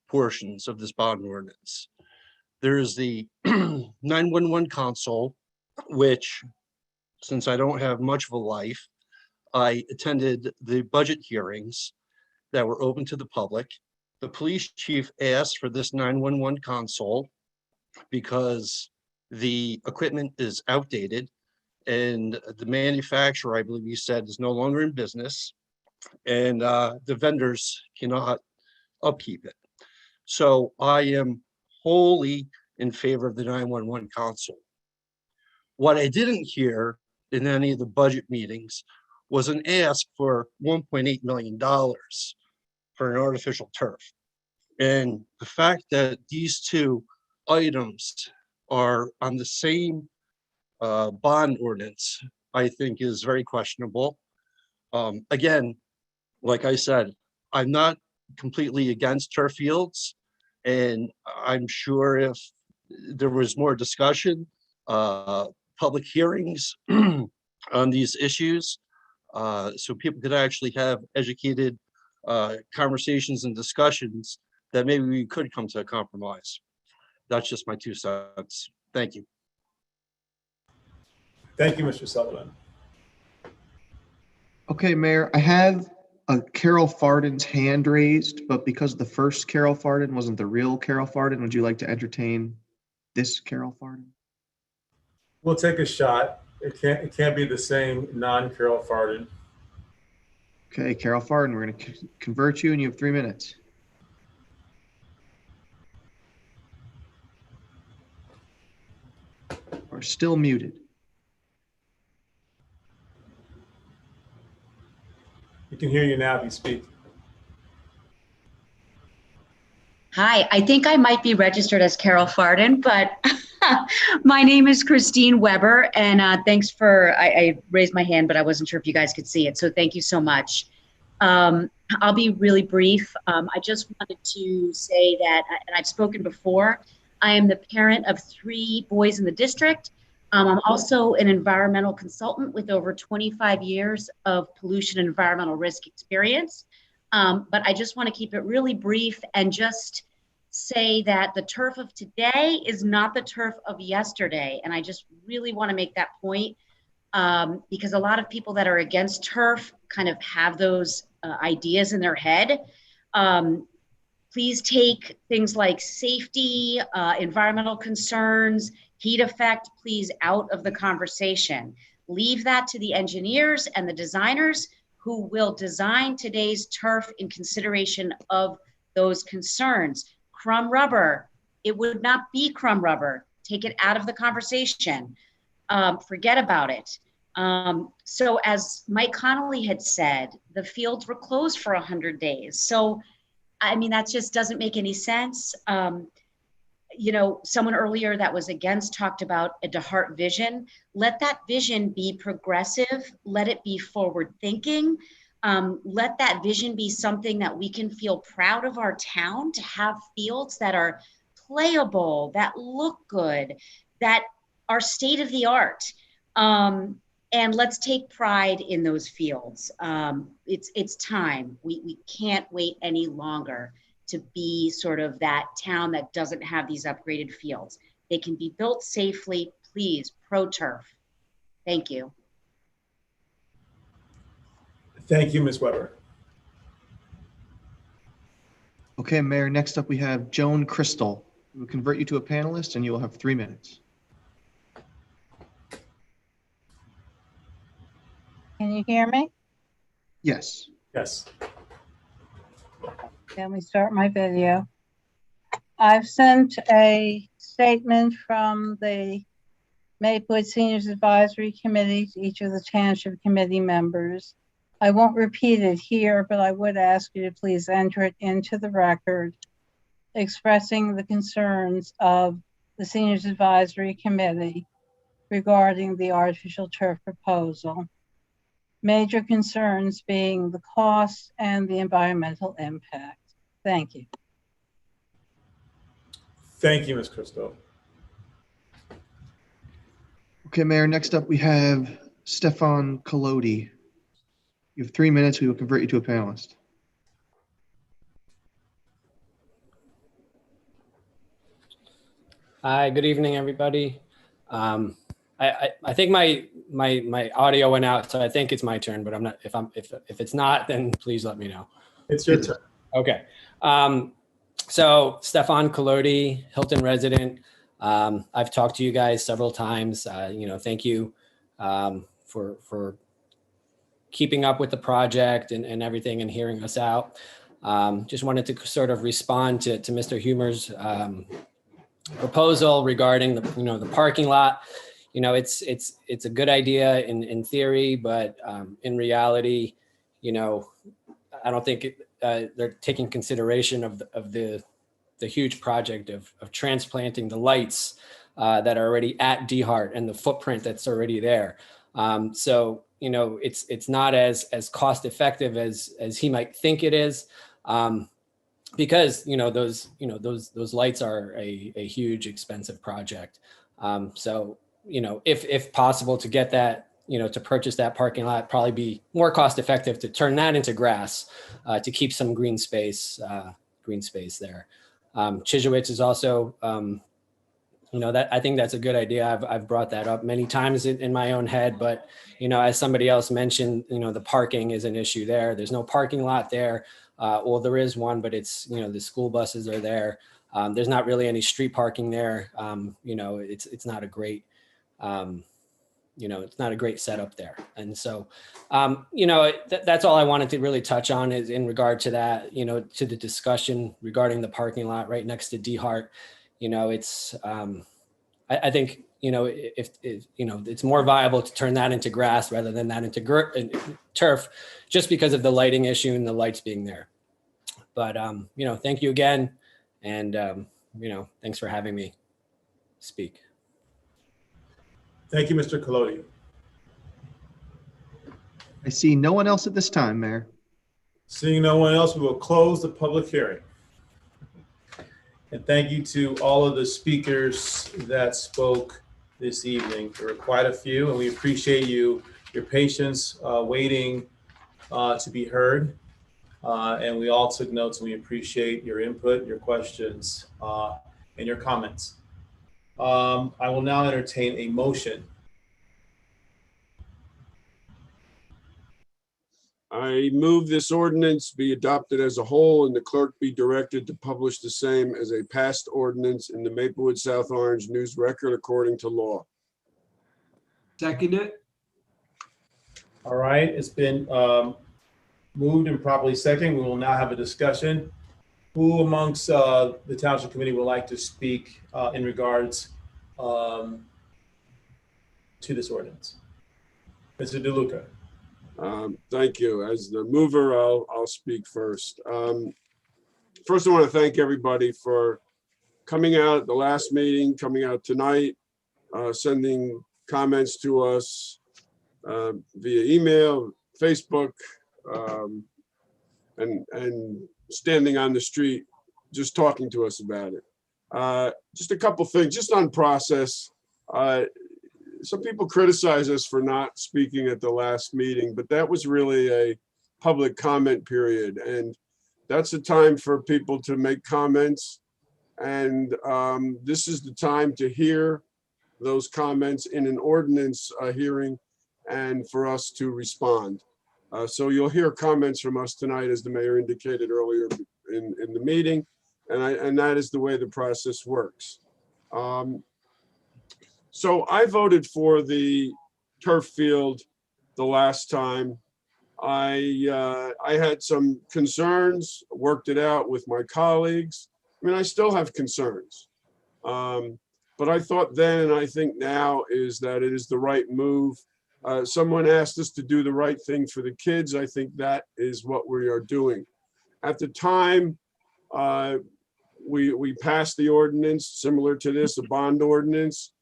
portions of this bond ordinance. There is the 911 console, which, since I don't have much of a life, I attended the budget hearings that were open to the public. The police chief asked for this 911 console because the equipment is outdated and the manufacturer, I believe you said, is no longer in business, and the vendors cannot upkeep it. So I am wholly in favor of the 911 console. What I didn't hear in any of the budget meetings was an ask for $1.8 million for an artificial turf. And the fact that these two items are on the same bond ordinance, I think is very questionable. Again, like I said, I'm not completely against turf fields, and I'm sure if there was more discussion, public hearings on these issues, so people could actually have educated conversations and discussions, that maybe we could come to a compromise. That's just my 2 cents. Thank you. Thank you, Mr. Sullivan. Okay, Mayor, I have Carol Farden's hand raised, but because the first Carol Farden wasn't the real Carol Farden, would you like to entertain this Carol Farden? We'll take a shot. It can't be the same non-Carol Farden. Okay, Carol Farden, we're going to convert you and you have 3 minutes. Are still muted. We can hear you now if you speak. Hi, I think I might be registered as Carol Farden, but my name is Christine Weber, and thanks for, I raised my hand, but I wasn't sure if you guys could see it, so thank you so much. I'll be really brief. I just wanted to say that, and I've spoken before, I am the parent of 3 boys in the district. I'm also an environmental consultant with over 25 years of pollution and environmental risk experience. But I just want to keep it really brief and just say that the turf of today is not the turf of yesterday. And I just really want to make that point because a lot of people that are against turf kind of have those ideas in their head. Please take things like safety, environmental concerns, heat effect, please out of the conversation. Leave that to the engineers and the designers who will design today's turf in consideration of those concerns. Crumb rubber, it would not be crumb rubber. Take it out of the conversation. Forget about it. So as Mike Connolly had said, the fields were closed for 100 days. So, I mean, that just doesn't make any sense. You know, someone earlier that was against talked about a DeHart vision. Let that vision be progressive. Let it be forward thinking. Let that vision be something that we can feel proud of our town, to have fields that are playable, that look good, that are state of the art. And let's take pride in those fields. It's time. We can't wait any longer to be sort of that town that doesn't have these upgraded fields. They can be built safely. Please, pro-turf. Thank you. Thank you, Ms. Weber. Okay, Mayor, next up we have Joan Crystal. We'll convert you to a panelist and you will have 3 minutes. Can you hear me? Yes. Yes. Let me start my video. I've sent a statement from the Maplewood Seniors Advisory Committee to each of the Township Committee members. I won't repeat it here, but I would ask you to please enter it into the record, expressing the concerns of the Seniors Advisory Committee regarding the artificial turf proposal. Major concerns being the cost and the environmental impact. Thank you. Thank you, Ms. Crystal. Okay, Mayor, next up we have Stefan Collodi. You have 3 minutes. We will convert you to a panelist. Hi, good evening, everybody. I think my audio went out, so I think it's my turn, but I'm not. If it's not, then please let me know. It's your turn. Okay. So Stefan Collodi, Hilton resident. I've talked to you guys several times. Thank you for keeping up with the project and everything and hearing us out. Just wanted to sort of respond to Mr. Humer's proposal regarding the parking lot. It's a good idea in theory, but in reality, I don't think they're taking consideration of the huge project of transplanting the lights that are already at DeHart and the footprint that's already there. So it's not as cost effective as he might think it is. Because those lights are a huge expensive project. So if possible to get that, to purchase that parking lot, probably be more cost effective to turn that into grass to keep some green space there. Chiżewicz is also that I think that's a good idea. I've brought that up many times in my own head, but as somebody else mentioned, the parking is an issue there. There's no parking lot there. Well, there is one, but it's, the school buses are there. There's not really any street parking there. It's not a great, it's not a great setup there. And so, that's all I wanted to really touch on is in regard to that, to the discussion regarding the parking lot right next to DeHart. It's, I think, if it's more viable to turn that into grass rather than that into turf, just because of the lighting issue and the lights being there. But, thank you again. And, thanks for having me speak. Thank you, Mr. Collodi. I see no one else at this time, Mayor. Seeing no one else, we will close the public hearing. And thank you to all of the speakers that spoke this evening. There were quite a few, and we appreciate your patience waiting to be heard. And we all took notes, and we appreciate your input, your questions, and your comments. I will now entertain a motion. I move this ordinance be adopted as a whole and the clerk be directed to publish the same as a passed ordinance in the Maplewood South Orange News Record according to law. Second it. All right, it's been moved and properly second. We will now have a discussion. Who amongst the Township Committee would like to speak in regards to this ordinance? Mr. DeLuca. Thank you. As the mover, I'll speak first. First, I want to thank everybody for coming out at the last meeting, coming out tonight, sending comments to us via email, Facebook, and standing on the street, just talking to us about it. Just a couple things, just on process. Some people criticize us for not speaking at the last meeting, but that was really a public comment period. And that's a time for people to make comments. And this is the time to hear those comments in an ordinance hearing and for us to respond. So you'll hear comments from us tonight, as the mayor indicated earlier in the meeting. And that is the way the process works. So I voted for the turf field the last time. I had some concerns, worked it out with my colleagues. I mean, I still have concerns. But I thought then, and I think now, is that it is the right move. Someone asked us to do the right thing for the kids. I think that is what we are doing. At the time, we passed the ordinance similar to this, a bond ordinance.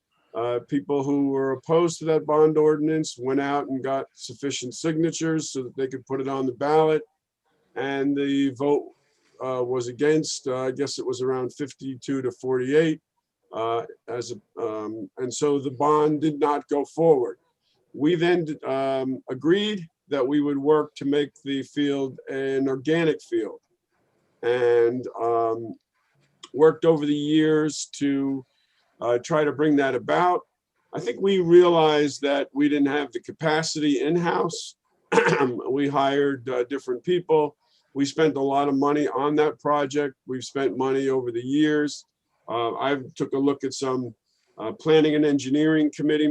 People who were opposed to that bond ordinance went out and got sufficient signatures so that they could put it on the ballot. And the vote was against, I guess it was around 52 to 48. and so the bond did not go forward. We then agreed that we would work to make the field an organic field, and worked over the years to try to bring that about. I think we realized that we didn't have the capacity in-house. We hired different people. We spent a lot of money on that project. We've spent money over the years. I took a look at some planning and engineering committee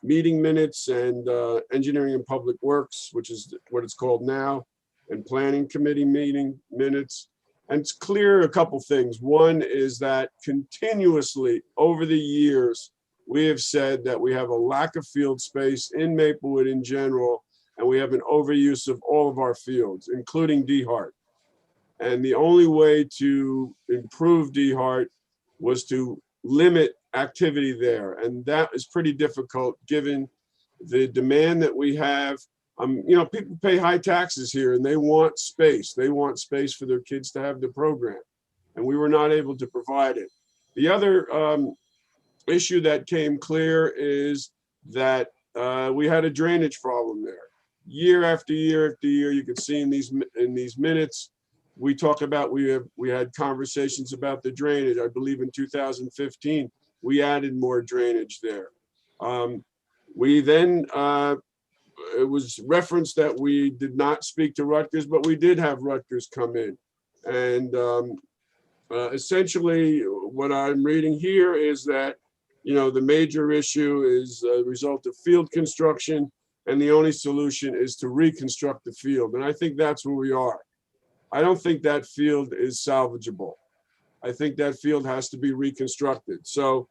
meeting minutes and engineering and public works, which is what it's called now, and planning committee meeting minutes. And it's clear a couple things. One is that continuously over the years, we have said that we have a lack of field space in Maplewood in general, and we have an overuse of all of our fields, including DeHart. And the only way to improve DeHart was to limit activity there. And that is pretty difficult given the demand that we have. You know, people pay high taxes here and they want space. They want space for their kids to have the program. And we were not able to provide it. The other issue that came clear is that we had a drainage problem there. Year after year after year, you can see in these minutes, we talk about, we had conversations about the drainage. I believe in 2015, we added more drainage there. We then, it was referenced that we did not speak to Rutgers, but we did have Rutgers come in. And essentially what I'm reading here is that, you know, the major issue is a result of field construction, and the only solution is to reconstruct the field. And I think that's where we are. I don't think that field is salvageable. I think that field has to be reconstructed. So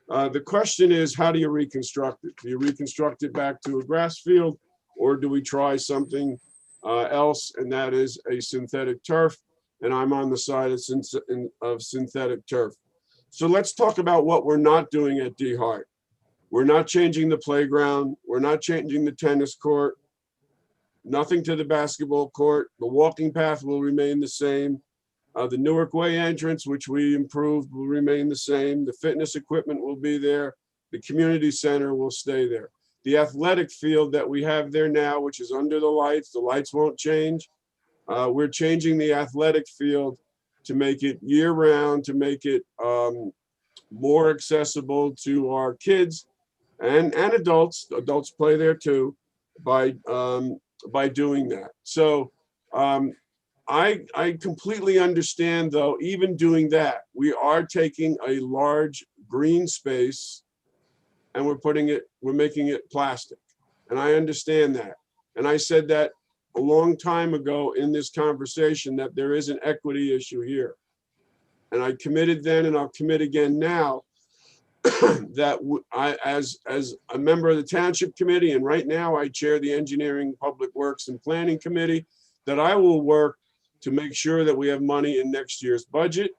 the question is, how do you reconstruct it? Do you reconstruct it back to a grass field, or do we try something else, and that is a synthetic turf? And I'm on the side of synthetic turf. So let's talk about what we're not doing at DeHart. We're not changing the playground. We're not changing the tennis court. Nothing to the basketball court. The walking path will remain the same. The Newark Way entrance, which we improved, will remain the same. The fitness equipment will be there. The community center will stay there. The athletic field that we have there now, which is under the lights won't change. We're changing the athletic field to make it year-round, to make it more accessible to our kids and adults. Adults play there too by doing that. So I completely understand, though, even doing that, we are taking a large green space and we're making it plastic. And I understand that. And I said that a long time ago in this conversation, that there is an equity issue here. And I committed then, and I'll commit again now, that I, as a member of the Township Committee, and right now I chair the Engineering, Public Works, and Planning Committee, that I will work to make sure that we have money in next year's budget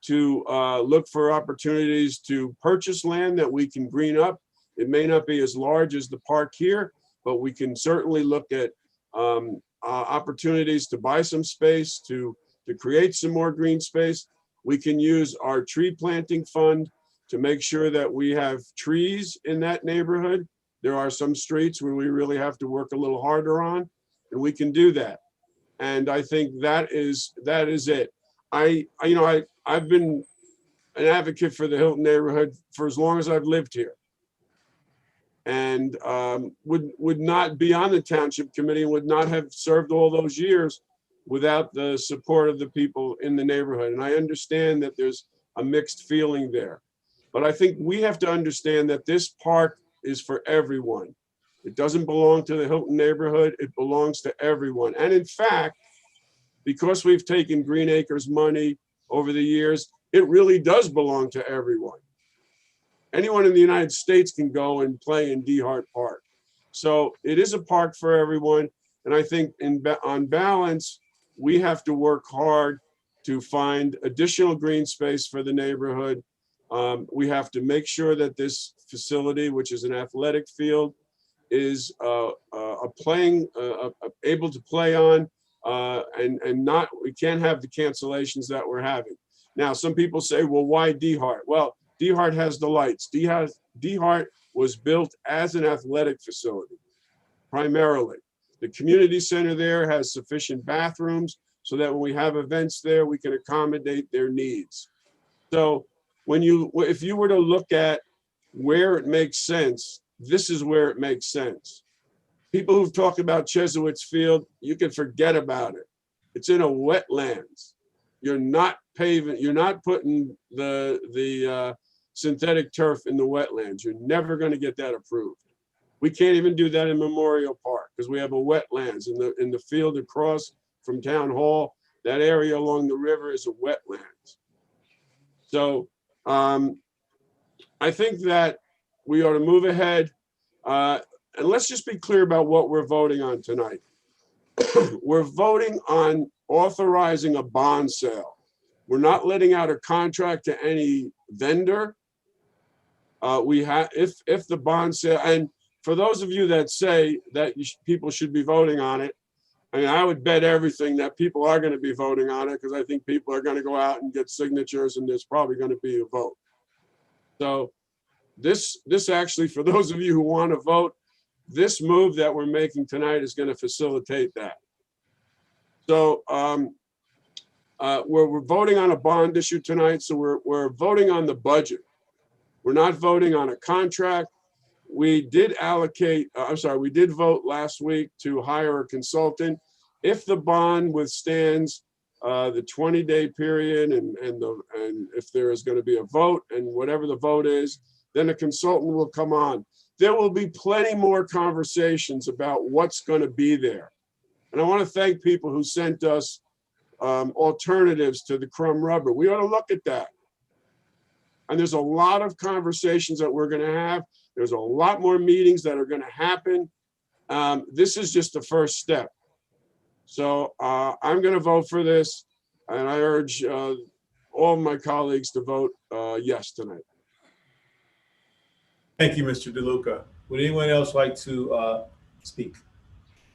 to look for opportunities to purchase land that we can green up. It may not be as large as the park here, but we can certainly look at opportunities to buy some space, to create some more green space. We can use our tree planting fund to make sure that we have trees in that neighborhood. There are some streets where we really have to work a little harder on, and we can do that. And I think that is it. I've been an advocate for the Hilton neighborhood for as long as I've lived here, and would not be on the Township Committee and would not have served all those years without the support of the people in the neighborhood. And I understand that there's a mixed feeling there, but I think we have to understand that this park is for everyone. It doesn't belong to the Hilton neighborhood. It belongs to everyone. And in fact, because we've taken Green Acres money over the years, it really does belong to everyone. Anyone in the United States can go and play in DeHart Park. So it is a park for everyone. And I think on balance, we have to work hard to find additional green space for the neighborhood. We have to make sure that this facility, which is an athletic field, is able to play on, and not, we can't have the cancellations that we're having. Now, some people say, well, why DeHart? Well, DeHart has the lights. DeHart was built as an athletic facility, primarily. The community center there has sufficient bathrooms so that when we have events there, we can accommodate their needs. So if you were to look at where it makes sense, this is where it makes sense. People who've talked about Chesowitz Field, you can forget about it. It's in a wetlands. You're not paving, you're not putting the synthetic turf in the wetlands. You're never going to get that approved. We can't even do that in Memorial Park because we have a wetlands in the field across from Town Hall. That area along the river is a wetlands. So I think that we ought to move ahead. And let's just be clear about what we're voting on tonight. We're voting on authorizing a bond sale. We're not letting out a contract to any vendor. If the bond sale, and for those of you that say that people should be voting on it, I mean, I would bet everything that people are going to be voting on it because I think people are going to go out and get signatures and there's probably going to be a vote. So this actually, for those of you who want to vote, this move that we're making tonight is going to facilitate that. So we're voting on a bond issue tonight. So we're voting on the budget. We're not voting on a contract. We did we did vote last week to hire a consultant. If the bond withstands the 20-day period and if there is going to be a vote and whatever the vote is, then a consultant will come on. There will be plenty more conversations about what's going to be there. And I want to thank people who sent us alternatives to the crumb rubber. We ought to look at that. And there's a lot of conversations that we're going to have. There's a lot more meetings that are going to happen. This is just the first step. So I'm going to vote for this. And I urge all of my colleagues to vote yes tonight. Thank you, Mr. DeLuca. Would anyone else like to speak?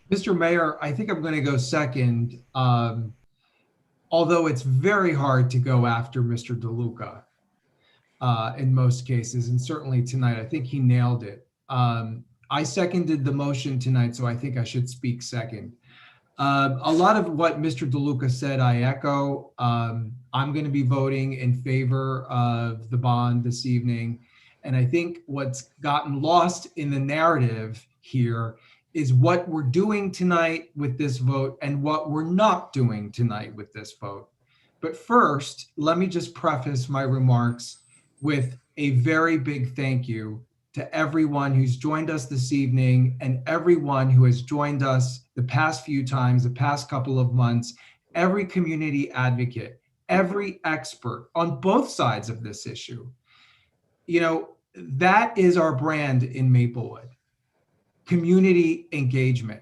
Mr. Mayor, I think I'm going to go second, although it's very hard to go after Mr. DeLuca in most cases, and certainly tonight, I think he nailed it. I seconded the motion tonight, so I think I should speak second. A lot of what Mr. DeLuca said, I echo. I'm going to be voting in favor of the bond this evening. And I think what's gotten lost in the narrative here is what we're doing tonight with this vote and what we're not doing tonight with this vote. But first, let me just preface my remarks with a very big thank you to everyone who's joined us this evening and everyone who has joined us the past few times, the past couple of months, every community advocate, every expert on both sides of this issue. You know, that is our brand in Maplewood, community engagement.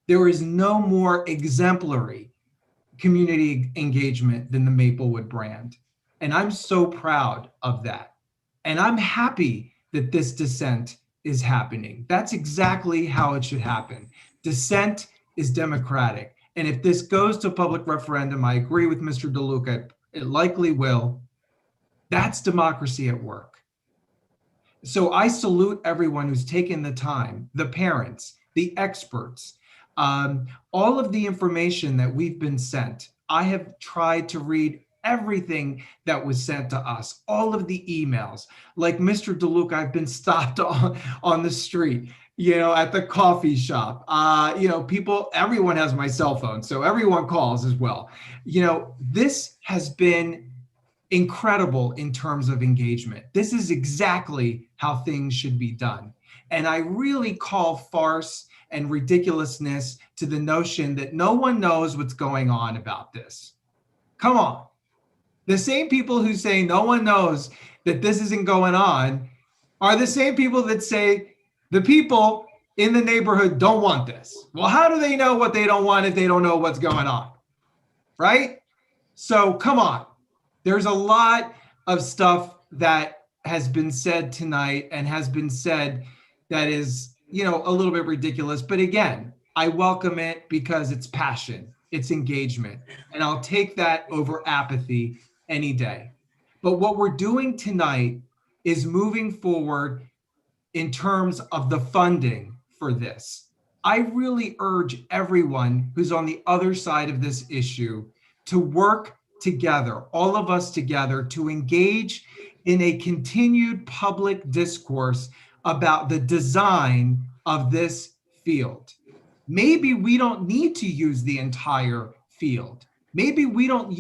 There is no more exemplary community engagement than the Maplewood brand. And I'm so proud of that. And I'm happy that this dissent is happening. That's exactly how it should happen. Dissent is democratic. And if this goes to public referendum, I agree with Mr. DeLuca, it likely will. That's democracy at work. So I salute everyone who's taken the time, the parents, the experts, all of the information that we've been sent. I have tried to read everything that was sent to us, all of the emails. Like Mr. DeLuca, I've been stopped on the street, you know, at the coffee shop. You know, everyone has my cell phone, so everyone calls as well. You know, this has been incredible in terms of engagement. This is exactly how things should be done. And I really call farce and ridiculousness to the notion that no one knows what's going on about this. Come on. The same people who say no one knows that this isn't going on are the same people that say the people in the neighborhood don't want this. Well, how do they know what they don't want if they don't know what's going on? Right? So come on. There's a lot of stuff that has been said tonight and has been said that is, you know, a little bit ridiculous. But again, I welcome it because it's passion, it's engagement. And I'll take that over apathy any day. But what we're doing tonight is moving forward in terms of the funding for this. I really urge everyone who's on the other side of this issue to work together, all of us together, to engage in a continued public discourse about the design of this field. Maybe we don't need to use the entire field. Maybe we don't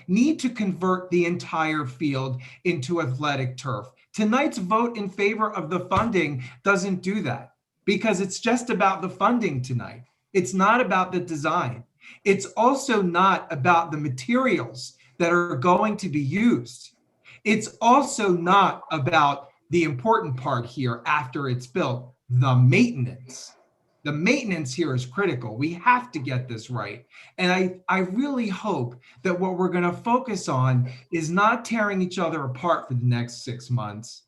need to convert the entire field into athletic turf. Tonight's vote in favor of the funding doesn't do that, because it's just about the funding tonight. It's not about the design. It's also not about the materials that are going to be used. It's also not about the important part here after it's built, the maintenance. The maintenance here is critical. We have to get this right. And I really hope that what we're going to focus on is not tearing each other apart for the next 6 months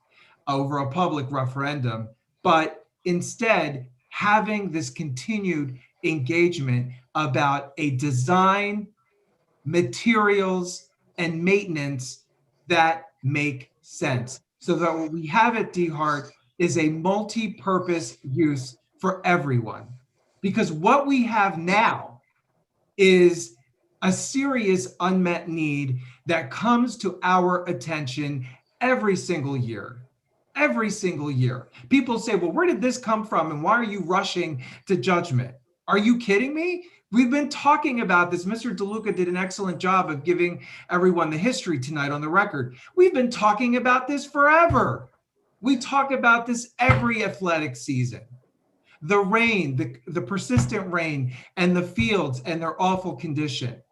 over a public referendum, but instead having this continued engagement about a design, materials, and maintenance that make sense, so that what we have at DeHart is a multi-purpose use for everyone. Because what we have now is a serious unmet need that comes to our attention every single year. Every single year. People say, well, where did this come from? And why are you rushing to judgment? Are you kidding me? We've been talking about this. Mr. DeLuca did an excellent job of giving everyone the history tonight on the record. We've been talking about this forever. We talk about this every athletic season. The rain, the persistent rain, and the fields and their awful condition.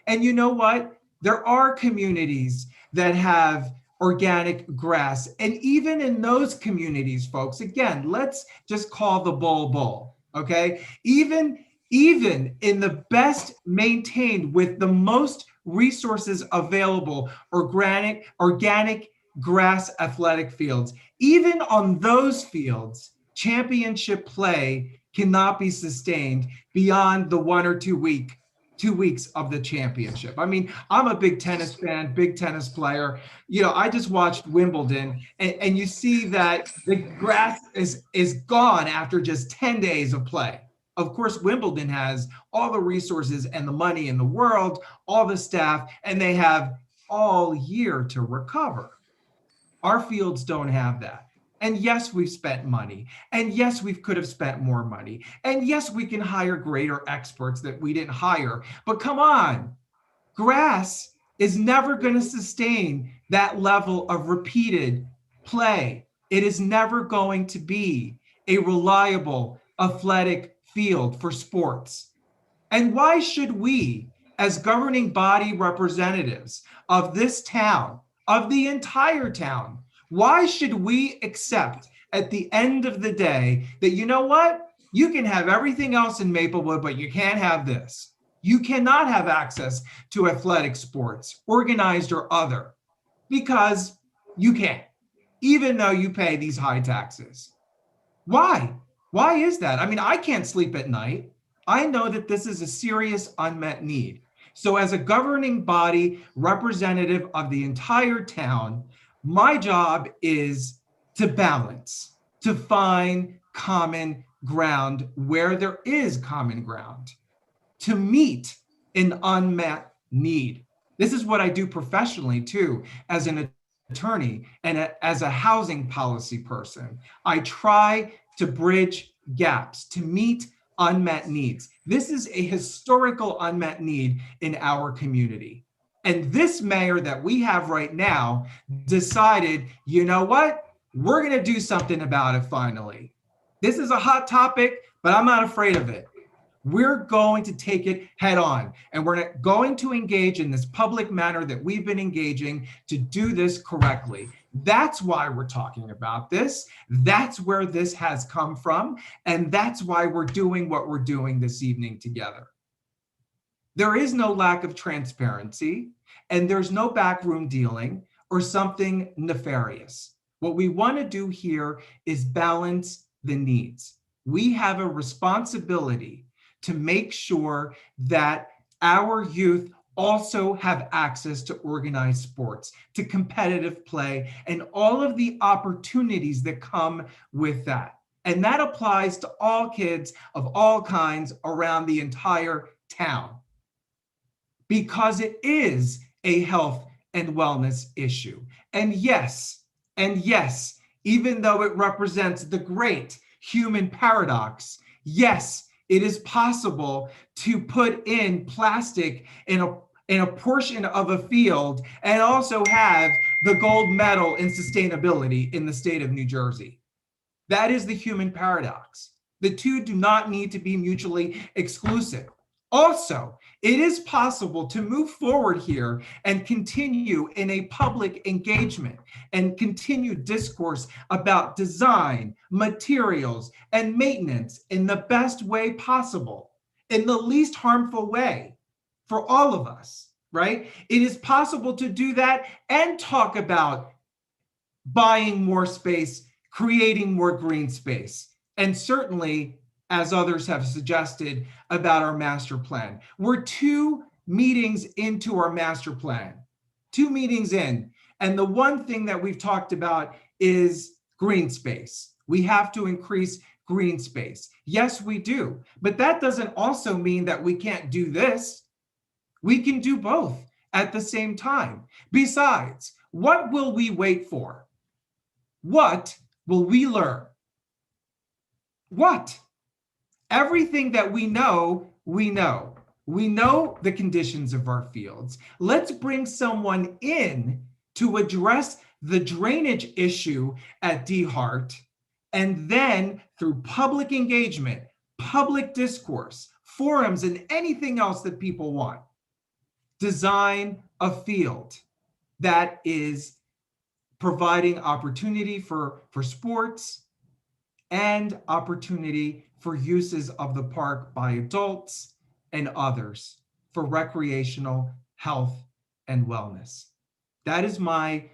And you know what? There are communities that have organic grass. And even in those communities, folks, again, let's just call the bull, okay? Even in the best maintained, with the most resources available, organic grass athletic fields, even on those fields, championship play cannot be sustained beyond the 1 or 2 weeks of the championship. I mean, I'm a big tennis fan, big tennis player. You know, I just watched Wimbledon, and you see that the grass is gone after just 10 days of play. Of course, Wimbledon has all the resources and the money in the world, all the staff, and they have all year to recover. Our fields don't have that. And yes, we've spent money. And yes, we could have spent more money. And yes, we can hire greater experts that we didn't hire. But come on, grass is never going to sustain that level of repeated play. It is never going to be a reliable athletic field for sports. And why should we, as governing body representatives of this town, of the entire town, why should we accept at the end of the day that, you know what, you can have everything else in Maplewood, but you can't have this? You cannot have access to athletic sports, organized or other, because you can't, even though you pay these high taxes. Why? Why is that? I mean, I can't sleep at night. I know that this is a serious unmet need. So as a governing body representative of the entire town, my job is to balance, to find common ground where there is common ground, to meet an unmet need. This is what I do professionally too, as an attorney and as a housing policy person. I try to bridge gaps, to meet unmet needs. This is a historical unmet need in our community. And this mayor that we have right now decided, you know what? We're going to do something about it finally. This is a hot topic, but I'm not afraid of it. We're going to take it head on, and we're going to engage in this public manner that we've been engaging to do this correctly. That's why we're talking about this. That's where this has come from, and that's why we're doing what we're doing this evening together. There is no lack of transparency, and there's no backroom dealing or something nefarious. What we want to do here is balance the needs. We have a responsibility to make sure that our youth also have access to organized sports, to competitive play, and all of the opportunities that come with that. And that applies to all kids of all kinds around the entire town, because it is a health and wellness issue. And yes, even though it represents the great human paradox, yes, it is possible to put in plastic in a portion of a field and also have the gold medal in sustainability in the state of New Jersey. That is the human paradox. The two do not need to be mutually exclusive. Also, it is possible to move forward here and continue in a public engagement and continue discourse about design, materials, and maintenance in the best way possible, in the least harmful way for all of us, right? It is possible to do that and talk about buying more space, creating more green space, and certainly, as others have suggested, about our master plan. We're 2 meetings into our master plan, 2 meetings in. And the one thing that we've talked about is green space. We have to increase green space. Yes, we do. But that doesn't also mean that we can't do this. We can do both at the same time. Besides, what will we wait for? What will we learn? What? Everything that we know, we know. We know the conditions of our fields. Let's bring someone in to address the drainage issue at DeHart, and then through public engagement, public discourse, forums, and anything else that people want, design a field that is providing opportunity for sports and opportunity for uses of the park by adults and others for recreational health and wellness. That is my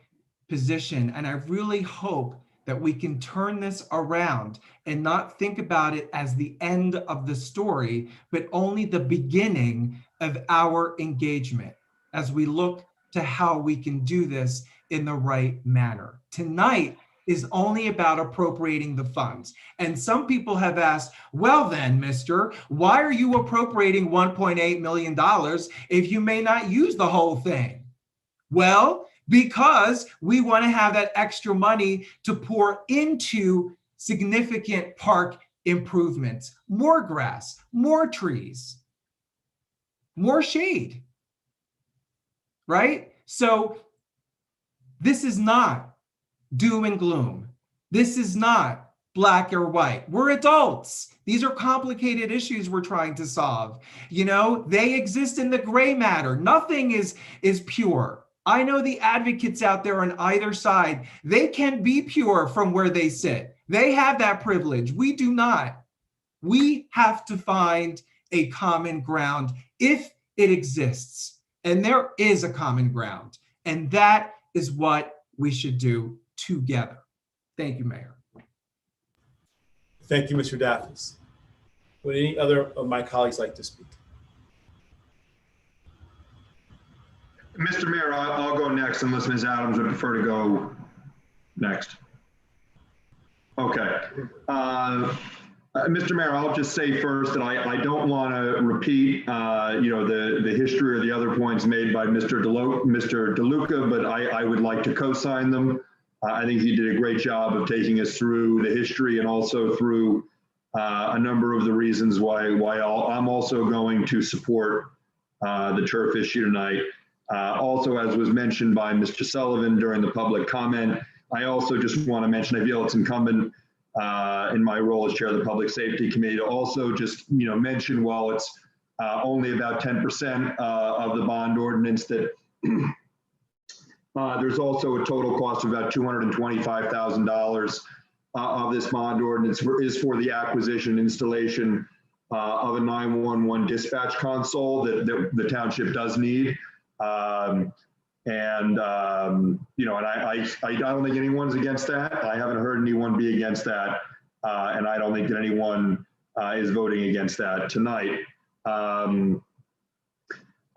position, and I really hope that we can turn this around and not think about it as the end of the story, but only the beginning of our engagement as we look to how we can do this in the right manner. Tonight is only about appropriating the funds. And some people have asked, well then, mister, why are you appropriating $1.8 million if you may not use the whole thing? Well, because we want to have that extra money to pour into significant park improvements, more grass, more trees, more shade, right? So this is not doom and gloom. This is not black or white. We're adults. These are complicated issues we're trying to solve. You know, they exist in the gray matter. Nothing is pure. I know the advocates out there on either side, they can be pure from where they sit. They have that privilege. We do not. We have to find a common ground if it exists. And there is a common ground. And that is what we should do together. Thank you, Mayor. Thank you, Mr. Daffis. Would any other of my colleagues like to speak? Mr. Mayor, I'll go next unless Ms. Adams would prefer to go next. Okay. Mr. Mayor, I'll just say first that I don't want to repeat, the history or the other points made by Mr. DeLuca, but I would like to co-sign them. I think he did a great job of taking us through the history and also through a number of the reasons why I'm also going to support the turf issue tonight. Also, as was mentioned by Mr. Sullivan during the public comment, I also just want to mention, I feel it's incumbent in my role as chair of the Public Safety Committee to also just mention, while it's only about 10% of the bond ordinance, that there's also a total cost of about $225,000 of this bond ordinance is for the acquisition and installation of a 911 dispatch console that the township does need. And I don't think anyone's against that. I haven't heard anyone be against that. And I don't think that anyone is voting against that tonight.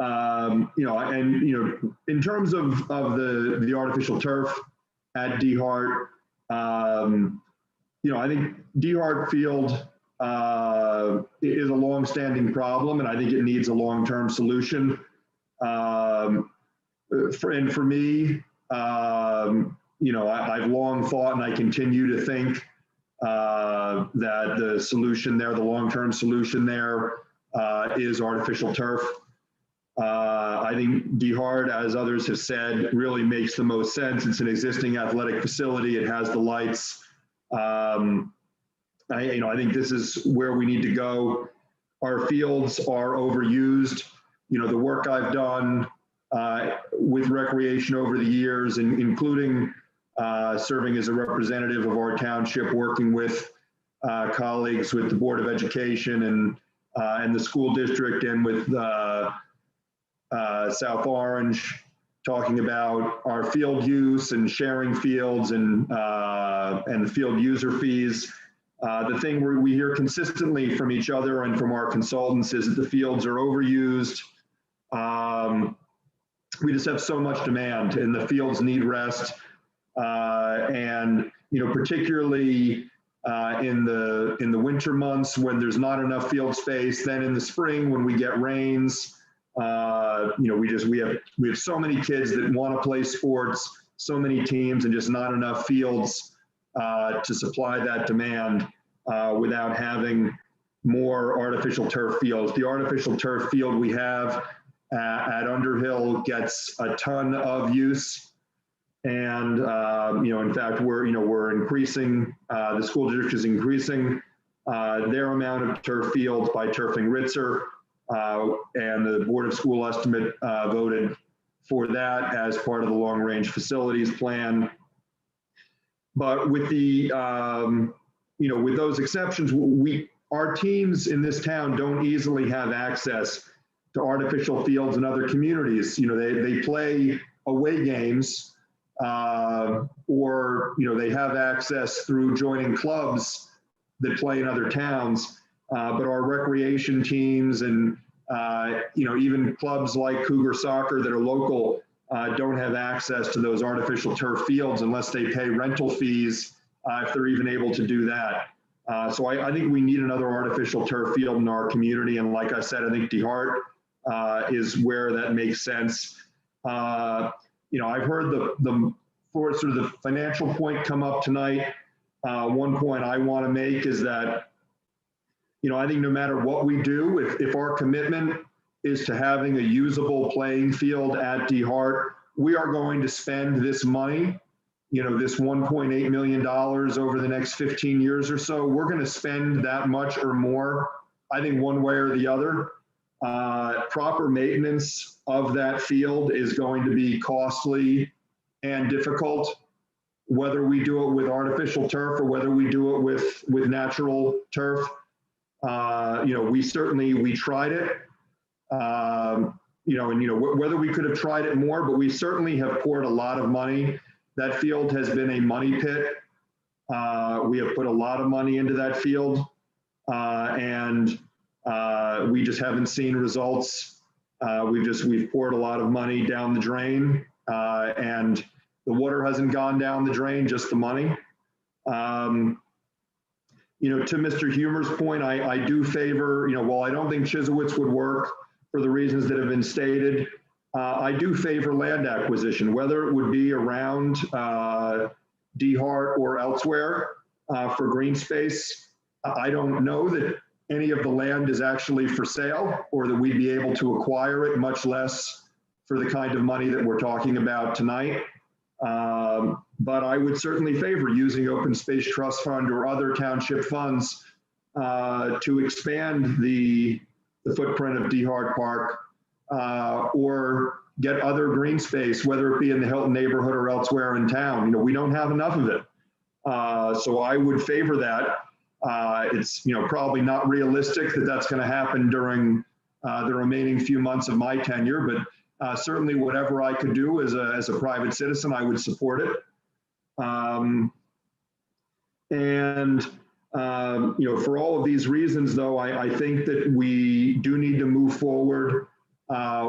In terms of the artificial turf at D Hart, I think D Hart Field is a long-standing problem, and I think it needs a long-term solution. For me, I've long thought, and I continue to think that the solution there, the long-term solution there, is artificial turf. I think D Hart, as others have said, really makes the most sense. It's an existing athletic facility. It has the lights. I think this is where we need to go. Our fields are overused. The work I've done with recreation over the years, including serving as a representative of our township, working with colleagues with the Board of Education and the school district, and with South Orange, talking about our field use and sharing fields and the field user fees. The thing we hear consistently from each other and from our consultants is that the fields are overused. We just have so much demand, and the fields need rest. Particularly in the winter months when there's not enough field space, then in the spring when we get rains, we have so many kids that want to play sports, so many teams, and just not enough fields to supply that demand without having more artificial turf fields. The artificial turf field we have at Underhill gets a ton of use. And, in fact, we're increasing, the school district is increasing their amount of turf fields by turfing Ritzer. And the Board of School Estimate voted for that as part of the long-range facilities plan. But with the, with those exceptions, our teams in this town don't easily have access to artificial fields in other communities. They play away games, or they have access through joining clubs that play in other towns. But our recreation teams and even clubs like Cougar Soccer that are local don't have access to those artificial turf fields unless they pay rental fees, if they're even able to do that. So I think we need another artificial turf field in our community. And like I said, I think D Hart is where that makes sense. I've heard for sort of the financial point come up tonight. One point I want to make is that, I think no matter what we do, if our commitment is to having a usable playing field at D Hart, we are going to spend this money, this $1.8 million over the next 15 years or so. We're going to spend that much or more, I think, one way or the other. Proper maintenance of that field is going to be costly and difficult, whether we do it with artificial turf or whether we do it with natural turf. We tried it, whether we could have tried it more, but we certainly have poured a lot of money. That field has been a money pit. We have put a lot of money into that field, and we just haven't seen results. We've poured a lot of money down the drain, and the water hasn't gone down the drain, just the money. To Mr. Humer's point, I do favor, while I don't think Chisowitz would work for the reasons that have been stated, I do favor land acquisition, whether it would be around D Hart or elsewhere for green space. I don't know that any of the land is actually for sale or that we'd be able to acquire it, much less for the kind of money that we're talking about tonight. But I would certainly favor using Open Space Trust Fund or other township funds to expand the footprint of D Hart Park, or get other green space, whether it be in the Hilton neighborhood or elsewhere in town. We don't have enough of it. So I would favor that. It's probably not realistic that that's going to happen during the remaining few months of my tenure, but certainly whatever I could do as a private citizen, I would support it. For all of these reasons, though, I think that we do need to move forward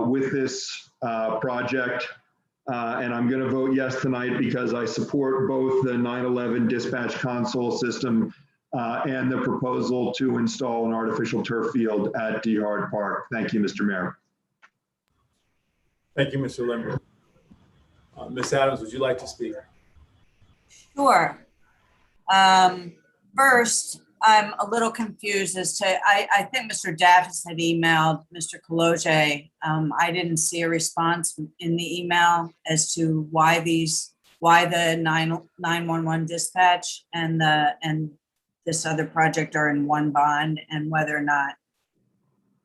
with this project. And I'm going to vote yes tonight because I support both the 9/11 dispatch console system and the proposal to install an artificial turf field at Dehart Park. Thank you, Mr. Mayor. Thank you, Mr. Limber. Ms. Adams, would you like to speak? Sure. First, I'm a little confused as to, I think Mr. Davis had emailed Mr. Kaloje. I didn't see a response in the email as to why the 911 dispatch and this other project are in one bond and whether or not.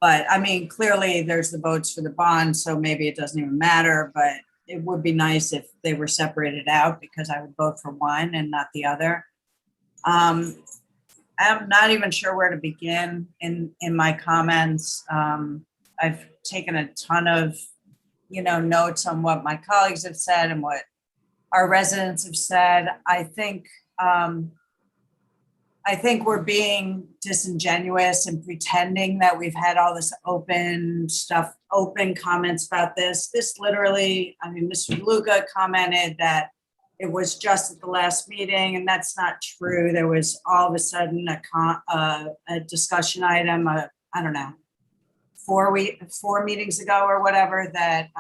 But I mean, clearly there's the votes for the bond, so maybe it doesn't even matter, but it would be nice if they were separated out because I would vote for one and not the other. I'm not even sure where to begin in my comments. I've taken a ton of, notes on what my colleagues have said and what our residents have said. I think we're being disingenuous and pretending that we've had all this open comments about this. This literally, Mr. DeLuca commented that it was just at the last meeting, and that's not true. There was all of a sudden a discussion item, I don't know, 4 meetings ago or whatever that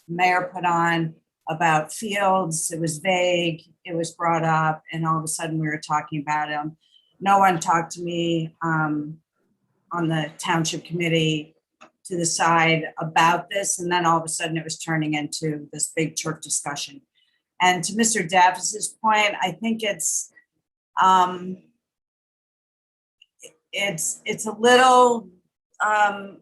Mayor put on about fields. It was vague, it was brought up, and all of a sudden we were talking about them. No one talked to me on the Township Committee to the side about this, and then all of a sudden it was turning into this big turf discussion. And to Mr. Davis's point, I think it's a little, I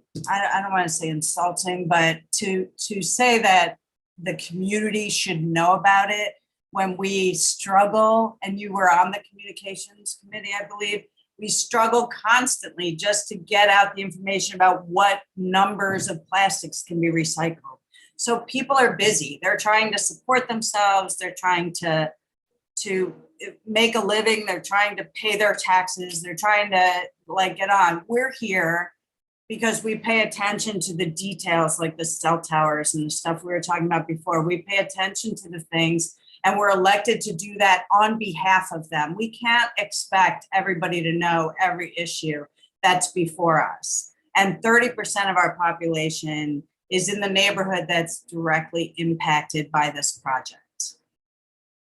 don't want to say insulting, but to say that the community should know about it when we struggle, and you were on the communications committee, I believe, we struggle constantly just to get out the information about what numbers of plastics can be recycled. So people are busy. They're trying to support themselves. They're trying to make a living. They're trying to pay their taxes. They're trying to get on. We're here because we pay attention to the details like the cell towers and the stuff we were talking about before. We pay attention to the things and we're elected to do that on behalf of them. We can't expect everybody to know every issue that's before us. And 30% of our population is in the neighborhood that's directly impacted by this project.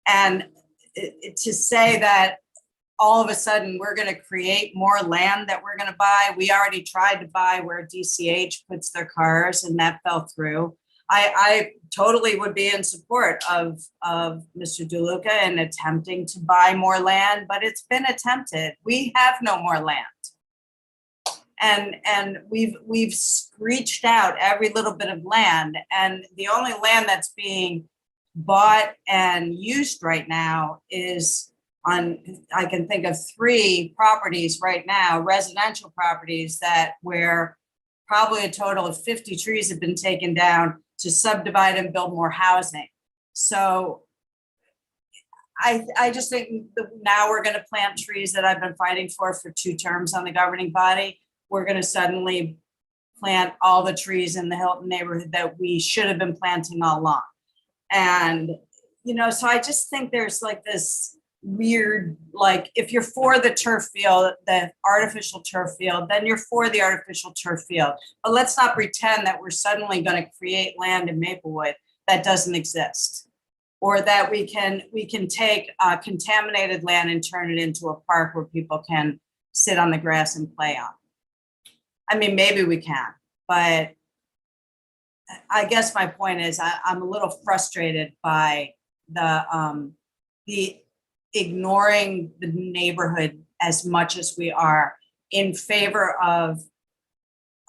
And to say that all of a sudden we're going to create more land that we're going to buy, we already tried to buy where DCH puts their cars and that fell through. I totally would be in support of Mr. DeLuca in attempting to buy more land, but it's been attempted. We have no more land. And we've screeched out every little bit of land, and the only land that's being bought and used right now is on, I can think of 3 properties right now, residential properties where probably a total of 50 trees have been taken down to subdivide and build more housing. So I just think now we're going to plant trees that I've been fighting for 2 terms on the governing body. We're going to suddenly plant all the trees in the Hilton neighborhood that we should have been planting all along. And, so I just think there's this weird, if you're for the turf field, the artificial turf field, then you're for the artificial turf field. But let's not pretend that we're suddenly going to create land in Maplewood that doesn't exist, or that we can take contaminated land and turn it into a park where people can sit on the grass and play on. I mean, maybe we can, but I guess my point is I'm a little frustrated by the ignoring the neighborhood as much as we are in favor of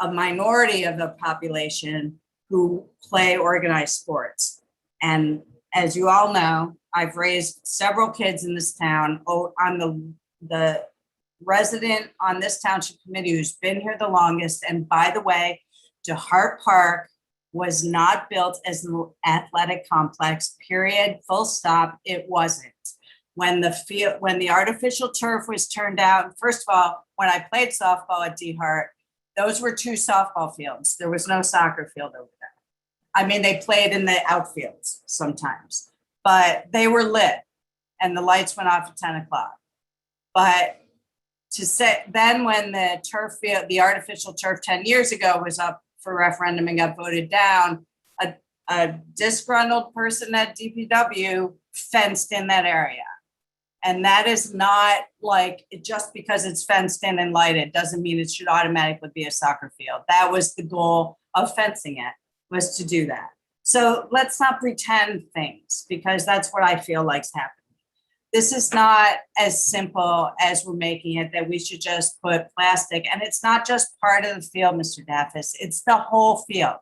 a minority of the population who play organized sports. And as you all know, I've raised several kids in this town. I'm the resident on this township committee who's been here the longest. And by the way, DeHart Park was not built as an athletic complex, period, full stop. It wasn't. When the artificial turf was turned out, first of all, when I played softball at DeHart, Those were 2 softball fields. There was no soccer field over there. I mean, they played in the outfields sometimes, but they were lit and the lights went off at 10 o'clock. But to say, then when the turf field, the artificial turf 10 years ago was up for referendum and got voted down, a disgruntled person at DPW fenced in that area. And that is not like, just because it's fenced in and lighted doesn't mean it should automatically be a soccer field. That was the goal of fencing it, was to do that. So let's not pretend things, because that's what I feel like's happening. This is not as simple as we're making it, that we should just put plastic. And it's not just part of the field, Mr. Daffis, it's the whole field.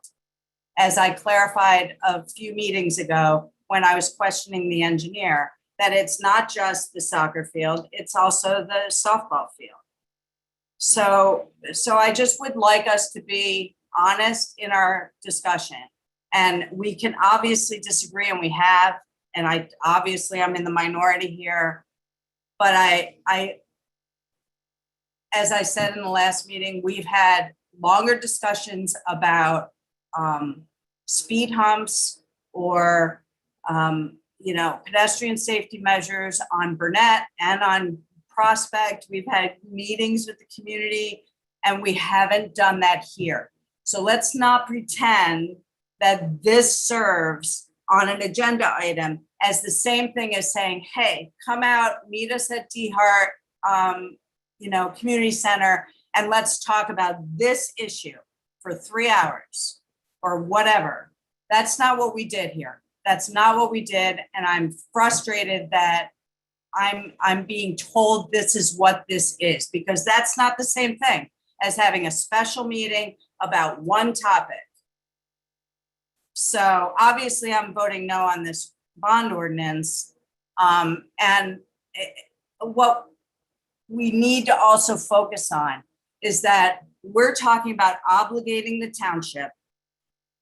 As I clarified a few meetings ago when I was questioning the engineer, that it's not just the soccer field, it's also the softball field. So I just would like us to be honest in our discussion. And we can obviously disagree, and we have, and I'm in the minority here, but I, as I said in the last meeting, we've had longer discussions about speed humps or pedestrian safety measures on Burnett and on Prospect. We've had meetings with the community, and we haven't done that here. So let's not pretend that this serves on an agenda item as the same thing as saying, hey, come out, meet us at D Hart, Community Center, and let's talk about this issue for 3 hours or whatever. That's not what we did here. That's not what we did. And I'm frustrated that I'm being told this is what this is, because that's not the same thing as having a special meeting about one topic. So obviously I'm voting no on this bond ordinance. What we need to also focus on is that we're talking about obligating the township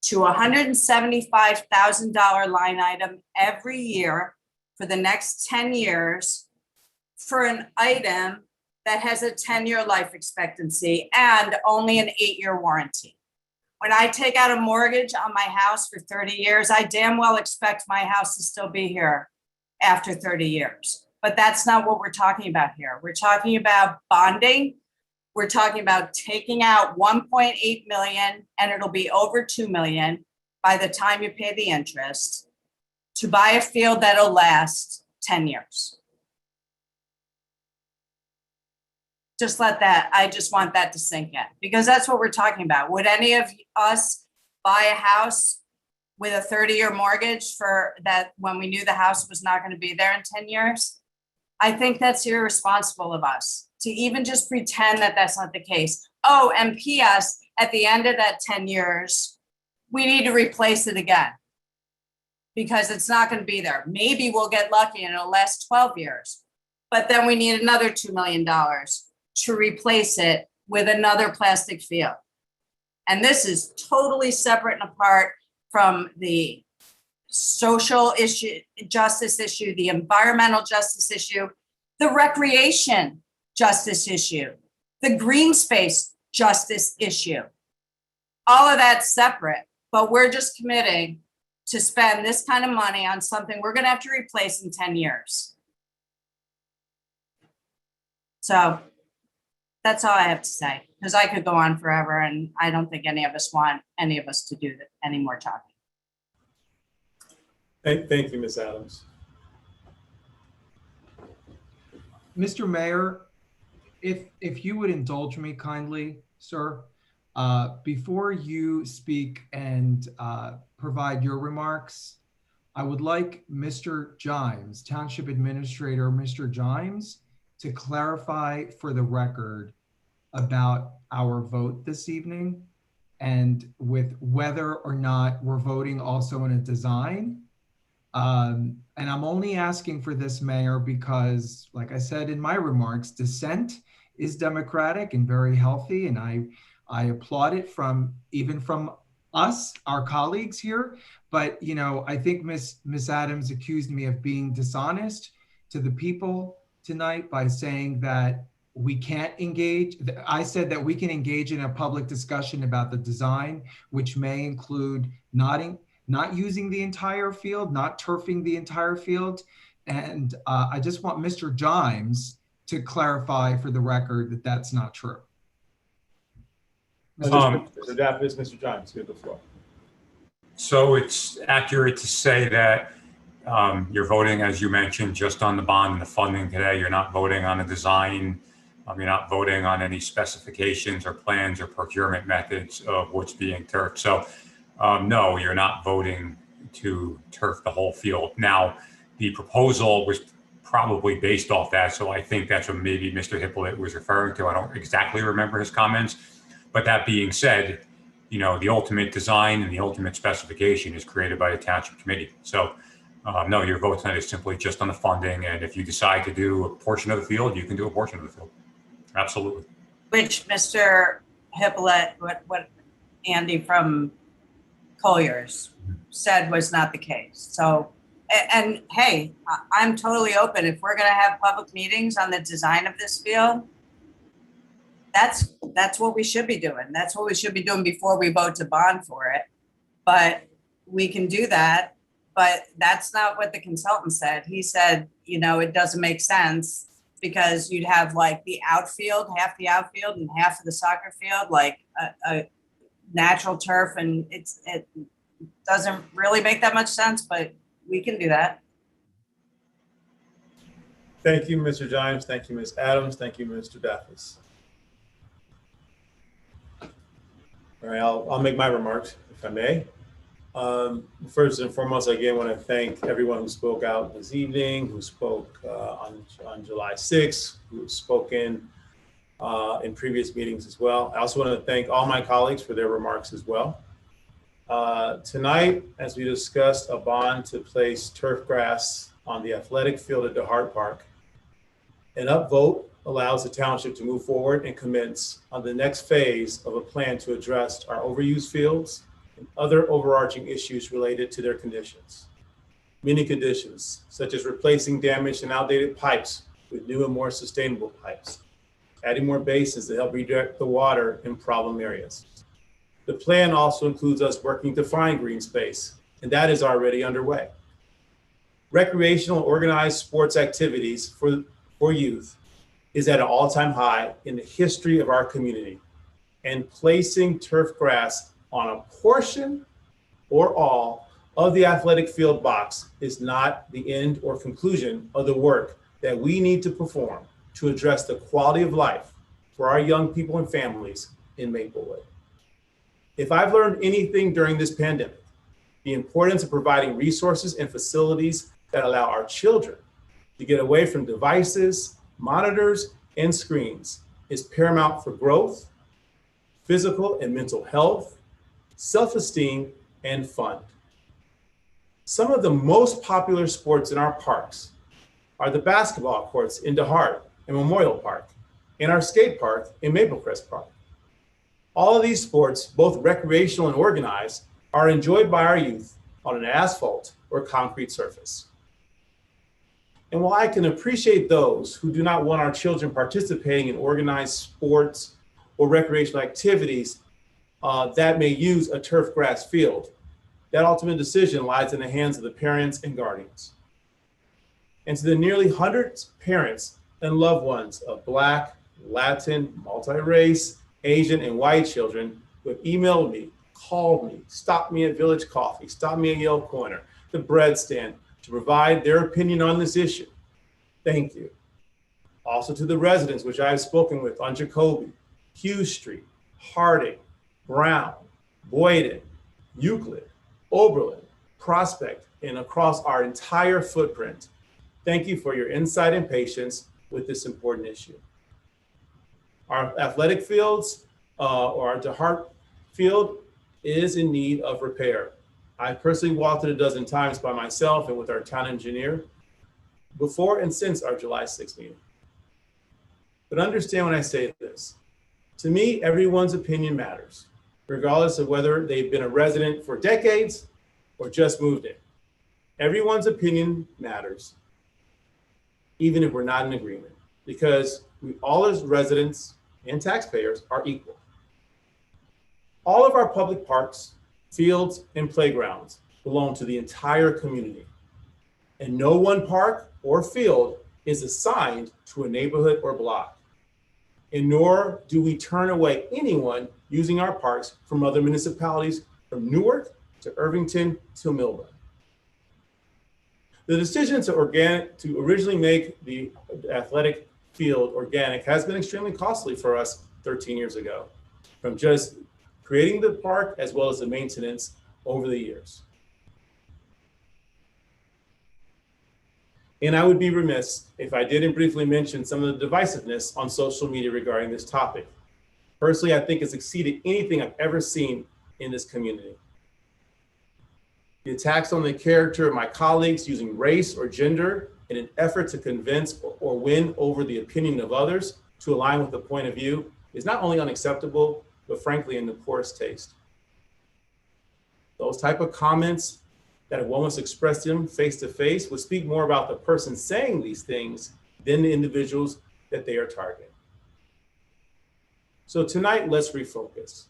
to a $175,000 line item every year for the next 10 years for an item that has a 10-year life expectancy and only an 8-year warranty. When I take out a mortgage on my house for 30 years, I damn well expect my house to still be here after 30 years. But that's not what we're talking about here. We're talking about bonding. We're talking about taking out 1.8 million, and it'll be over 2 million by the time you pay the interest, to buy a field that'll last 10 years. I just want that to sink in, because that's what we're talking about. Would any of us buy a house with a 30-year mortgage for that when we knew the house was not going to be there in 10 years? I think that's irresponsible of us to even just pretend that that's not the case. Oh, and P.S., at the end of that 10 years, we need to replace it again because it's not going to be there. Maybe we'll get lucky and it'll last 12 years, but then we need another $2 million to replace it with another plastic field. And this is totally separate and apart from the social issue, justice issue, the environmental justice issue, the recreation justice issue, the green space justice issue. All of that's separate, but we're just committing to spend this kind of money on something we're going to have to replace in 10 years. So that's all I have to say, because I could go on forever, and I don't think any of us want any of us to do any more talking. Thank you, Ms. Adams. Mr. Mayor, if you would indulge me kindly, sir, before you speak and provide your remarks, I would like Mr. Gimes, Township Administrator Mr. Gimes, to clarify for the record about our vote this evening and with whether or not we're voting also in a design. And I'm only asking for this, Mayor, because like I said in my remarks, dissent is democratic and very healthy. And I applaud it even from us, our colleagues here. But, I think Miss Adams accused me of being dishonest to the people tonight by saying that we can't engage. I said that we can engage in a public discussion about the design, which may include not using the entire field, not turfing the entire field. And I just want Mr. Jimes to clarify for the record that that's not true. Mr. Daffis, Mr. Jimes, you have the floor. So it's accurate to say that you're voting, as you mentioned, just on the bond and the funding today. You're not voting on a design. You're not voting on any specifications or plans or procurement methods of what's being turfed. So no, you're not voting to turf the whole field. Now, the proposal was probably based off that. So I think that's what maybe Mr. Hippolyte was referring to. I don't exactly remember his comments. But that being said, you know, the ultimate design and the ultimate specification is created by the Township Committee. So no, your vote tonight is simply just on the funding. And if you decide to do a portion of the field, you can do a portion of the field. Absolutely. Which Mr. Hippolyte, what Andy from Collier's said was not the case. So, and hey, I'm totally open. If we're going to have public meetings on the design of this field, that's what we should be doing. That's what we should be doing before we vote to bond for it. But we can do that. But that's not what the consultant said. He said, you know, it doesn't make sense because you'd have like the outfield, half the outfield and half of the soccer field, like a natural turf. And it doesn't really make that much sense, but we can do that. Thank you, Mr. Jimes. Thank you, Ms. Adams. Thank you, Mr. Daffis. All right, I'll make my remarks, if I may. First and foremost, again, I want to thank everyone who spoke out this evening, who spoke on July 6th, who have spoken in previous meetings as well. I also want to thank all my colleagues for their remarks as well. Tonight, as we discussed a bond to place turf grass on the athletic field at DeHart Park, an upvote allows the township to move forward and commence on the next phase of a plan to address our overused fields and other overarching issues related to their conditions. Many conditions, such as replacing damaged and outdated pipes with new and more sustainable pipes, adding more basins to help redirect the water in problem areas. The plan also includes us working to find green space, and that is already underway. Recreational organized sports activities for youth is at an all-time high in the history of our community, and placing turf grass on a portion or all of the athletic field box is not the end or conclusion of the work that we need to perform to address the quality of life for our young people and families in Maplewood. If I've learned anything during this pandemic, the importance of providing resources and facilities that allow our children to get away from devices, monitors, and screens is paramount for growth, physical and mental health, self-esteem, and fun. Some of the most popular sports in our parks are the basketball courts in DeHart and Memorial Park, and our skate park in Maplecrest Park. All of these sports, both recreational and organized, are enjoyed by our youth on an asphalt or concrete surface. And while I can appreciate those who do not want our children participating in organized sports or recreational activities that may use a turf grass field, that ultimate decision lies in the hands of the parents and guardians. And to the nearly hundreds of parents and loved ones of Black, Latin, multi-race, Asian, and white children who have emailed me, called me, stopped me at Village Coffee, stopped me at Yale Corner, the bread stand, to provide their opinion on this issue. Thank you. Also to the residents, which I have spoken with on Jacoby, Hughes Street, Harding, Brown, Boyden, Euclid, Oberlin, Prospect, and across our entire footprint. Thank you for your insight and patience with this important issue. Our athletic fields, or our DeHart field, is in need of repair. I personally walked it a dozen times by myself and with our town engineer before and since our July 6th meeting. But understand when I say this, to me, everyone's opinion matters, regardless of whether they've been a resident for decades or just moved in. Everyone's opinion matters, even if we're not in agreement. because we all as residents and taxpayers are equal. All of our public parks, fields, and playgrounds belong to the entire community. And no one park or field is assigned to a neighborhood or block. And nor do we turn away anyone using our parks from other municipalities, from Newark to Irvington to Millburn. The decision to originally make the athletic field organic has been extremely costly for us 13 years ago, from just creating the park as well as the maintenance over the years. And I would be remiss if I didn't briefly mention some of the divisiveness on social media regarding this topic. Personally, I think it's exceeded anything I've ever seen in this community. The attacks on the character of my colleagues using race or gender in an effort to convince or win over the opinion of others to align with the point of view is not only unacceptable, but frankly in the poorest taste. Those type of comments that if one was expressed them face to face would speak more about the person saying these things than the individuals that they are targeting. So tonight, let's refocus.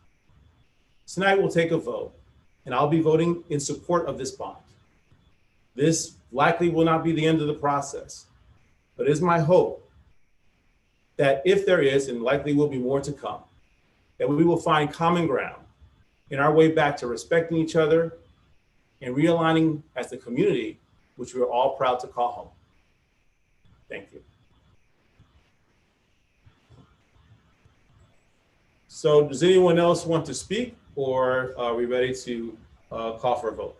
Tonight we'll take a vote, and I'll be voting in support of this bond. This likely will not be the end of the process, but it is my hope that if there is, and likely will be more to come, that we will find common ground in our way back to respecting each other and realigning as the community, which we are all proud to call home. Thank you. So does anyone else want to speak, or are we ready to call for a vote?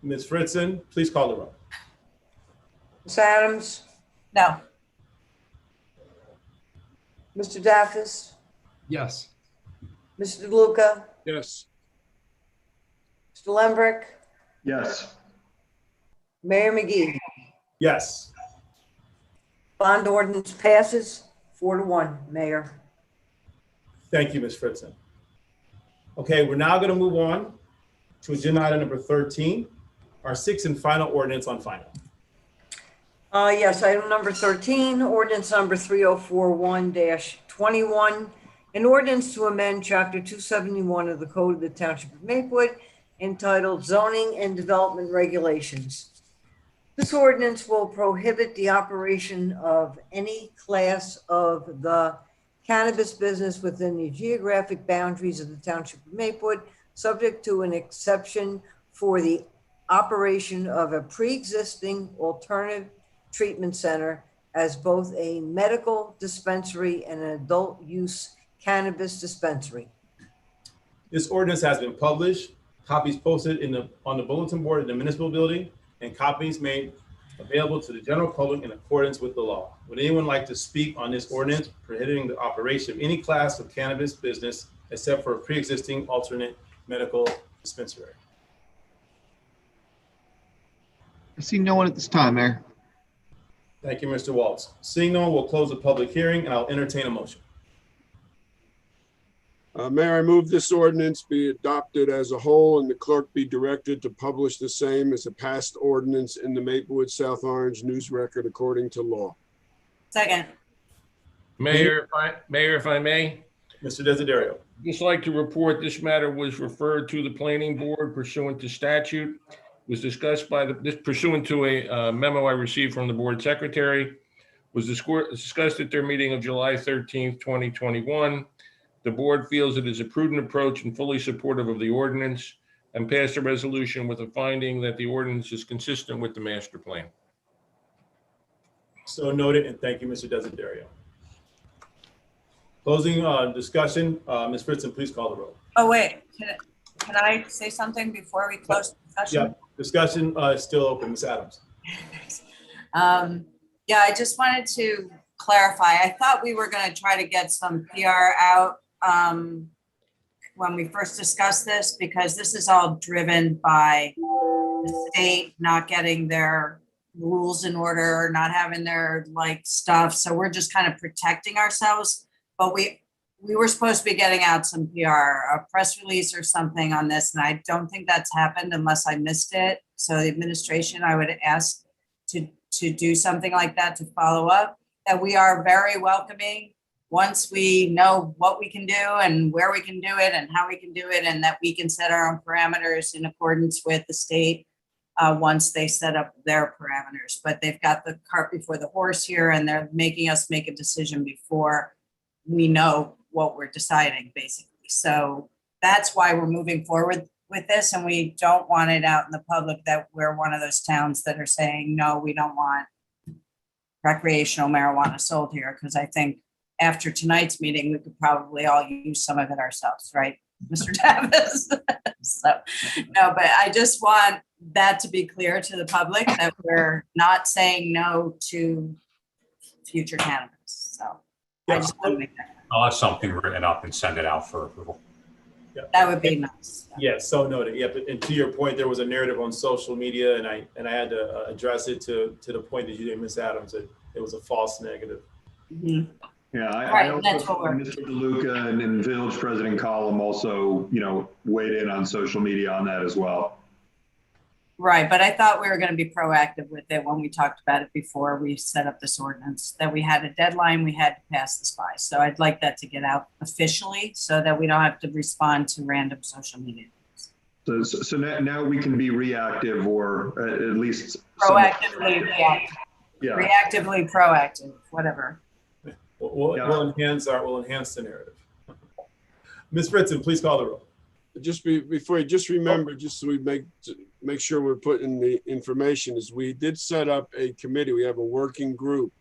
Ms. Fritzen, please call the roll. Ms. Adams? No. Mr. Daffis? Yes. Mr. DeLuca? Yes. Mr. Lembrick? Yes. Mayor McGee? Yes. Bond ordinance passes 4-1, Mayor. Thank you, Ms. Fritzen. Okay, we're now going to move on to agenda item number 13, our sixth and final ordinance on finance. Yes, item number 13, ordinance number 3041-21, an ordinance to amend chapter 271 of the Code of the Township of Maplewood entitled Zoning and Development Regulations. This ordinance will prohibit the operation of any class of the cannabis business within the geographic boundaries of the Township of Maplewood, subject to an exception for the operation of a pre-existing alternative treatment center as both a medical dispensary and an adult use cannabis dispensary. This ordinance has been published, copies posted on the bulletin board in the municipal building, and copies made available to the general public in accordance with the law. Would anyone like to speak on this ordinance prohibiting the operation of any class of cannabis business except for a pre-existing alternate medical dispensary? I see no one at this time, Mayor. Thank you, Mr. Waltz. Seeing no one, we'll close the public hearing and I'll entertain a motion. Mayor, I move this ordinance be adopted as a whole and the clerk be directed to publish the same as a passed ordinance in the Maplewood South Orange News Record according to law. Second. Mayor, if I may. Mr. Desiderio. Just like to report this matter was referred to the planning board pursuant to statute, was discussed by pursuant to a memo I received from the board secretary, was discussed at their meeting of July 13th, 2021. The board feels it is a prudent approach and fully supportive of the ordinance and passed a resolution with a finding that the ordinance is consistent with the master plan. So noted, and thank you, Mr. Desiderio. Closing discussion, Ms. Fritzen, please call the roll. Oh, wait, can I say something before we close the discussion? Yeah, discussion is still open, Ms. Adams. Yeah, I just wanted to clarify. I thought we were going to try to get some PR out when we first discussed this, because this is all driven by the state not getting their rules in order, not having their stuff. So we're just kind of protecting ourselves. But we were supposed to be getting out some PR, a press release or something on this, and I don't think that's happened unless I missed it. So the administration, I would ask to do something like that, to follow up, that we are very welcoming once we know what we can do and where we can do it and how we can do it, and that we can set our own parameters in accordance with the state once they set up their parameters. But they've got the cart before the horse here, and they're making us make a decision before we know what we're deciding, basically. So that's why we're moving forward with this, and we don't want it out in the public that we're one of those towns that are saying, no, we don't want recreational marijuana sold here, because I think after tonight's meeting, we could probably all use some of it ourselves, right, Mr. Davis? So, no, but I just want that to be clear to the public that we're not saying no to future cannabis. So I just want to make that. I'll have something written up and send it out for approval. That would be nice. Yeah, so noted. Yeah, and to your point, there was a narrative on social media, and I had to address it to the point that you did, Ms. Adams, that it was a false negative. Mm-hmm. Yeah, Right, I also, that's what we're- Mr. DeLuca and Village President Column also, weighed in on social media on that as well. Right, but I thought we were going to be proactive with it when we talked about it before we set up this ordinance, that we had a deadline we had to pass this by. So I'd like that to get out officially so that we don't have to respond to random social media. So now we can be reactive, or at least Proactively reactive. Yeah. Reactively proactive, whatever. We'll enhance the narrative. Ms. Fritzen, please call the roll. Before you just remember, just so we make sure we're putting the information, is we did set up a committee. We have a working group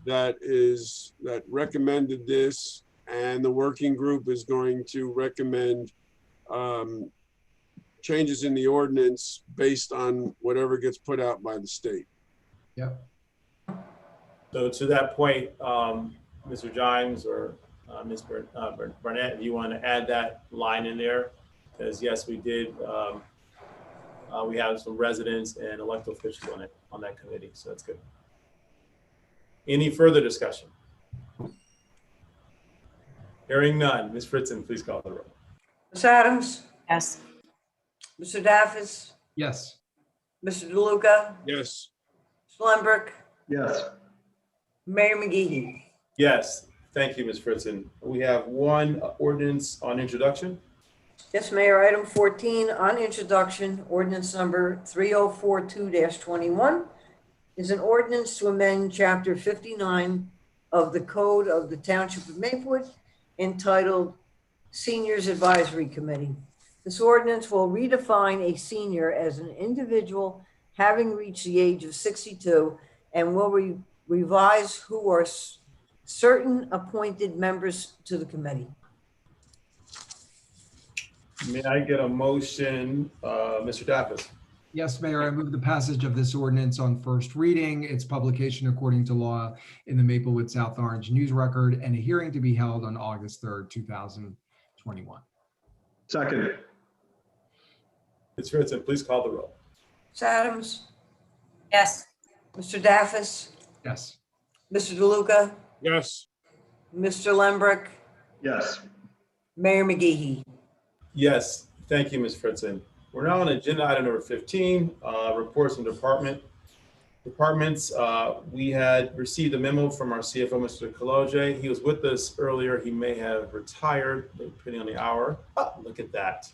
that recommended this, and the working group is going to recommend changes in the ordinance based on whatever gets put out by the state. Yep. So to that point, Mr. Gimes or Ms. Barnett, if you want to add that line in there, because yes, we did. We have some residents and elected officials on that committee, so that's good. Any further discussion? Hearing none, Ms. Fritzen, please call the roll. Ms. Adams? Yes. Mr. Daffis? Yes. Mr. DeLuca? Yes. Schlembrick? Yes. Mayor McGee? Yes, thank you, Ms. Fritzen. We have one ordinance on introduction. Yes, Mayor, item 14 on introduction, ordinance number 3042-21 is an ordinance to amend chapter 59 of the Code of the Township of Maplewood entitled Seniors Advisory Committee. This ordinance will redefine a senior as an individual having reached the age of 62 and will revise who are certain appointed members to the committee. May I get a motion, Mr. Daffis? Yes, Mayor, I move the passage of this ordinance on first reading, its publication according to law in the Maplewood South Orange News Record, and a hearing to be held on August 3rd, 2021. Second. Ms. Fritzen, please call the roll. Ms. Adams? Yes. Mr. Daffis? Yes. Mr. DeLuca? Yes. Mr. Lembrick? Yes. Mayor McGee? Yes, thank you, Ms. Fritzen. We're now on agenda item number 15, reports from departments. We had received a memo from our CFO, Mr. Kaloje. He was with us earlier. He may have retired, depending on the hour. Oh, look at that.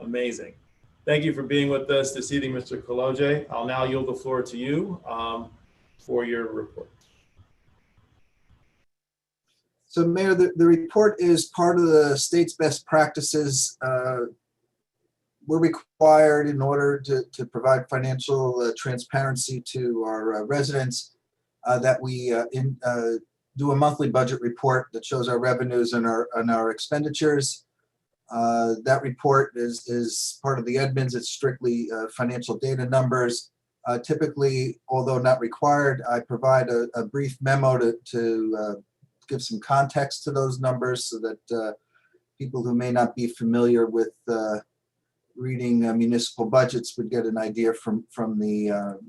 Amazing. Thank you for being with us this evening, Mr. Kaloje. I'll now yield the floor to you for your report. So, Mayor, the report is part of the state's best practices. We're required in order to provide financial transparency to our residents that we do a monthly budget report that shows our revenues and our expenditures. That report is part of the admins. It's strictly financial data numbers. Typically, although not required, I provide a brief memo to give some context to those numbers so that people who may not be familiar with reading municipal budgets would get an idea from the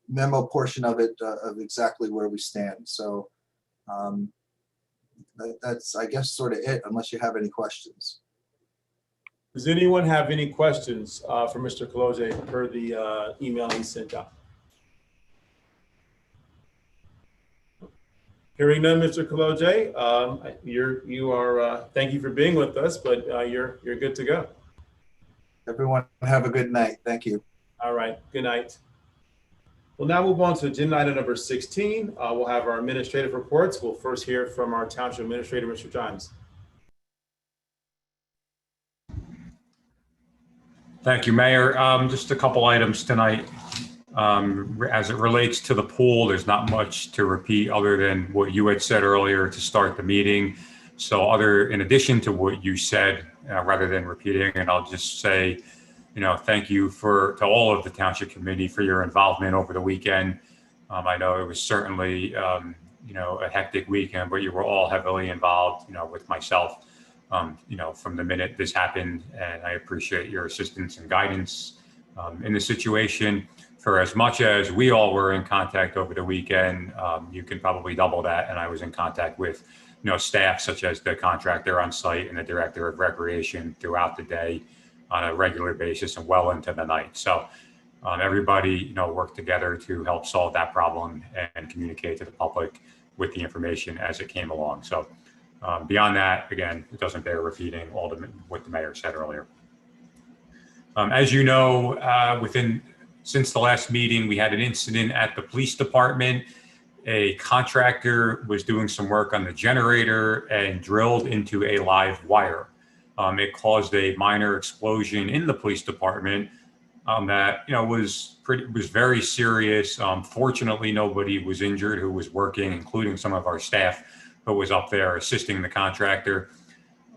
memo portion of it of exactly where we stand. So that's, I guess, sort of it, unless you have any questions. Does anyone have any questions for Mr. Kaloje per the email he sent out? Hearing none, Mr. Kaloje, thank you for being with us, but you're good to go. Everyone have a good night. Thank you. All right, good night. We'll now move on to agenda item number 16. We'll have our administrative reports. We'll first hear from our Township Administrator, Mr. Johns. Thank you, Mayor. Just a couple items tonight. As it relates to the pool, there's not much to repeat other than what you had said earlier to start the meeting. So in addition to what you said, rather than repeating, and I'll just say, thank you to all of the Township Committee for your involvement over the weekend. I know it was certainly, a hectic weekend, but you were all heavily involved, with myself, from the minute this happened, and I appreciate your assistance and guidance in the situation. For as much as we all were in contact over the weekend, you can probably double that. And I was in contact with, staff such as the contractor on site and the director of recreation throughout the day on a regular basis and well into the night. So everybody, worked together to help solve that problem and communicate to the public with the information as it came along. So beyond that, again, it doesn't bear repeating what the mayor said earlier. As you know, since the last meeting, we had an incident at the police department. A contractor was doing some work on the generator and drilled into a live wire. It caused a minor explosion in the police department that was very serious. Fortunately, nobody was injured who was working, including some of our staff who was up there assisting the contractor.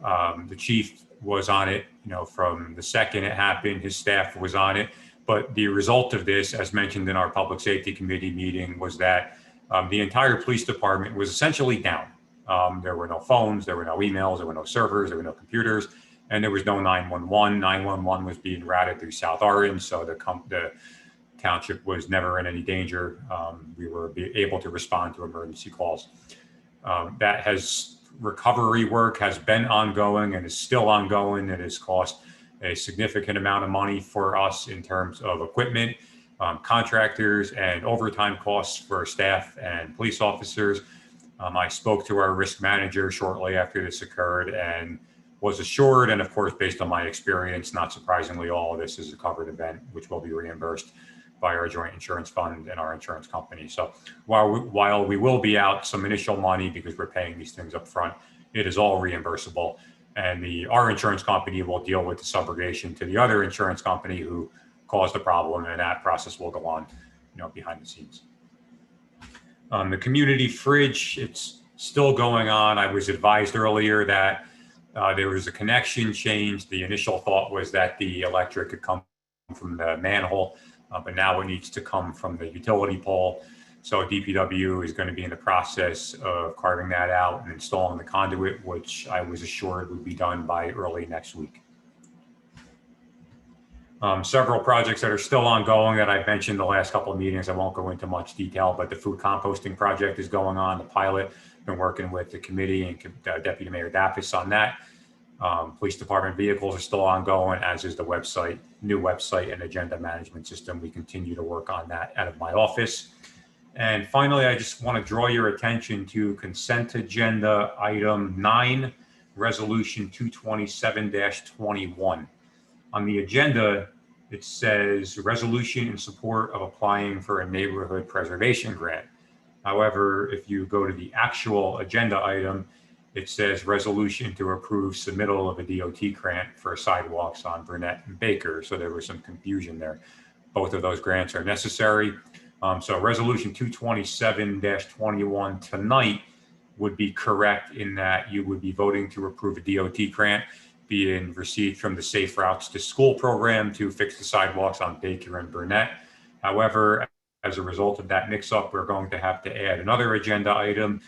The chief was on it, from the second it happened. His staff was on it. But the result of this, as mentioned in our Public Safety Committee meeting, was that the entire police department was essentially down. There were no phones, there were no emails, there were no servers, there were no computers, and there was no 911. 911 was being routed through South Orange, so the township was never in any danger. We were able to respond to emergency calls. Recovery work has been ongoing and is still ongoing. It has cost a significant amount of money for us in terms of equipment, contractors, and overtime costs for staff and police officers. I spoke to our risk manager shortly after this occurred and was assured, and of course, based on my experience, not surprisingly, all of this is a covered event, which will be reimbursed by our joint insurance fund and our insurance company. So while we will be out some initial money because we're paying these things up front, it is all reimbursable. And our insurance company will deal with the subrogation to the other insurance company who caused the problem, and that process will go on, behind the scenes. The community fridge, it's still going on. I was advised earlier that there was a connection change. The initial thought was that the electric could come from the manhole, but now it needs to come from the utility pole. So DPW is going to be in the process of carving that out and installing the conduit, which I was assured would be done by early next week. Several projects that are still ongoing that I've mentioned the last couple of meetings. I won't go into much detail, but the food composting project is going on, the pilot. Been working with the committee and Deputy Mayor Daffis on that. Police department vehicles are still ongoing, as is the website, new website and agenda management system. We continue to work on that out of my office. And finally, I just want to draw your attention to consent agenda item 9, resolution 227-21. On the agenda, it says resolution in support of applying for a neighborhood preservation grant. However, if you go to the actual agenda item, it says resolution to approve submittal of a DOT grant for sidewalks on Burnett and Baker. So there was some confusion there. Both of those grants are necessary. So resolution 227-21 tonight would be correct in that you would be voting to approve a DOT grant being received from the Safe Routes to School program to fix the sidewalks on Baker and Burnett. However, as a result of that mix-up, we're going to have to add another agenda item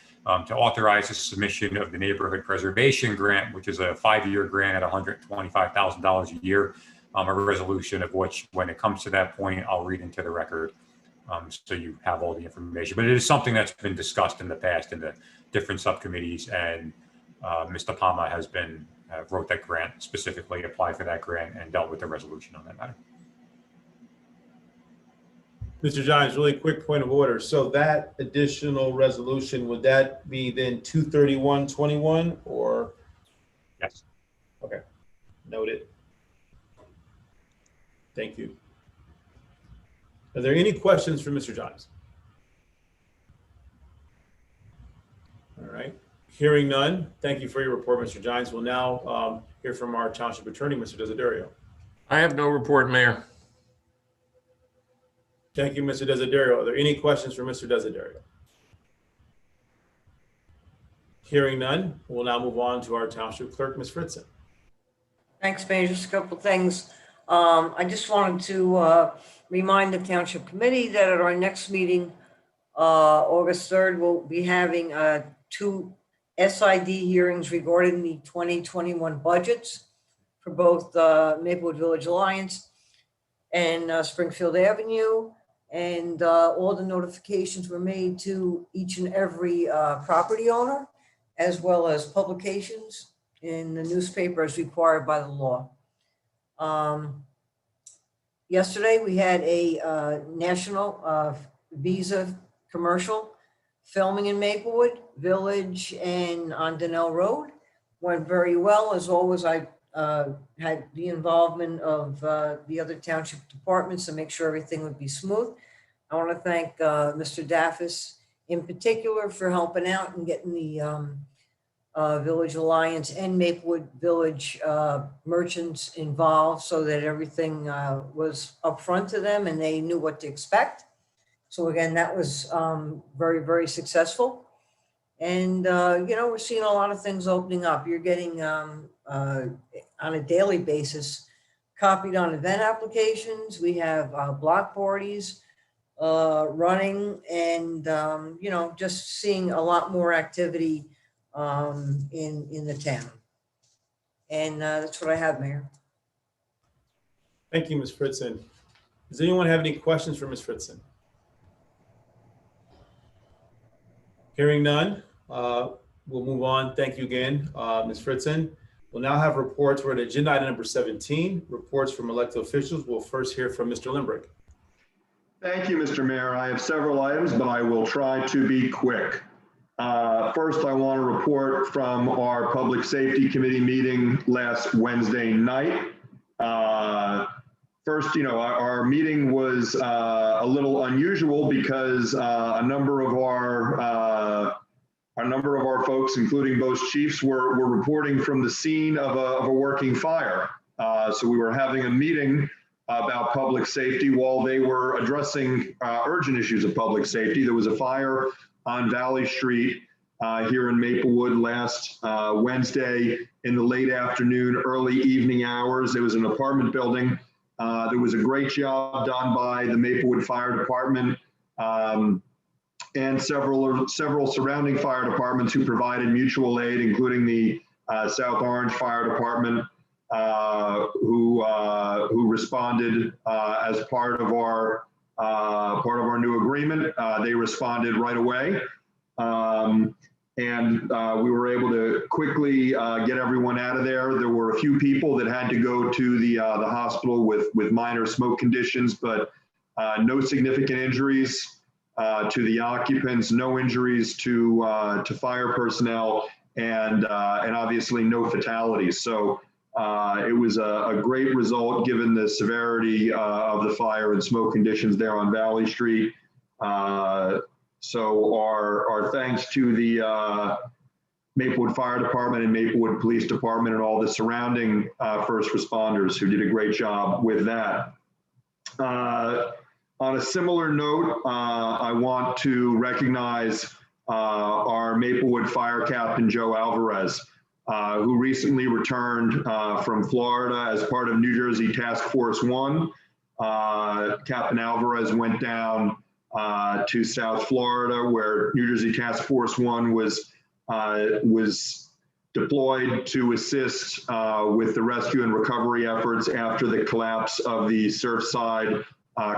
to authorize the submission of the neighborhood preservation grant, which is a 5-year grant at $125,000 a year, a resolution of which, when it comes to that point, I'll read into the record. So you have all the information, but it is something that's been discussed in the past in the different subcommittees, and Mr. Palma has been wrote that grant, specifically applied for that grant and dealt with the resolution on that matter. Mr. Johns, really quick point of order. So that additional resolution, would that be then 231-21 or? Yes. Okay, noted. Thank you. Are there any questions for Mr. Johns? All right, hearing none. Thank you for your report, Mr. Johns. We'll now hear from our Township Attorney, Mr. Desiderio. I have no report, Mayor. Thank you, Mr. Desiderio. Are there any questions for Mr. Desiderio? Hearing none, we'll now move on to our Township Clerk, Ms. Fritzen. Thanks, Mayor. Just a couple of things. I just wanted to remind the Township Committee that at our next meeting, August 3rd, we'll be having 2 SID hearings regarding the 2021 budgets for both Maplewood Village Alliance and Springfield Avenue. And all the notifications were made to each and every property owner, as well as publications in the newspaper as required by the law. Yesterday, we had a national visa commercial filming in Maplewood Village and on Donnell Road. Went very well. As always, I had the involvement of the other township departments to make sure everything would be smooth. I want to thank Mr. Daffis in particular for helping out and getting the Village Alliance and Maplewood Village merchants involved so that everything was upfront to them and they knew what to expect. So again, that was very, very successful. And, you know, we're seeing a lot of things opening up. You're getting on a daily basis copied on event applications. We have block parties running and, you know, just seeing a lot more activity in the town. And that's what I have, Mayor. Thank you, Ms. Fritzen. Does anyone have any questions for Ms. Fritzen? Hearing none, we'll move on. Thank you again, Ms. Fritzen. We'll now have reports. We're at agenda item number 17, reports from elected officials. We'll first hear from Mr. Limbrick. Thank you, Mr. Mayor. I have several items, but I will try to be quick. First, I want to report from our Public Safety Committee meeting last Wednesday night. First, you know, our meeting was a little unusual because a number of our folks, including both chiefs, were reporting from the scene of a working fire. So we were having a meeting about public safety while they were addressing urgent issues of public safety. There was a fire on Valley Street here in Maplewood last Wednesday in the late afternoon, early evening hours. It was an apartment building. There was a great job done by the Maplewood Fire Department and several surrounding fire departments who provided mutual aid, including the South Orange Fire Department, who responded as part of our new agreement. They responded right away. And we were able to quickly get everyone out of there. There were a few people that had to go to the hospital with minor smoke conditions, but no significant injuries to the occupants, no injuries to fire personnel, and obviously no fatalities. So it was a great result given the severity of the fire and smoke conditions there on Valley Street. So our thanks to the Maplewood Fire Department and Maplewood Police Department and all the surrounding first responders who did a great job with that. On a similar note, I want to recognize our Maplewood Fire Captain, Joe Alvarez, who recently returned from Florida as part of New Jersey Task Force 1. Captain Alvarez went down to South Florida, where New Jersey Task Force 1 was deployed to assist with the rescue and recovery efforts after the collapse of the Surfside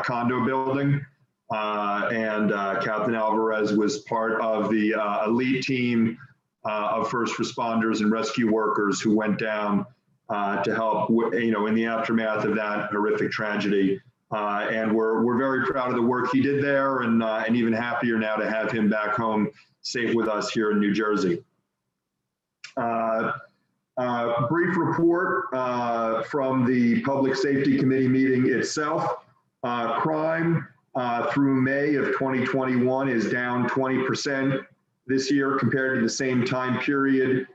condo building. And Captain Alvarez was part of the elite team of first responders and rescue workers who went down to help, in the aftermath of that horrific tragedy And we're very proud of the work he did there, and even happier now to have him back home safe with us here in New Jersey. Brief report from the Public Safety Committee meeting itself. Crime through May of 2021 is down 20% this year compared to the same time period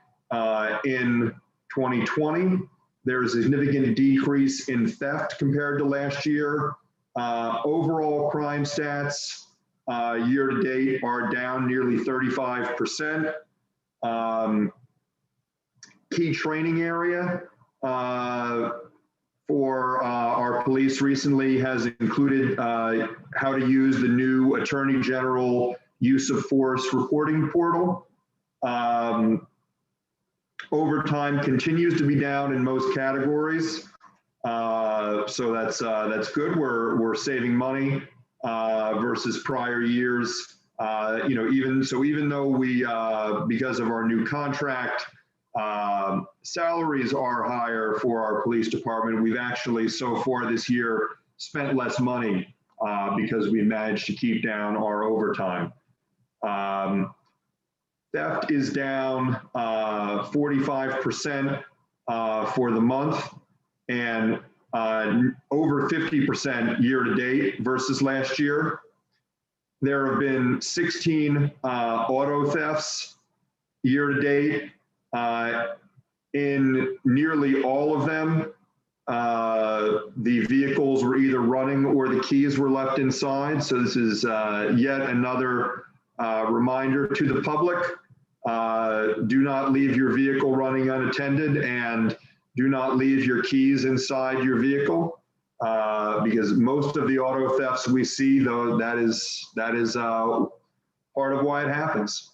in 2020. There's a significant decrease in theft compared to last year. Overall crime stats year to date are down nearly 35%. Key training area for our police recently has included how to use the new Attorney General use of force reporting portal. Overtime continues to be down in most categories, so that's good. We're saving money versus prior years. Even though we because of our new contract, salaries are higher for our police department. We've actually so far this year spent less money because we managed to keep down our overtime. Theft is down 45% for the month and over 50% year to date versus last year. There have been 16 auto thefts year to date. In nearly all of them, the vehicles were either running or the keys were left inside. So this is yet another reminder to the public. Do not leave your vehicle running unattended, and do not leave your keys inside your vehicle, because most of the auto thefts we see, though, that is part of why it happens.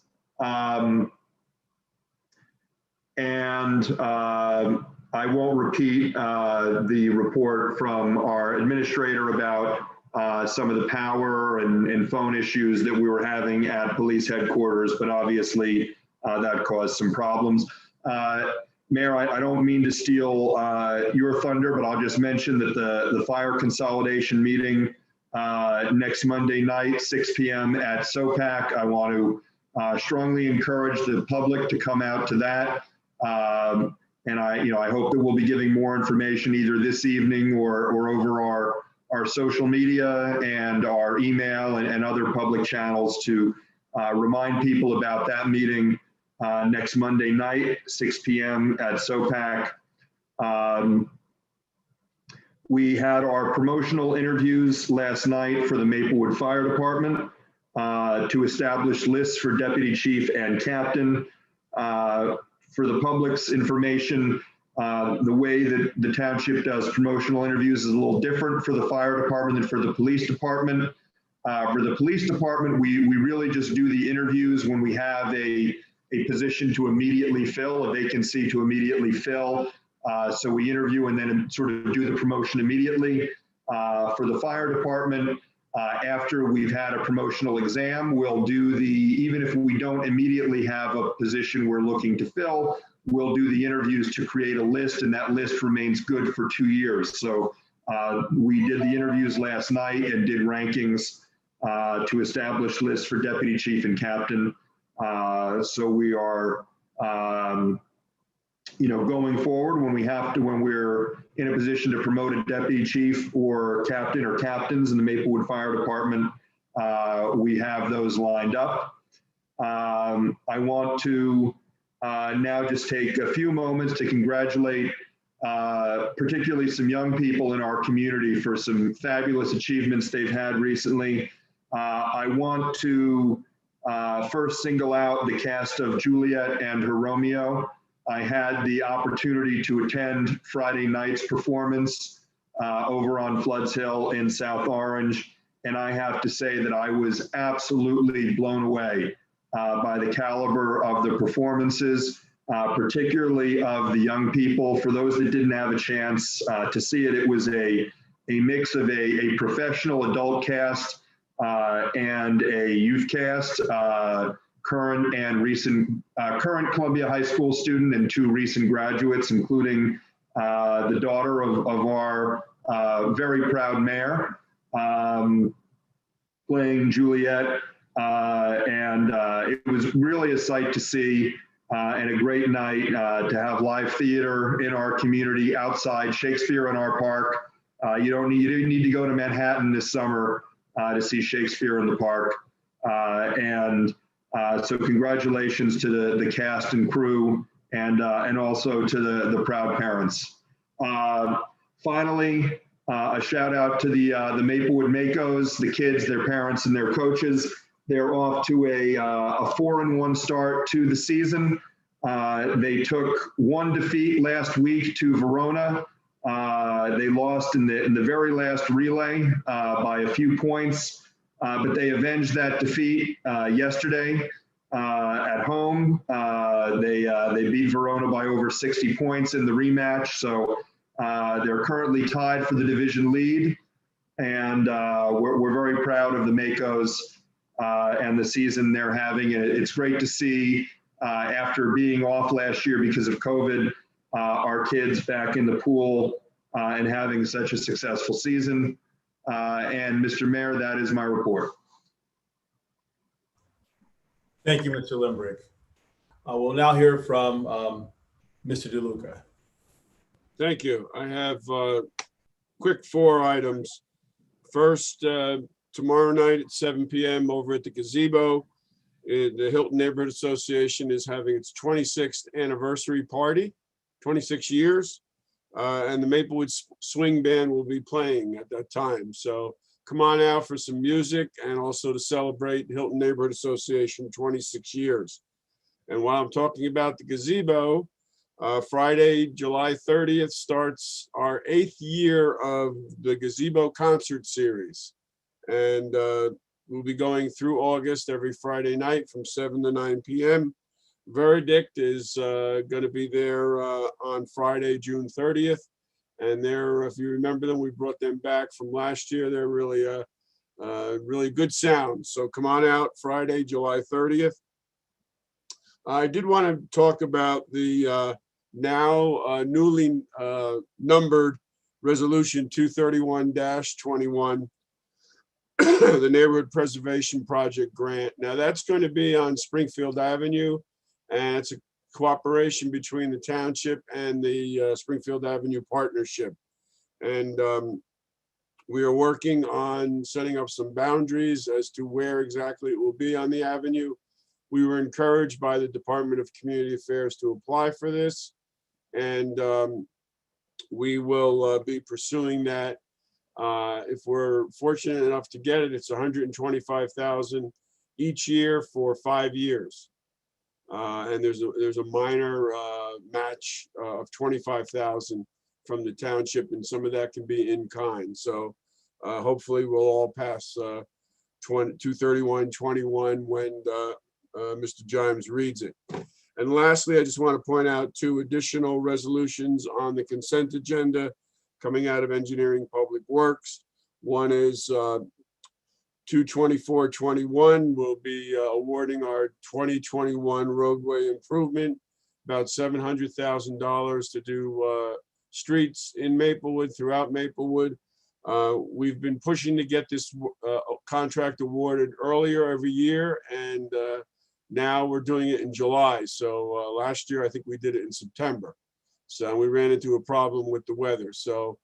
I won't repeat the report from our administrator about some of the power and phone issues that we were having at police headquarters, but obviously that caused some problems. Mayor, I don't mean to steal your thunder, but I'll just mention that the fire consolidation meeting next Monday night, 6 p.m. at SOPAC. I want to strongly encourage the public to come out to that. And I hope that we'll be giving more information either this evening or over our social media and our email and other public channels to remind people about that meeting next Monday night, 6 p.m. at SOPAC. We had our promotional interviews last night for the Maplewood Fire Department to establish lists for deputy chief and captain. For the public's information, the way that the township does promotional interviews is a little different for the fire department than for the police department. For the police department, we really just do the interviews when we have a position to immediately fill, a vacancy to immediately fill. So we interview and then sort of do the promotion immediately. For the fire department, after we've had a promotional exam, we'll do even if we don't immediately have a position we're looking to fill, we'll do the interviews to create a list, and that list remains good for 2 years. So we did the interviews last night and did rankings to establish lists for deputy chief and captain. So we are, going forward when we're in a position to promote a deputy chief or captain or captains in the Maplewood Fire Department, we have those lined up. I want to now just take a few moments to congratulate particularly some young people in our community for some fabulous achievements they've had recently. I want to first single out the cast of Juliet and her Romeo. I had the opportunity to attend Friday night's performance over on Floods Hill in South Orange, and I have to say that I was absolutely blown away by the caliber of the performances, particularly of the young people. For those that didn't have a chance to see it, it was a mix of a professional adult cast and a youth cast, current and recent, current Columbia High School student and 2 recent graduates, including the daughter of our very proud mayor, playing Juliet. And it was really a sight to see and a great night to have live theater in our community outside Shakespeare in our park. You didn't need to go to Manhattan this summer to see Shakespeare in the park. So congratulations to the cast and crew and also to the proud parents. Finally, a shout out to the Maplewood Makos, the kids, their parents, and their coaches. They're off to a 4-1 start to the season. They took one defeat last week to Verona. They lost in the very last relay by a few points, but they avenged that defeat yesterday at home. They beat Verona by over 60 points in the rematch. So they're currently tied for the division lead, and we're very proud of the Makos and the season they're having. It's great to see after being off last year because of COVID, our kids back in the pool and having such a successful season. And Mr. Mayor, that is my report. Thank you, Mr. Limbrick. We'll now hear from Mr. DeLuca. Thank you. I have quick 4 items. First, tomorrow night at 7 p.m. over at the gazebo, the Hilton Neighborhood Association is having its 26th anniversary party, 26 years, and the Maplewood Swing Band will be playing at that time. So come on out for some music and also to celebrate Hilton Neighborhood Association 26 years. And while I'm talking about the gazebo, Friday, July 30th starts our 8th year of the Gazebo Concert Series. And we'll be going through August every Friday night from 7 to 9 p.m. Verdict is going to be there on Friday, June 30th. And they're, if you remember them, we brought them back from last year. They're really really good sound. So come on out Friday, July 30th. I did want to talk about the now newly numbered Resolution 231-21, the Neighborhood Preservation Project grant. Now that's going to be on Springfield Avenue, and it's a cooperation between the township and the Springfield Avenue Partnership. And we are working on setting up some boundaries as to where exactly it will be on the avenue. We were encouraged by the Department of Community Affairs to apply for this, and we will be pursuing that. If we're fortunate enough to get it, it's $125,000 each year for 5 years. And there's a minor match of $25,000 from the township, and some of that can be in kind. So hopefully we'll all pass 231-21 when Mr. Jimes reads it. And lastly, I just want to point out 2 additional resolutions on the consent agenda coming out of Engineering Public Works. One is 224-21. We'll be awarding our 2021 roadway improvement, about $700,000 to do streets in Maplewood, throughout Maplewood. We've been pushing to get this contract awarded earlier every year, and now we're doing it in July. So last year, I think we did it in September. So we ran into a problem with the weather. So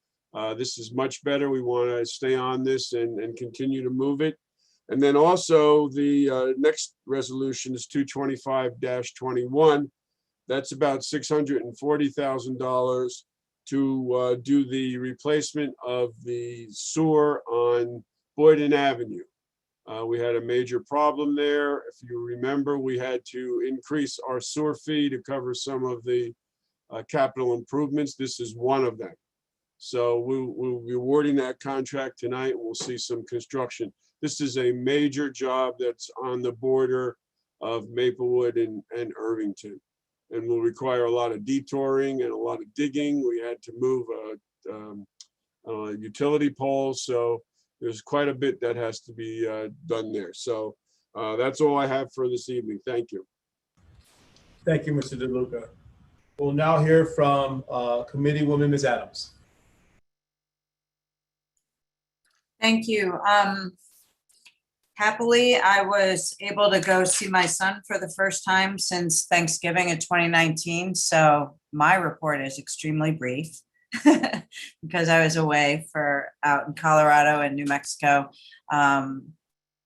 this is much better. We want to stay on this and continue to move it. And then also the next resolution is 225-21. That's about $640,000 to do the replacement of the sewer on Boyden Avenue. We had a major problem there. If you remember, we had to increase our sewer fee to cover some of the capital improvements. This is one of them. So we'll be awarding that contract tonight. We'll see some construction. This is a major job that's on the border of Maplewood and Irvington, and will require a lot of detouring and a lot of digging. We had to move utility poles. So there's quite a bit that has to be done there. So that's all I have for this evening. Thank you. Thank you, Mr. DeLuca. We'll now hear from Committeewoman Ms. Adams. Thank you. Happily, I was able to go see my son for the first time since Thanksgiving of 2019. So my report is extremely brief because I was away out in Colorado and New Mexico,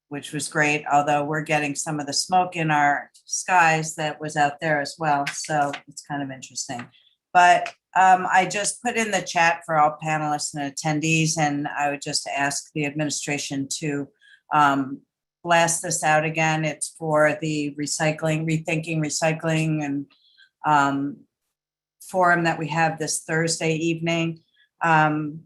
which was great. Although we're getting some of the smoke in our skies that was out there as well. So it's kind of interesting. But I just put in the chat for all panelists and attendees, and I would just ask the administration to blast this out again. It's for the Rethinking Recycling and forum that we have this Thursday evening.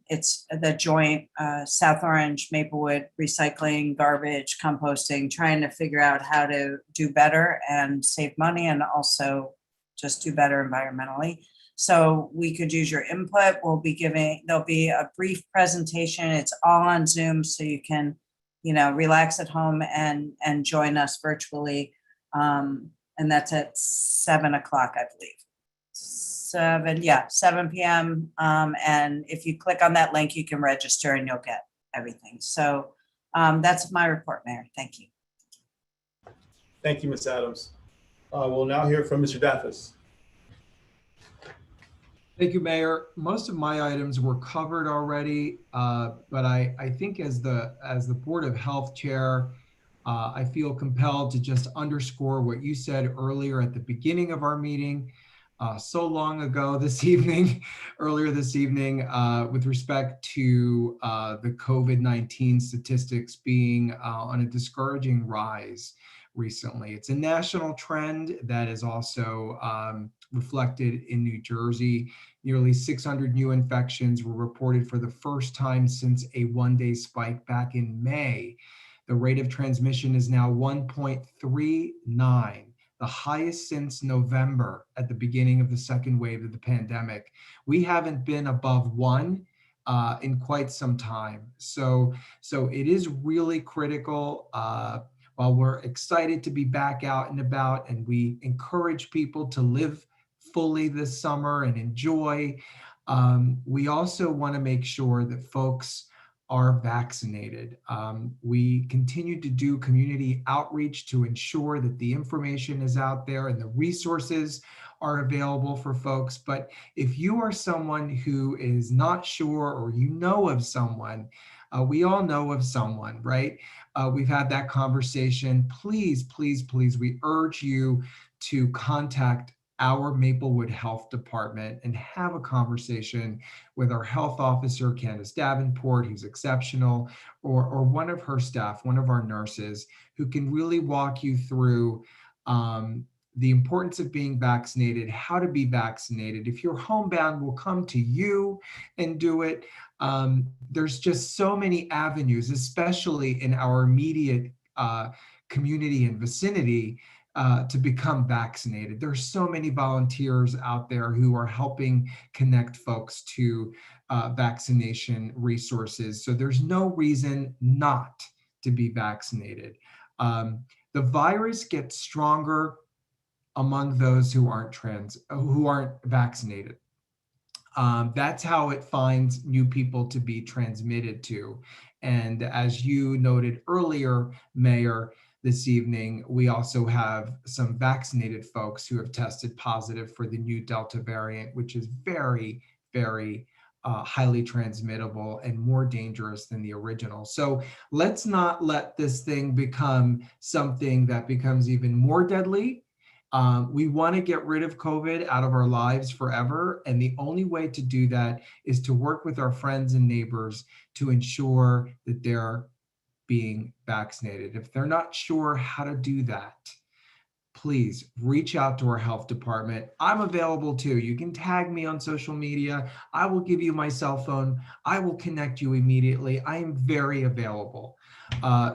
It's the joint South Orange, Maplewood recycling, garbage, composting, trying to figure out how to do better and save money and also just do better environmentally. So we could use your input. There'll be a brief presentation. It's all on Zoom, so you can, relax at home and join us virtually. And that's at 7 o'clock, I believe. 7 p.m. And if you click on that link, you can register and you'll get everything. So that's my report, Mayor. Thank you. Thank you, Ms. Adams. We'll now hear from Mr. Daffis. Thank you, Mayor. Most of my items were covered already, but I think as the Board of Health Chair, I feel compelled to just underscore what you said earlier at the beginning of our meeting, so long ago this evening, earlier this evening, with respect to the COVID-19 statistics being on a discouraging rise recently. It's a national trend that is also reflected in New Jersey. Nearly 600 new infections were reported for the first time since a one-day spike back in May. The rate of transmission is now 1.39, the highest since November at the beginning of the second wave of the pandemic. We haven't been above 1 in quite some time. So it is really critical. While we're excited to be back out and about, and we encourage people to live fully this summer and enjoy, we also want to make sure that folks are vaccinated. We continue to do community outreach to ensure that the information is out there and the resources are available for folks. But if you are someone who is not sure, or you know of someone, we all know of someone, right? We've had that conversation. Please, please, please, we urge you to contact our Maplewood Health Department and have a conversation with our health officer, Candace Davenport, who's exceptional, or one of her staff, one of our nurses, who can really walk you through the importance of being vaccinated, how to be vaccinated. If you're homebound, we'll come to you and do it. There's just so many avenues, especially in our immediate community and vicinity, to become vaccinated. There's so many volunteers out there who are helping connect folks to vaccination resources. So there's no reason not to be vaccinated. The virus gets stronger among those who aren't vaccinated. That's how it finds new people to be transmitted to. And as you noted earlier, Mayor, this evening, we also have some vaccinated folks who have tested positive for the new Delta variant, which is very, very highly transmittable and more dangerous than the original. So let's not let this thing become something that becomes even more deadly. We want to get rid of COVID out of our lives forever. And the only way to do that is to work with our friends and neighbors to ensure that they're being vaccinated. If they're not sure how to do that, please reach out to our health department. I'm available too. You can tag me on social media. I will give you my cell phone. I will connect you immediately. I am very available.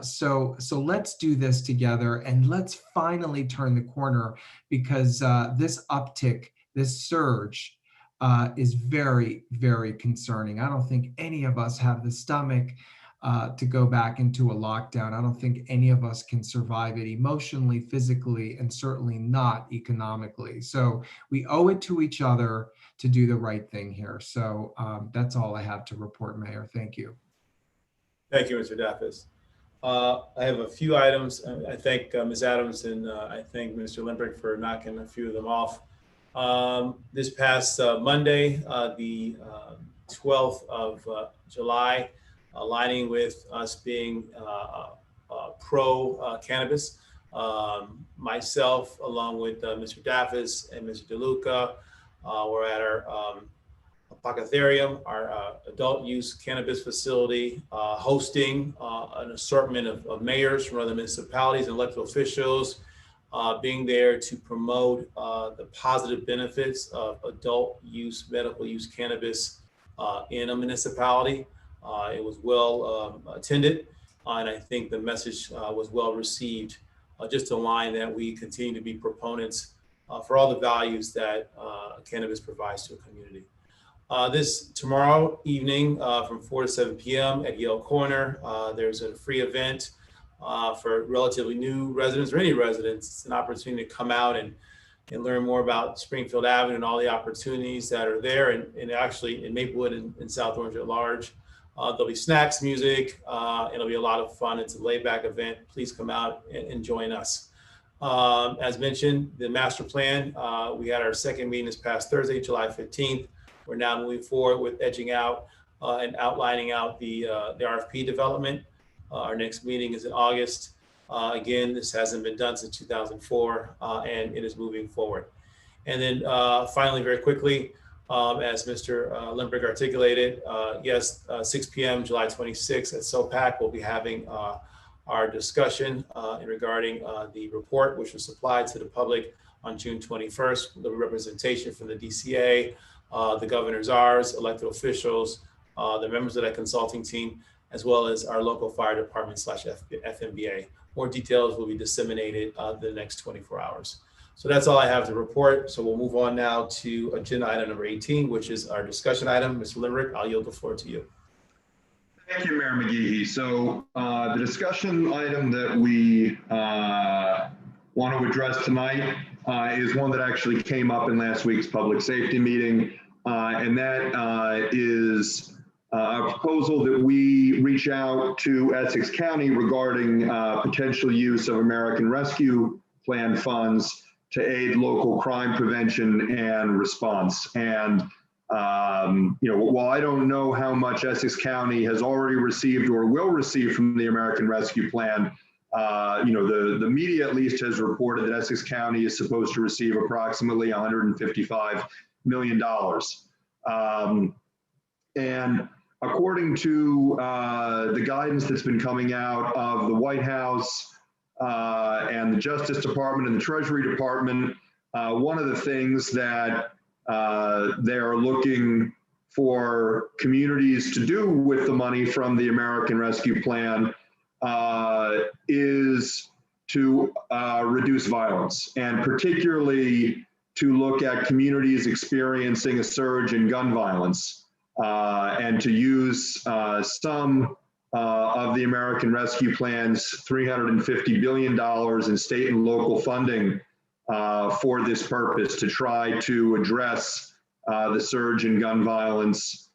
So let's do this together, and let's finally turn the corner, because this uptick, this surge is very, very concerning. I don't think any of us have the stomach to go back into a lockdown. I don't think any of us can survive it emotionally, physically, and certainly not economically. So we owe it to each other to do the right thing here. So that's all I have to report, Mayor. Thank you. Thank you, Mr. Daffis. I have a few items. I thank Ms. Adams and I thank Mr. Limbrick for knocking a few of them off. This past Monday, the 12th of July, aligning with us being pro-cannabis, myself, along with Mr. Daffis and Mr. DeLuca, we're at our Apothecarium, our adult use cannabis facility, hosting an assortment of mayors from other municipalities and elected officials, being there to promote the positive benefits of adult use, medical use cannabis in a municipality. It was well attended, and I think the message was well received, just to align that we continue to be proponents for all the values that cannabis provides to a community. This tomorrow evening from 4 to 7 p.m. at Yale Corner, there's a free event for relatively new residents or any residents. It's an opportunity to come out and learn more about Springfield Avenue and all the opportunities that are there, and actually in Maplewood and South Orange at large. There'll be snacks, music, it'll be a lot of fun. It's a laid back event. Please come out and join us. As mentioned, the master plan, we had our second meeting this past Thursday, July 15th. We're now moving forward with edging out and outlining out the RFP development. Our next meeting is in August. Again, this hasn't been done since 2004, and it is moving forward. And then finally, very quickly, as Mr. Limbrick articulated, yes, 6 p.m. July 26th at SOPAC, we'll be having our discussion regarding the report, which was supplied to the public on June 21st, the representation from the DCA, the governor's R's, elected officials, the members of that consulting team, as well as our local fire department / FMBA. More details will be disseminated the next 24 hours. So that's all I have to report. So we'll move on now to agenda item number 18, which is our discussion item. Mr. Limerick, I'll yield the floor to you. Thank you, Mayor McGehee. So the discussion item that we want to address tonight is one that actually came up in last week's public safety meeting, and that is a proposal that we reach out to Essex County regarding potential use of American Rescue Plan funds to aid local crime prevention and response. And while I don't know how much Essex County has already received or will receive from the American Rescue Plan, the media at least has reported that Essex County is supposed to receive approximately $155 million. And according to the guidance that's been coming out of the White House and the Justice Department and the Treasury Department, one of the things that they are looking for communities to do with the money from the American Rescue Plan is to reduce violence, and particularly to look at communities experiencing a surge in gun violence, and to use some of the American Rescue Plan's $350 billion in state and local funding for this purpose, to try to address the surge in gun violence,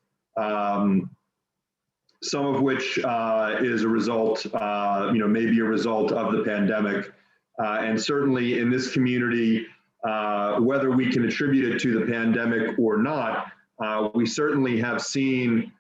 some of which is a result, maybe a result of the pandemic. And certainly in this community, whether we can attribute it to the pandemic or not, we certainly have seen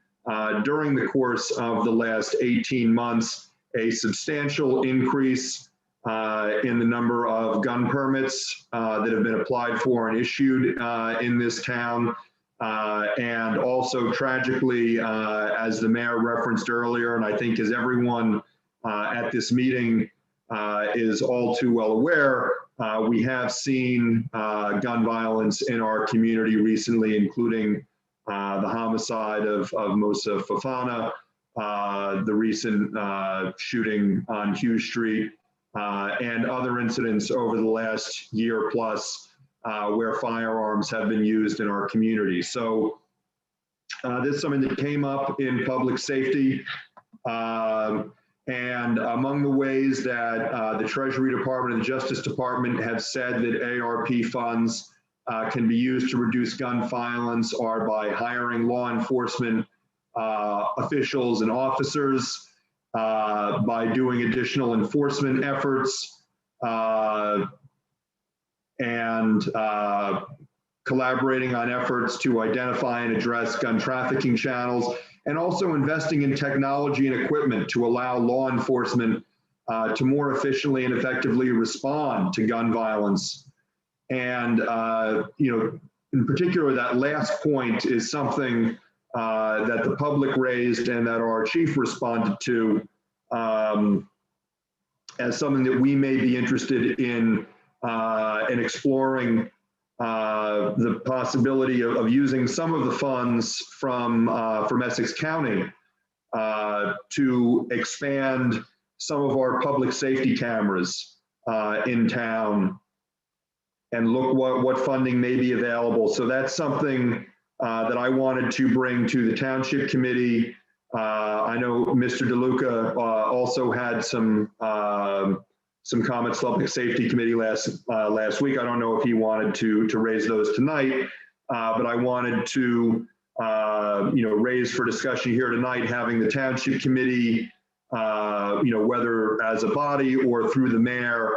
during the course of the last 18 months a substantial increase in the number of gun permits that have been applied for and issued in this town. And also tragically, as the mayor referenced earlier, and I think as everyone at this meeting is all too well aware, we have seen gun violence in our community recently, including the homicide of Musa Fofana, the recent shooting on Hughes Street, and other incidents over the last year plus where firearms have been used in our community. So this is something that came up in public safety. And among the ways that the Treasury Department and the Justice Department have said that ARP funds can be used to reduce gun violence are by hiring law enforcement officials and officers by doing additional enforcement efforts and collaborating on efforts to identify and address gun trafficking channels, and also investing in technology and equipment to allow law enforcement to more efficiently and effectively respond to gun violence. And, you know, in particular, that last point is something that the public raised and that our chief responded to as something that we may be interested in exploring the possibility of using some of the funds from Essex County to expand some of our public safety cameras in town and look what funding may be available. So that's something that I wanted to bring to the Township Committee. I know Mr. DeLuca also had some comments to the Public Safety Committee last week. I don't know if he wanted to raise those tonight, but I wanted to you know, raise for discussion here tonight, having the Township Committee, you know, whether as a body or through the mayor,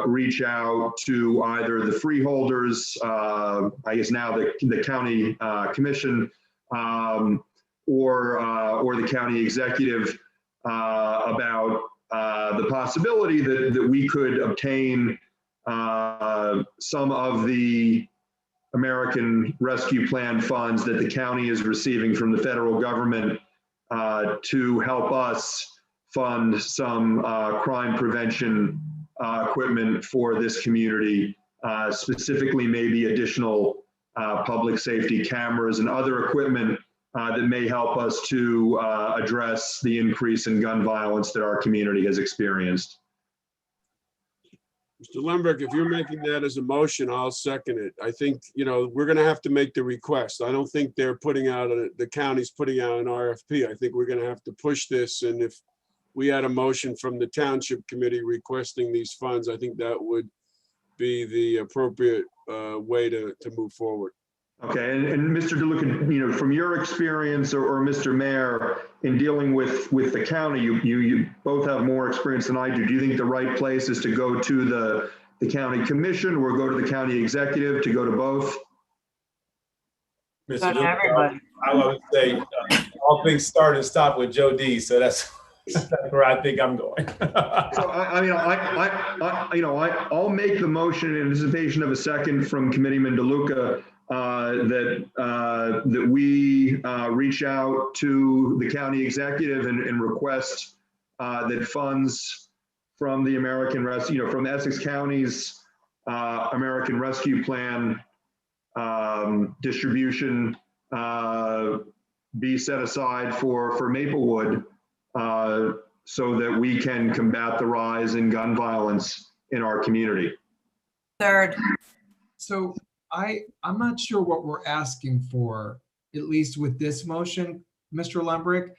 reach out to either the freeholders, I guess now the county commission, or the county executive about the possibility that we could obtain some of the American Rescue Plan funds that the county is receiving from the federal government to help us fund some crime prevention equipment for this community, specifically maybe additional public safety cameras and other equipment that may help us to address the increase in gun violence that our community has experienced. Mr. Lemberg, if you're making that as a motion, I'll second it. I think, you know, we're going to have to make the request. I don't think they're putting out, the county's putting out an RFP. I think we're going to have to push this. And if we had a motion from the Township Committee requesting these funds, I think that would be the appropriate way to move forward. Okay, and Mr. DeLuca, you know, from your experience or Mr. Mayor in dealing with the county, you both have more experience than I do. Do you think the right place is to go to the county commission or go to the county executive, to go to both? Mr. DeLuca, I would say all things start and stop with Joe D. So that's where I think I'm going. So I'll make the motion in anticipation of a second from Committeeman DeLuca. That we reach out to the county executive and request that funds from the American Rescue, you know, from Essex County's American Rescue Plan distribution be set aside for Maplewood so that we can combat the rise in gun violence in our community. Third. So I'm not sure what we're asking for, at least with this motion, Mr. Lembrick.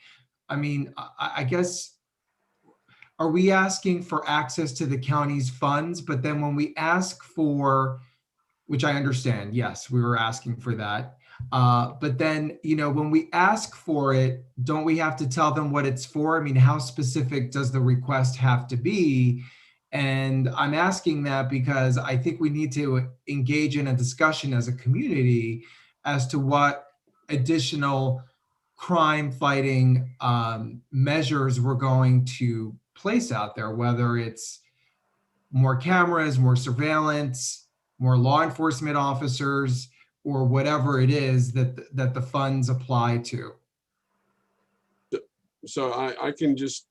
I mean, I guess, are we asking for access to the county's funds? But then when we ask for, which I understand, yes, we were asking for that. But then, you know, when we ask for it, don't we have to tell them what it's for? I mean, how specific does the request have to be? And I'm asking that because I think we need to engage in a discussion as a community as to what additional crime fighting measures we're going to place out there, whether it's more cameras, more surveillance, more law enforcement officers, or whatever it is that the funds apply to. So I can just,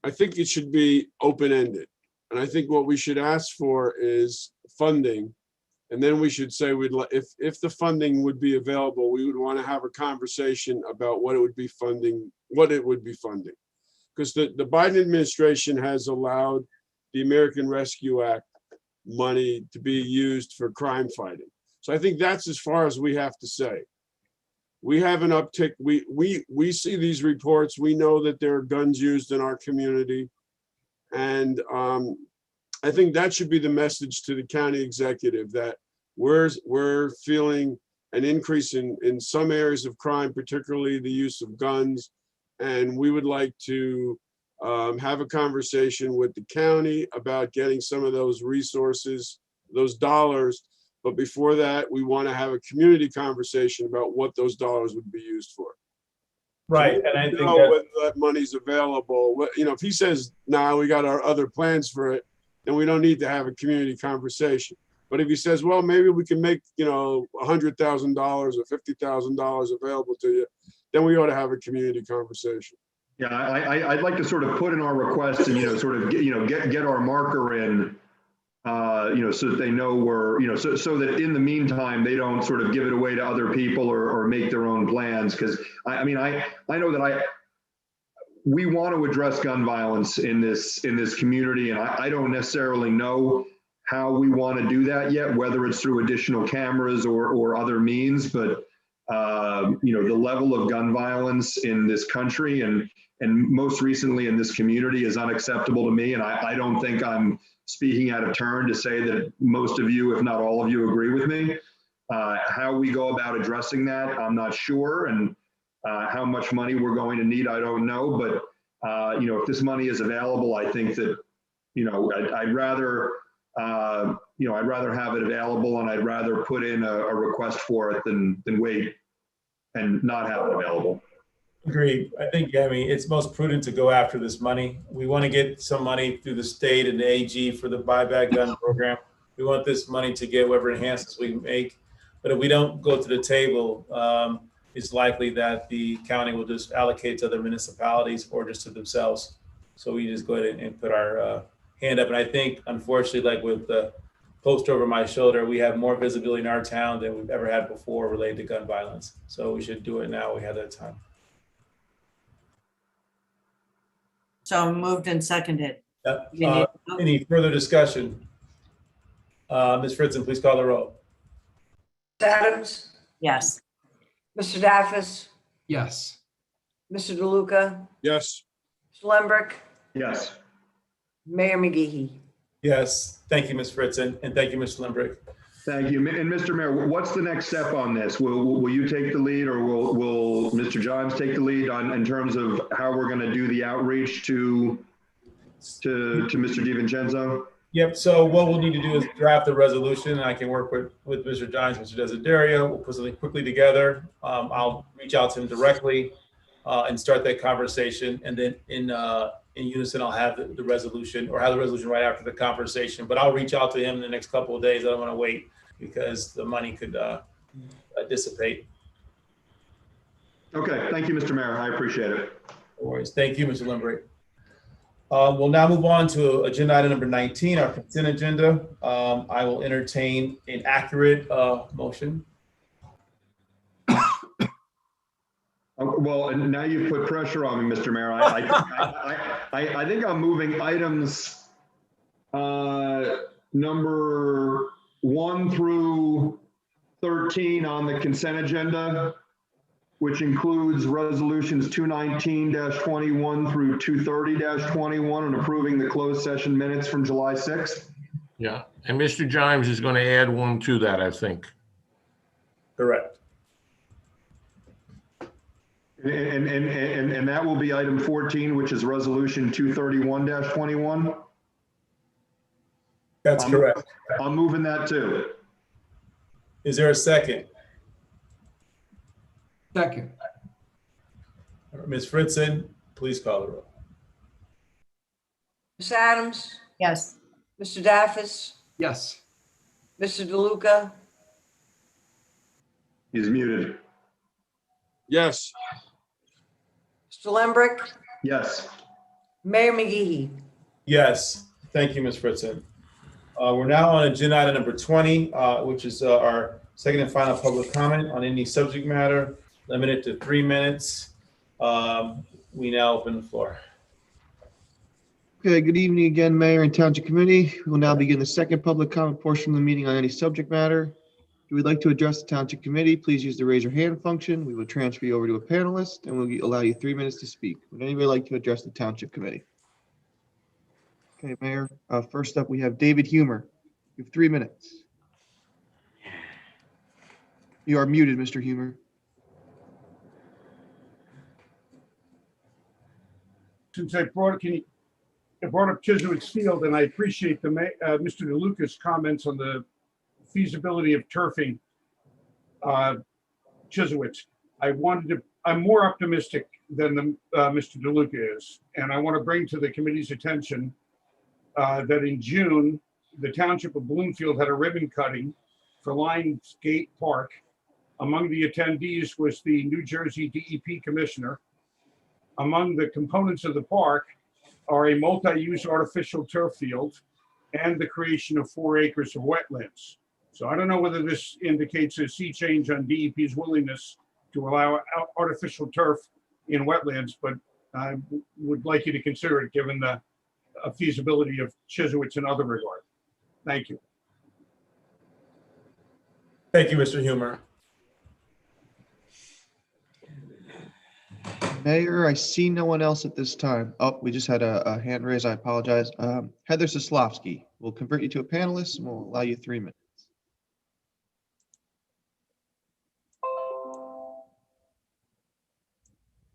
I think it should be open-ended. And I think what we should ask for is funding. And then we should say, if the funding would be available, we would want to have a conversation about what it would be funding. Because the Biden administration has allowed the American Rescue Act money to be used for crime fighting. So I think that's as far as we have to say. We have an uptick. We see these reports. We know that there are guns used in our community. And I think that should be the message to the county executive, that we're feeling an increase in some areas of crime, particularly the use of guns. and we would like to have a conversation with the county about getting some of those resources, those dollars. But before that, we want to have a community conversation about what those dollars would be used for. Right, So and I think whether that money's available. If he says, "Nah, we got our other plans for it," then we don't need to have a community conversation. But if he says, "Well, maybe we can make $100,000 or $50,000 available to you," then we ought to have a community conversation. Yeah, I'd like to sort of put in our request and, sort of get our marker in, so that they know we're, so that in the meantime, they don't sort of give it away to other people or make their own plans. Because I know that we want to address gun violence in this community, and I don't necessarily know how we want to do that yet, whether it's through additional cameras or other means. But the level of gun violence in this country and most recently in this community is unacceptable to me. And I don't think I'm speaking out of turn to say that most of you, if not all of you, agree with me. How we go about addressing that, I'm not sure. And how much money we're going to need, I don't know. But, if this money is available, I think that, I'd rather have it available, and I'd rather put in a request for it than wait and not have it available. Agreed. I think, it's most prudent to go after this money. We want to get some money through the state and the AG for the buyback gun program. We want this money to get whatever enhancements we make. But if we don't go to the table, it's likely that the county will just allocate to other municipalities or just to themselves. So we just go ahead and put our hand up. And I think, unfortunately, like with the post over my shoulder, we have more visibility in our town than we've ever had before related to gun violence. So we should do it now. We have that time. So moved and seconded. Yep. Any further discussion? Ms. Fritzen, please call the roll. Adams? Yes. Mr. Daffis? Yes. Mr. DeLuca? Yes. Mr. Lembrick? Yes. Mayor McGehee? Yes. Thank you, Ms. Fritzen, and thank you, Mr. Lembrick. Thank you. And Mr. Mayor, what's the next step on this? Will you take the lead, or will Mr. Jimes take the lead in terms of how we're going to do the outreach to Mr. DiVincenzo? Yep. So what we'll need to do is draft the resolution, and I can work with Mr. Jimes, Mr. Desiderio. We'll put something quickly together. I'll reach out to him directly and start that conversation, and then in unison, I'll have the resolution, or have the resolution right after the conversation. But I'll reach out to him in the next couple of days. I don't want to wait because the money could dissipate. Okay. Thank you, Mr. Mayor. I appreciate it. No worries. Thank you, Mr. Lembrick. We'll now move on to agenda item number 19, our consent agenda. I will entertain an accurate motion. Well, and now you've put pressure on me, Mr. Mayor. I think I'm moving items number 1 through 13 on the consent agenda, which includes resolutions 219-21 through 230-21 and approving the closed session minutes from July 6th. Yeah, and Mr. Jimes is going to add one to that, I think. Correct. And that will be item 14, which is resolution 231-21. That's correct. I'm moving that too. Is there a second? Second. Ms. Fritzen, please call the roll. Ms. Adams? Yes. Mr. Daffis? Yes. Mr. DeLuca? He's muted. Yes. Mr. Lembrick? Yes. Mayor McGehee? Yes. Thank you, Ms. Fritzen. We're now on agenda item number 20, which is our second and final public comment on any subject matter, limited to 3 minutes. We now open the floor. Okay, good evening again, Mayor and Township Committee. We will now begin the second public comment portion of the meeting on any subject matter. If you would like to address the Township Committee, please use the raise your hand function. We will transfer you over to a panelist and we'll allow you 3 minutes to speak. Would anybody like to address the Township Committee? Okay, Mayor. First up, we have David Humer. You have 3 minutes. You are muted, Mr. Humer. since I brought up Chiswick Field, and I appreciate Mr. DeLuca's comments on the feasibility of turfing Chiswick. I'm more optimistic than Mr. DeLuca is, and I want to bring to the committee's attention that in June, the Township of Bloomfield had a ribbon cutting for Lions Gate Park. Among the attendees was the New Jersey DEP Commissioner. Among the components of the park are a multi-use artificial turf field and the creation of 4 acres of wetlands. So I don't know whether this indicates a sea change on DEP's willingness to allow artificial turf in wetlands, but I would like you to consider it given the feasibility of Chiswick in other regard. Thank you. Thank you, Mr. Humer. Mayor, I see no one else at this time. Oh, we just had a hand raise. I apologize. Heather Saslovsky, we'll convert you to a panelist and we'll allow you 3 minutes.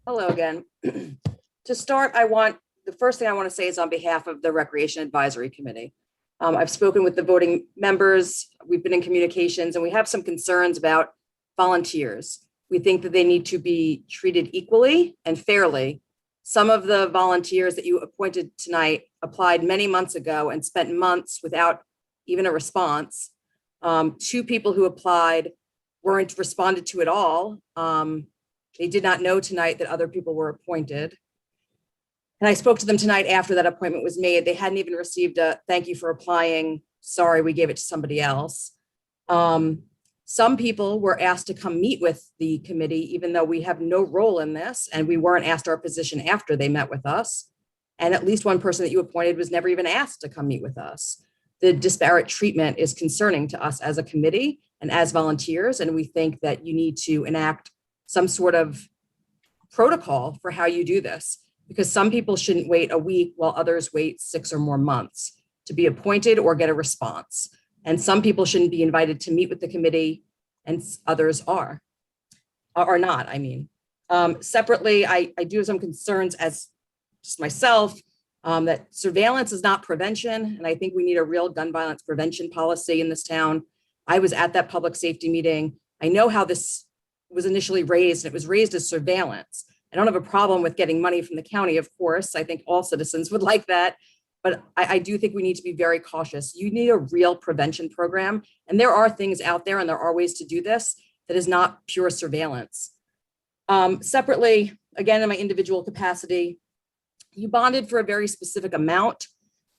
Hello again. To start, the first thing I want to say is on behalf of the Recreation Advisory Committee. I've spoken with the voting members, we've been in communications, and we have some concerns about volunteers. We think that they need to be treated equally and fairly. Some of the volunteers that you appointed tonight applied many months ago and spent months without even a response. 2 people who applied weren't responded to at all. They did not know tonight that other people were appointed. And I spoke to them tonight after that appointment was made. They hadn't even received a thank you for applying. Sorry, we gave it to somebody else. Some people were asked to come meet with the committee, even though we have no role in this, and we weren't asked our position after they met with us. And at least one person that you appointed was never even asked to come meet with us. The disparate treatment is concerning to us as a committee and as volunteers, and we think that you need to enact some sort of protocol for how you do this, because some people shouldn't wait a week while others wait 6 or more months to be appointed or get a response. And some people shouldn't be invited to meet with the committee and others are not, I mean. Separately, I do have some concerns as just myself that surveillance is not prevention. And I think we need a real gun violence prevention policy in this town. I was at that public safety meeting. I know how this was initially raised, and it was raised as surveillance. I don't have a problem with getting money from the county, of course. I think all citizens would like that. But I do think we need to be very cautious. You need a real prevention program. And there are things out there, and there are ways to do this that is not pure surveillance. Separately, again, in my individual capacity, you bonded for a very specific amount.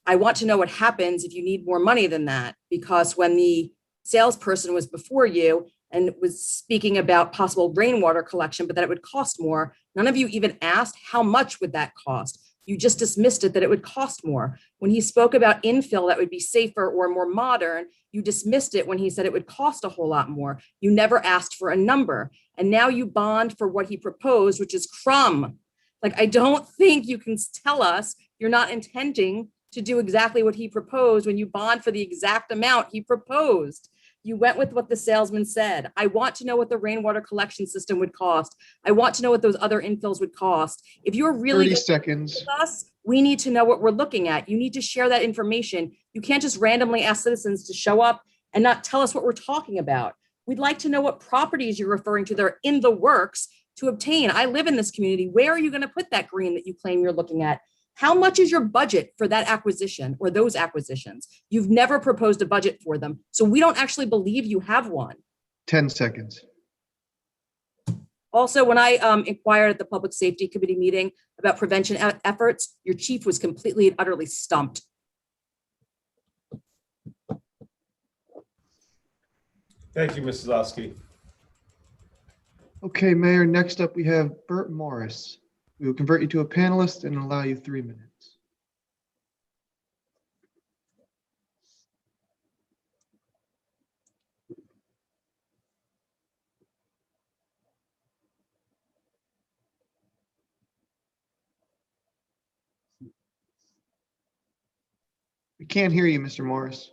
I want to know what happens if you need more money than that, because when the salesperson was before you and was speaking about possible rainwater collection, but that it would cost more, none of you even asked how much would that cost. You just dismissed it that it would cost more. When he spoke about infill that would be safer or more modern, you dismissed it when he said it would cost a whole lot more. You never asked for a number. And now you bond for what he proposed, which is crumb. Like, I don't think you can tell us you're not intending to do exactly what he proposed when you bond for the exact amount he proposed. You went with what the salesman said. I want to know what the rainwater collection system would cost. I want to know what those other infills would cost. If you're really 30 seconds with us, we need to know what we're looking at. You need to share that information. You can't just randomly ask citizens to show up and not tell us what we're talking about. We'd like to know what properties you're referring to that are in the works to obtain. I live in this community. Where are you going to put that green that you claim you're looking at? How much is your budget for that acquisition or those acquisitions? You've never proposed a budget for them, so we don't actually believe you have one. 10 seconds. Also, when I inquired at the Public Safety Committee meeting about prevention efforts, your chief was completely and utterly stumped. Thank you, Mrs. Leskowski. Okay, Mayor, next up we have Bert Morris. We will convert you to a panelist and allow you 3 minutes. We can't hear you, Mr. Morris.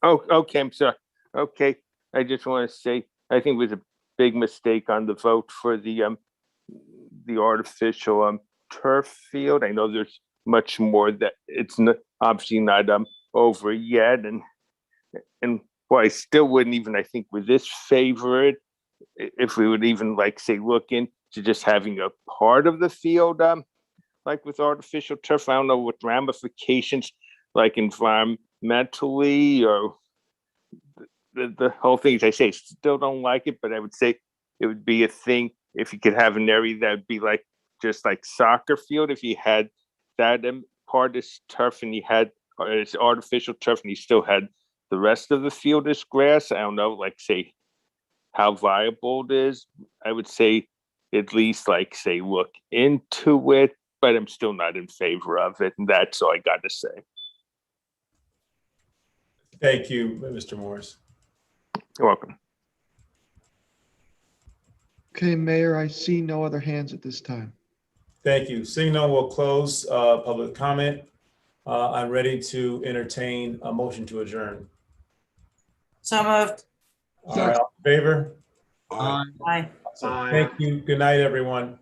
Oh, okay, I'm sorry. Okay. I just want to say, I think it was a big mistake on the vote for the artificial turf field. I know there's much more that it's not, obviously not over yet, and well, I still wouldn't even, I think, with this favorite, if we would even like say look into just having a part of the field like with artificial turf. I don't know what ramifications like environmentally or the whole thing. As I say, still don't like it, but I would say it would be a thing if you could have an area that would be like just like soccer field. If you had that part is turf and you had it's artificial turf and you still had the rest of the field is grass. I don't know, like say how viable it is. I would say at least like say look into it, but I'm still not in favor of it, and that's all I got to say. Thank you, Mr. Morris. You're welcome. Okay, Mayor, I see no other hands at this time. Thank you. Seeing none, we'll close public comment. I'm ready to entertain a motion to adjourn. So moved. All right, all in favor? Aye. Awesome. Thank you. Good night, everyone.